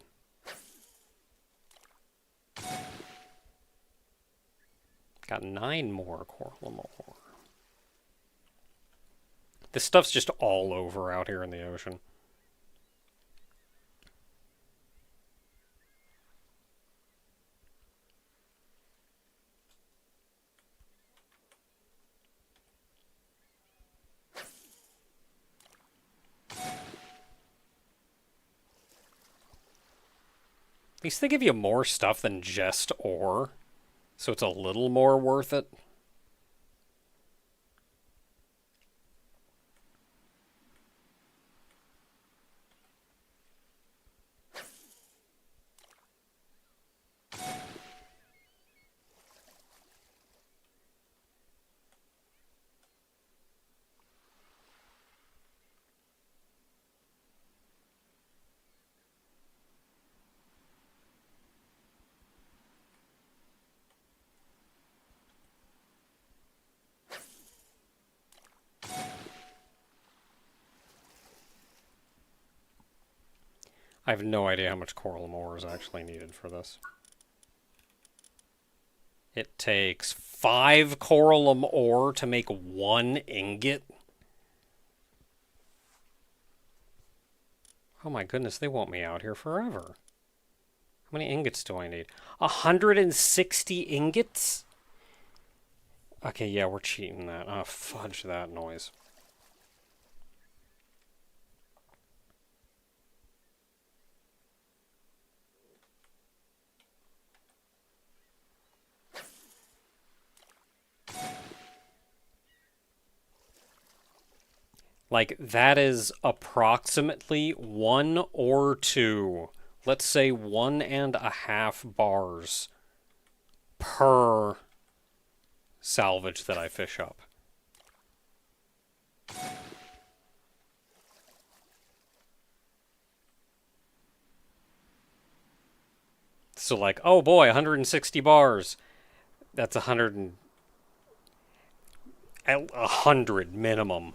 Got 9 more Coralum ore. This stuff's just all over out here in the ocean. At least they give you more stuff than just ore, so it's a little more worth it. I have no idea how much Coralum ore is actually needed for this. It takes 5 Coralum ore to make 1 ingot? Oh my goodness, they want me out here forever. How many ingots do I need? 160 ingots? Okay, yeah, we're cheating that. Oh, fudge that noise. Like, that is approximately 1 or 2, let's say 1.5 bars per salvage that I fish up. So like, oh boy, 160 bars. That's 100 minimum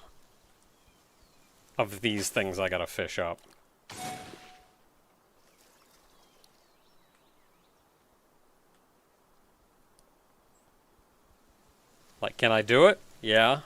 of these things I gotta fish up. Like, can I do it? Yeah.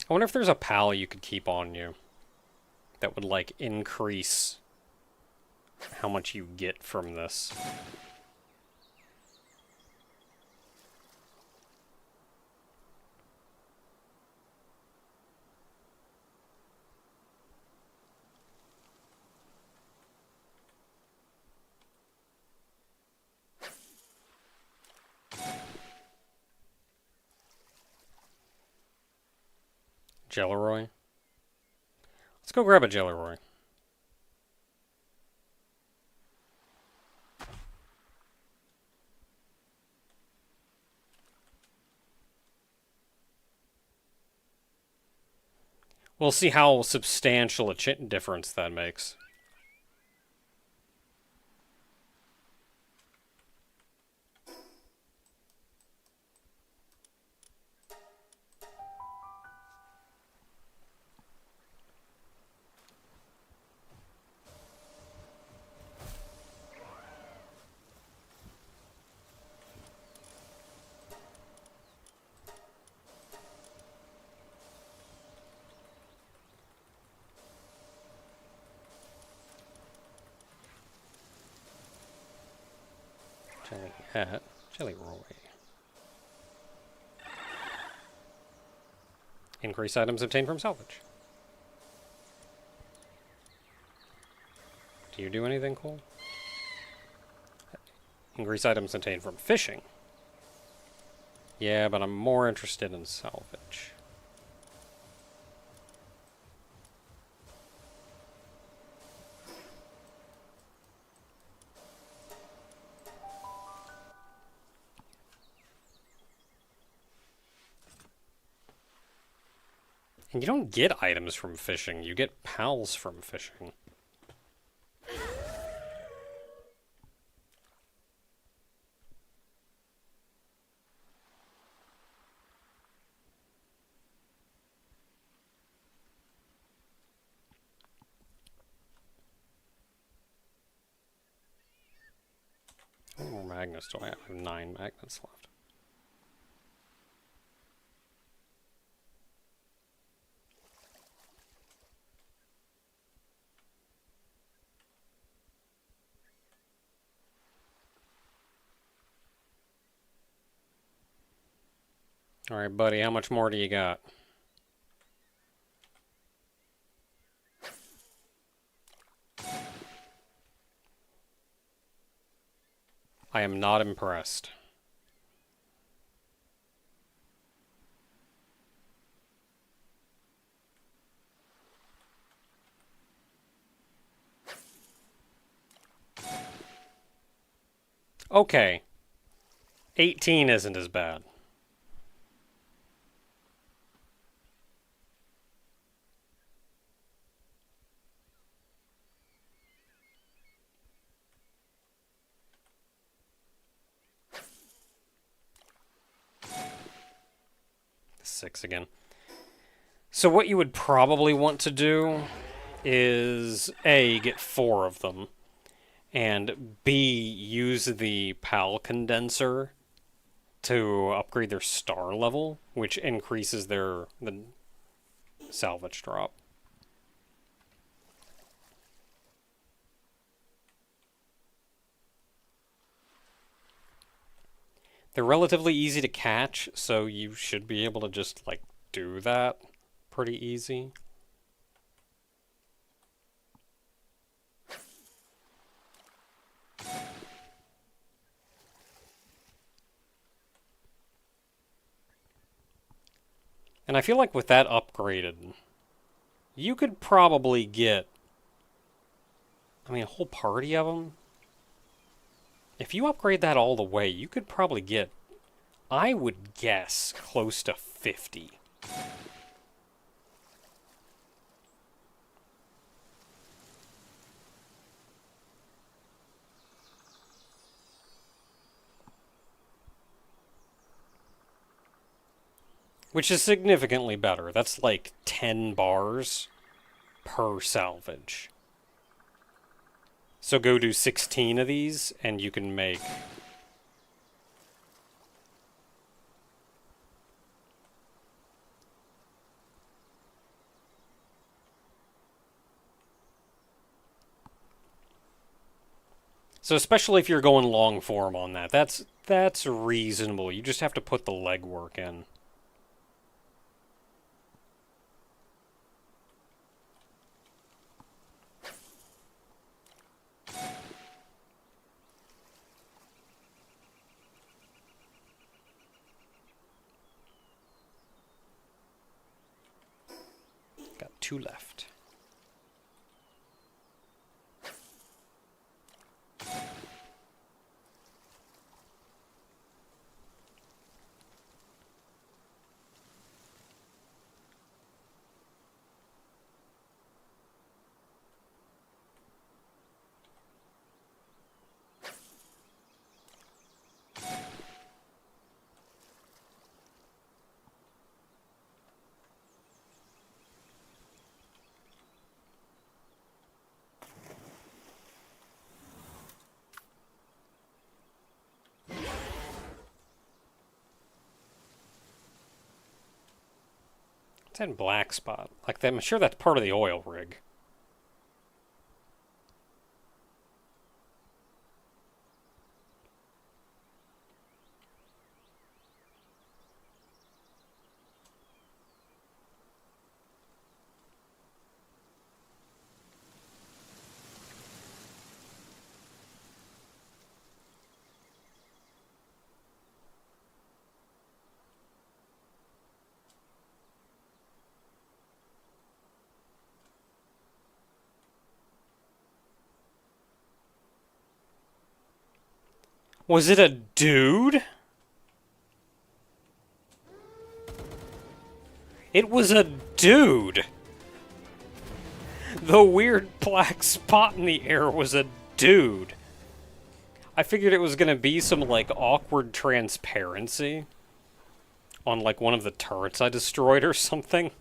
I wonder if there's a pal you could keep on you that would, like, increase how much you get from this. Jelleroy? Let's go grab a Jelleroy. We'll see how substantial a difference that makes. Jelleroy. Increase items obtained from salvage. Do you do anything cool? Increase items obtained from fishing. Yeah, but I'm more interested in salvage. And you don't get items from fishing, you get pals from fishing. How many more magnets do I have? I have 9 magnets left. Alright, buddy, how much more do you got? I am not impressed. Okay. 18 isn't as bad. Six again. So what you would probably want to do is A, get 4 of them, and B, use the PAL condenser to upgrade their star level, which increases the salvage drop. They're relatively easy to catch, so you should be able to just, like, do that pretty easy. And I feel like with that upgraded, you could probably get, I mean, a whole party of them. If you upgrade that all the way, you could probably get, I would guess, close to 50. Which is significantly better. That's like 10 bars per salvage. So go do 16 of these, and you can make... So especially if you're going long form on that, that's reasonable. You just have to put the legwork in. Got 2 left. It's in black spot. Like, I'm sure that's part of the oil rig. Was it a dude? It was a dude! The weird black spot in the air was a dude. I figured it was gonna be some, like, awkward transparency on, like, one of the turrets I destroyed or something.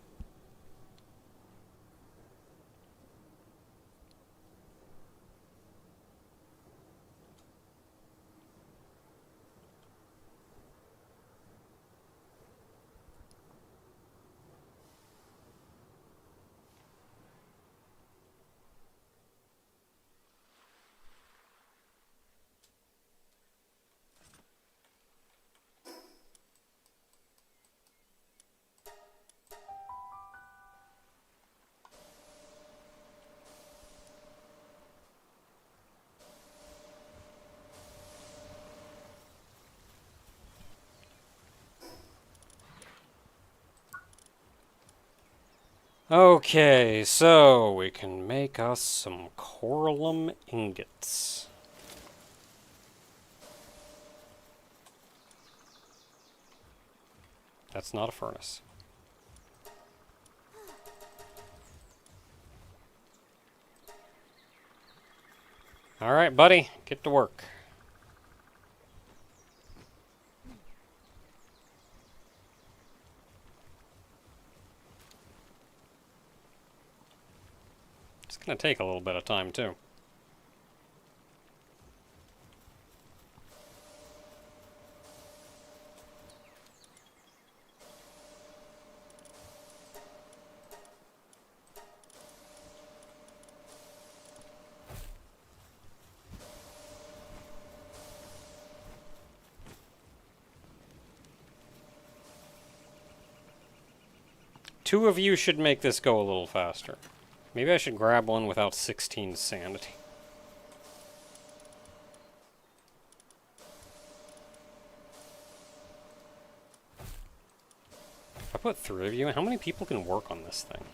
Okay, so we can make us some coralum ingots. That's not a furnace. Alright, buddy, get to work. It's gonna take a little bit of time, too. Two of you should make this go a little faster. Maybe I should grab one without 16 sanity. If I put 3 of you in, how many people can work on this thing?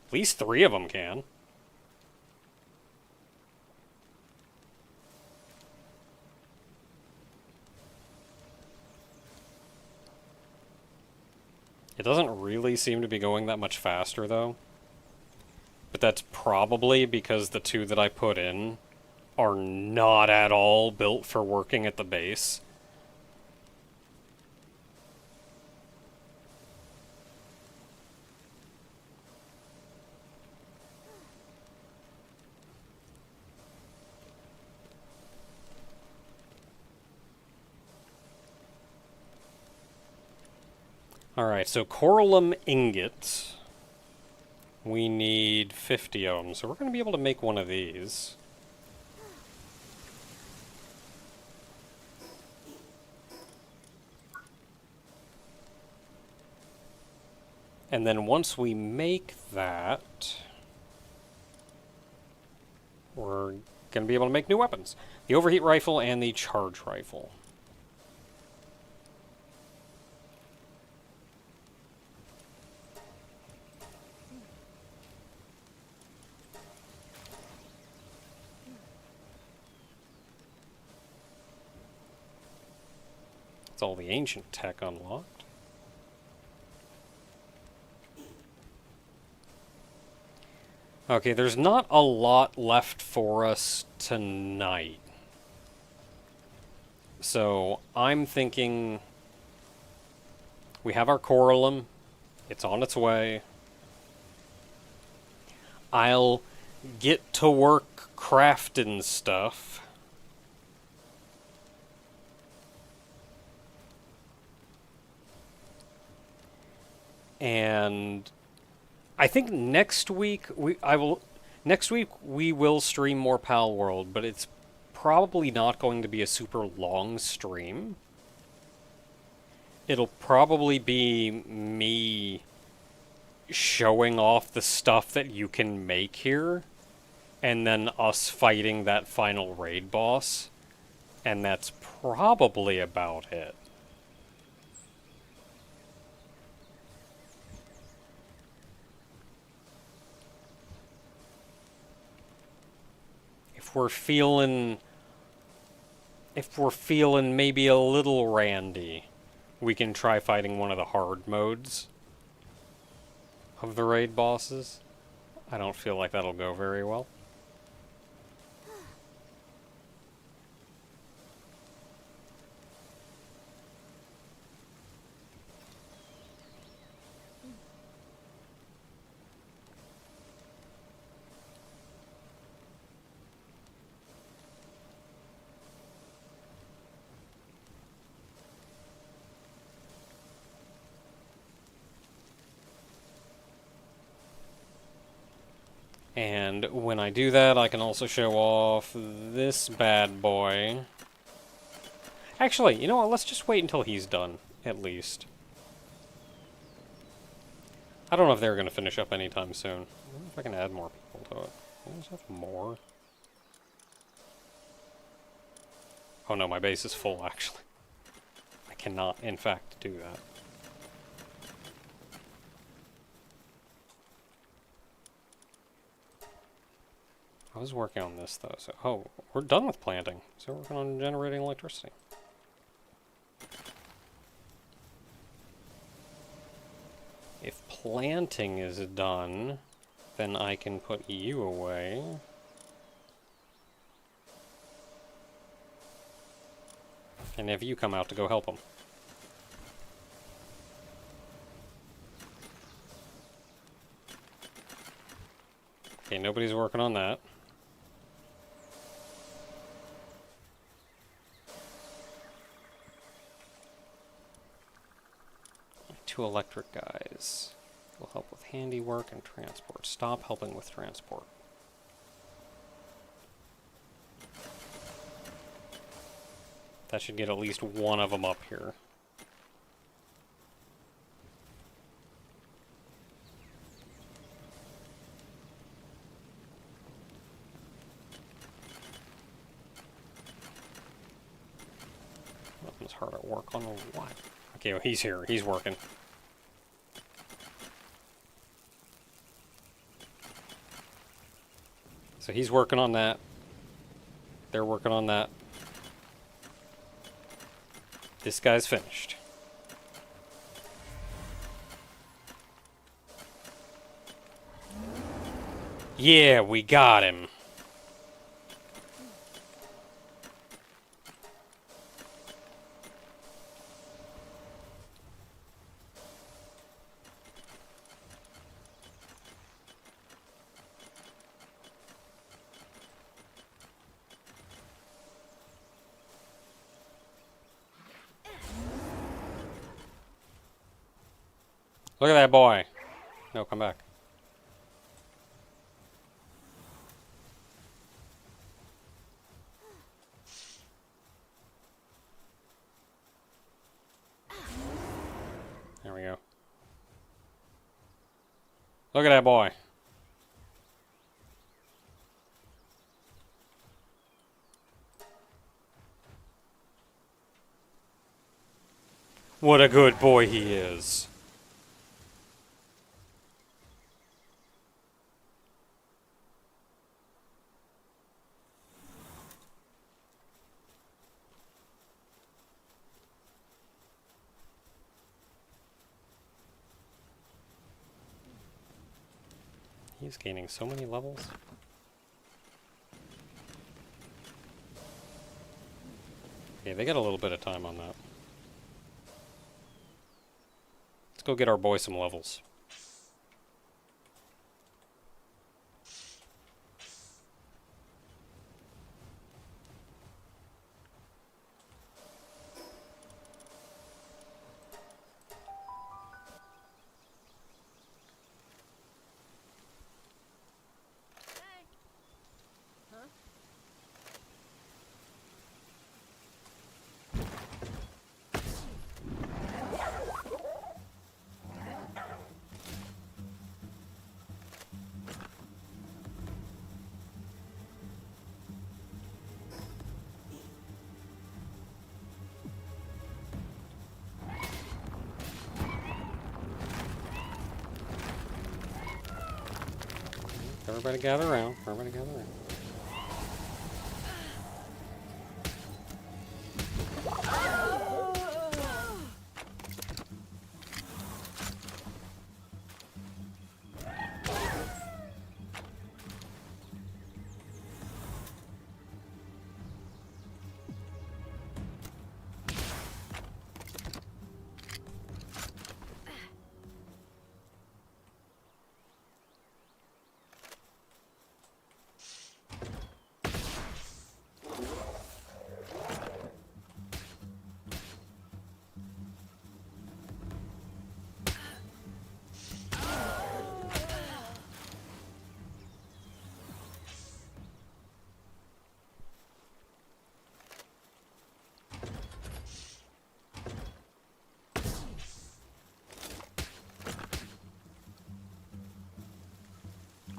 At least 3 of them can. It doesn't really seem to be going that much faster, though. But that's probably because the 2 that I put in are not at all built for working at the base. Alright, so coralum ingots. We need 50 of them, so we're going to be able to make one of these. And then once we make that, we're going to be able to make new weapons. The overheat rifle and the charge rifle. That's all the ancient tech unlocked. Okay, there's not a lot left for us tonight. So, I'm thinking we have our coralum. It's on its way. I'll get to work crafting stuff. And I think next week we will stream more Palworld, but it's probably not going to be a super long stream. It'll probably be me showing off the stuff that you can make here, and then us fighting that final raid boss, and that's probably about it. If we're feeling maybe a little randy, we can try fighting one of the hard modes of the raid bosses. I don't feel like that'll go very well. And when I do that, I can also show off this bad boy. Actually, you know what? Let's just wait until he's done, at least. I don't know if they're going to finish up anytime soon. I wonder if I can add more people to it. I just have more. Oh no, my base is full, actually. I cannot, in fact, do that. I was working on this, though, so... Oh, we're done with planting. So we're working on generating electricity. If planting is done, then I can put you away. And have you come out to go help them. Okay, nobody's working on that. Two electric guys will help with handiwork and transport. Stop helping with transport. That should get at least one of them up here. That one's hard at work on what? Okay, well, he's here. He's working. So he's working on that. They're working on that. This guy's finished. Yeah, we got him. Look at that boy. No, come back. There we go. Look at that boy. What a good boy he is. He's gaining so many levels. Okay, they got a little bit of time on that. Let's go get our boy some levels. Everybody gather around. Everybody gather around.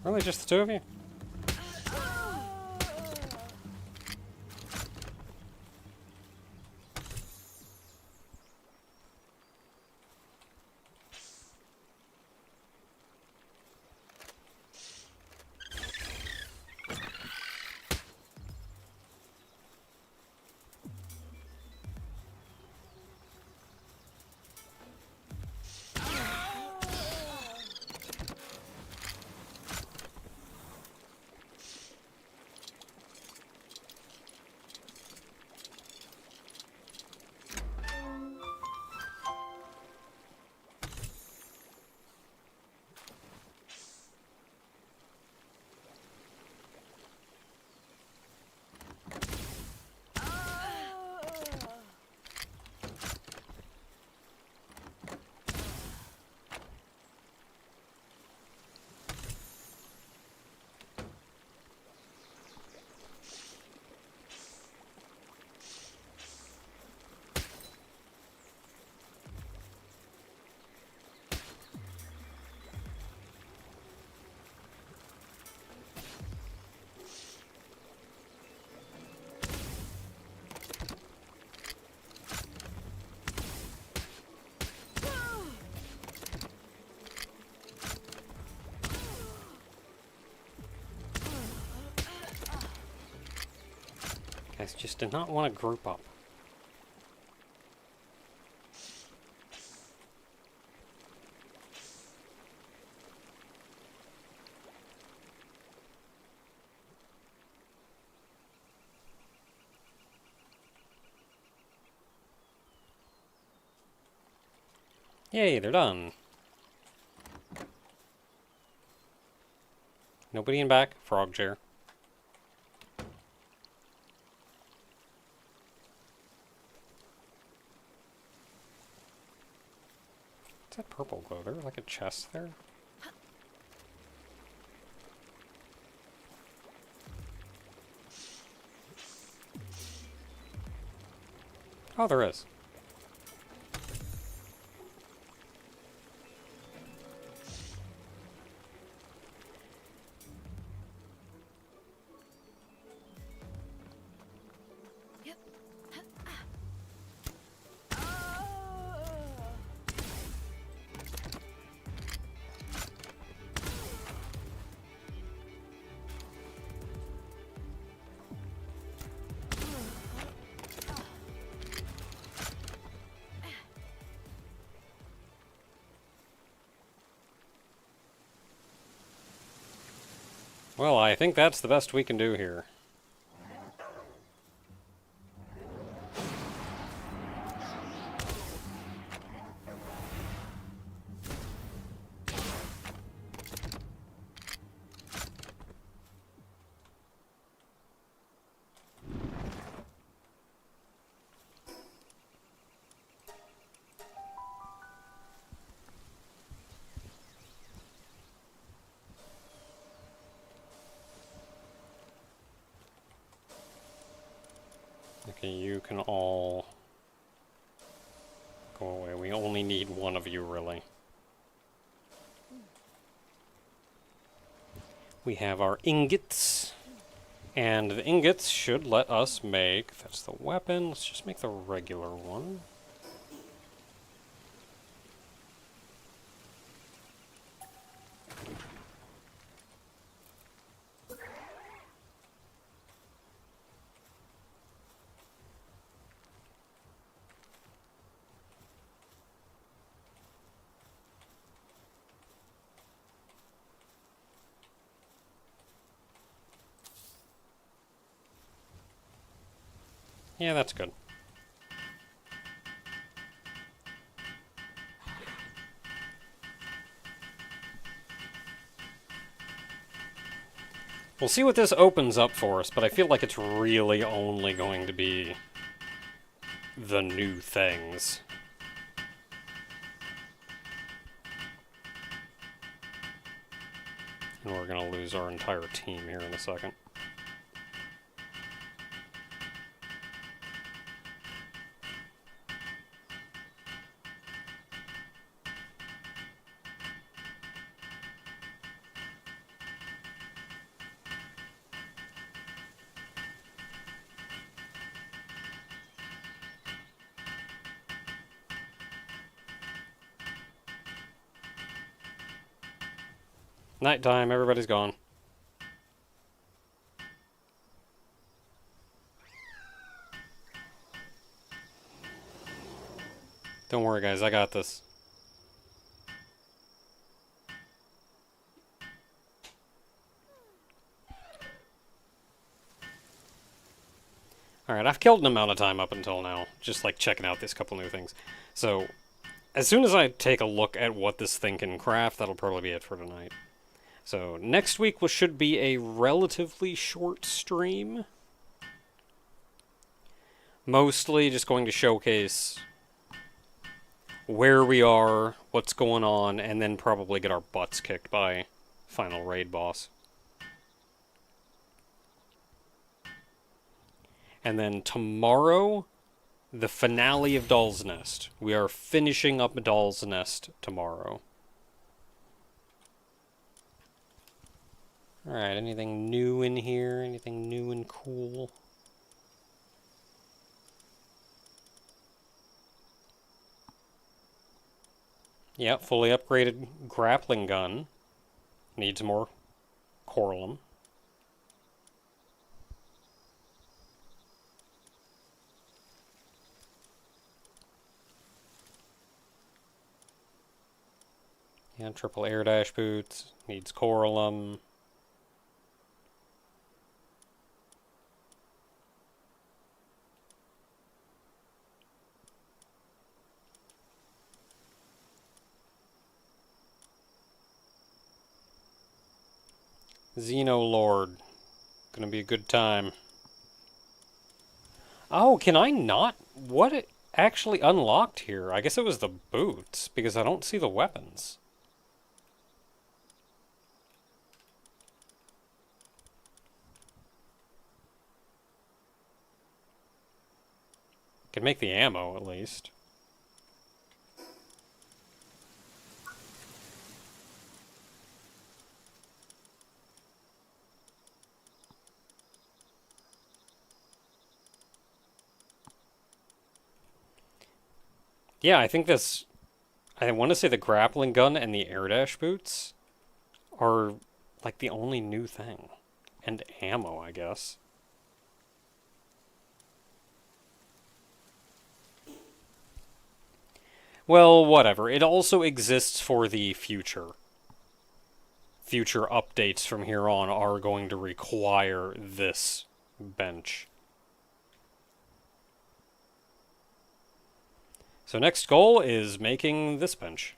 Really, just the two of you? Guys just did not want to group up. Yay, they're done. Nobody in back. Frog chair. What's that purple glow? There like a chest there? Oh, there is. Well, I think that's the best we can do here. Okay, you can all go away. We only need one of you, really. We have our ingots. And the ingots should let us make... That's the weapon. Let's just make the regular one. Yeah, that's good. We'll see what this opens up for us, but I feel like it's really only going to be the new things. And we're going to lose our entire team here in a second. Nighttime, everybody's gone. Don't worry, guys, I got this. Alright, I've killed an amount of time up until now, just like checking out these couple new things. So, as soon as I take a look at what this thing can craft, that'll probably be it for tonight. So, next week should be a relatively short stream. Mostly just going to showcase where we are, what's going on, and then probably get our butts kicked by final raid boss. And then tomorrow, the finale of Doll's Nest. We are finishing up Doll's Nest tomorrow. Alright, anything new in here? Anything new and cool? Yep, fully upgraded grappling gun. Needs more coralum. Yeah, triple air dash boots. Needs coralum. Xenolord. Gonna be a good time. Oh, can I not? What it actually unlocked here? I guess it was the boots, because I don't see the weapons. Could make the ammo, at least. Yeah, I think this... I want to say the grappling gun and the air dash boots are, like, the only new thing. And ammo, I guess. Well, whatever. It also exists for the future. Future updates from here on are going to require this bench. So next goal is making this bench.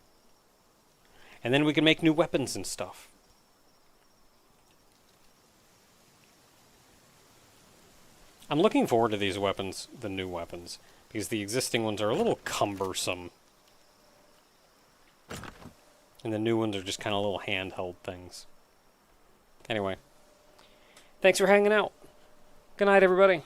And then we can make new weapons and stuff. I'm looking forward to these weapons, the new weapons, because the existing ones are a little cumbersome. And the new ones are just kind of little handheld things. Anyway. Thanks for hanging out. Good night, everybody.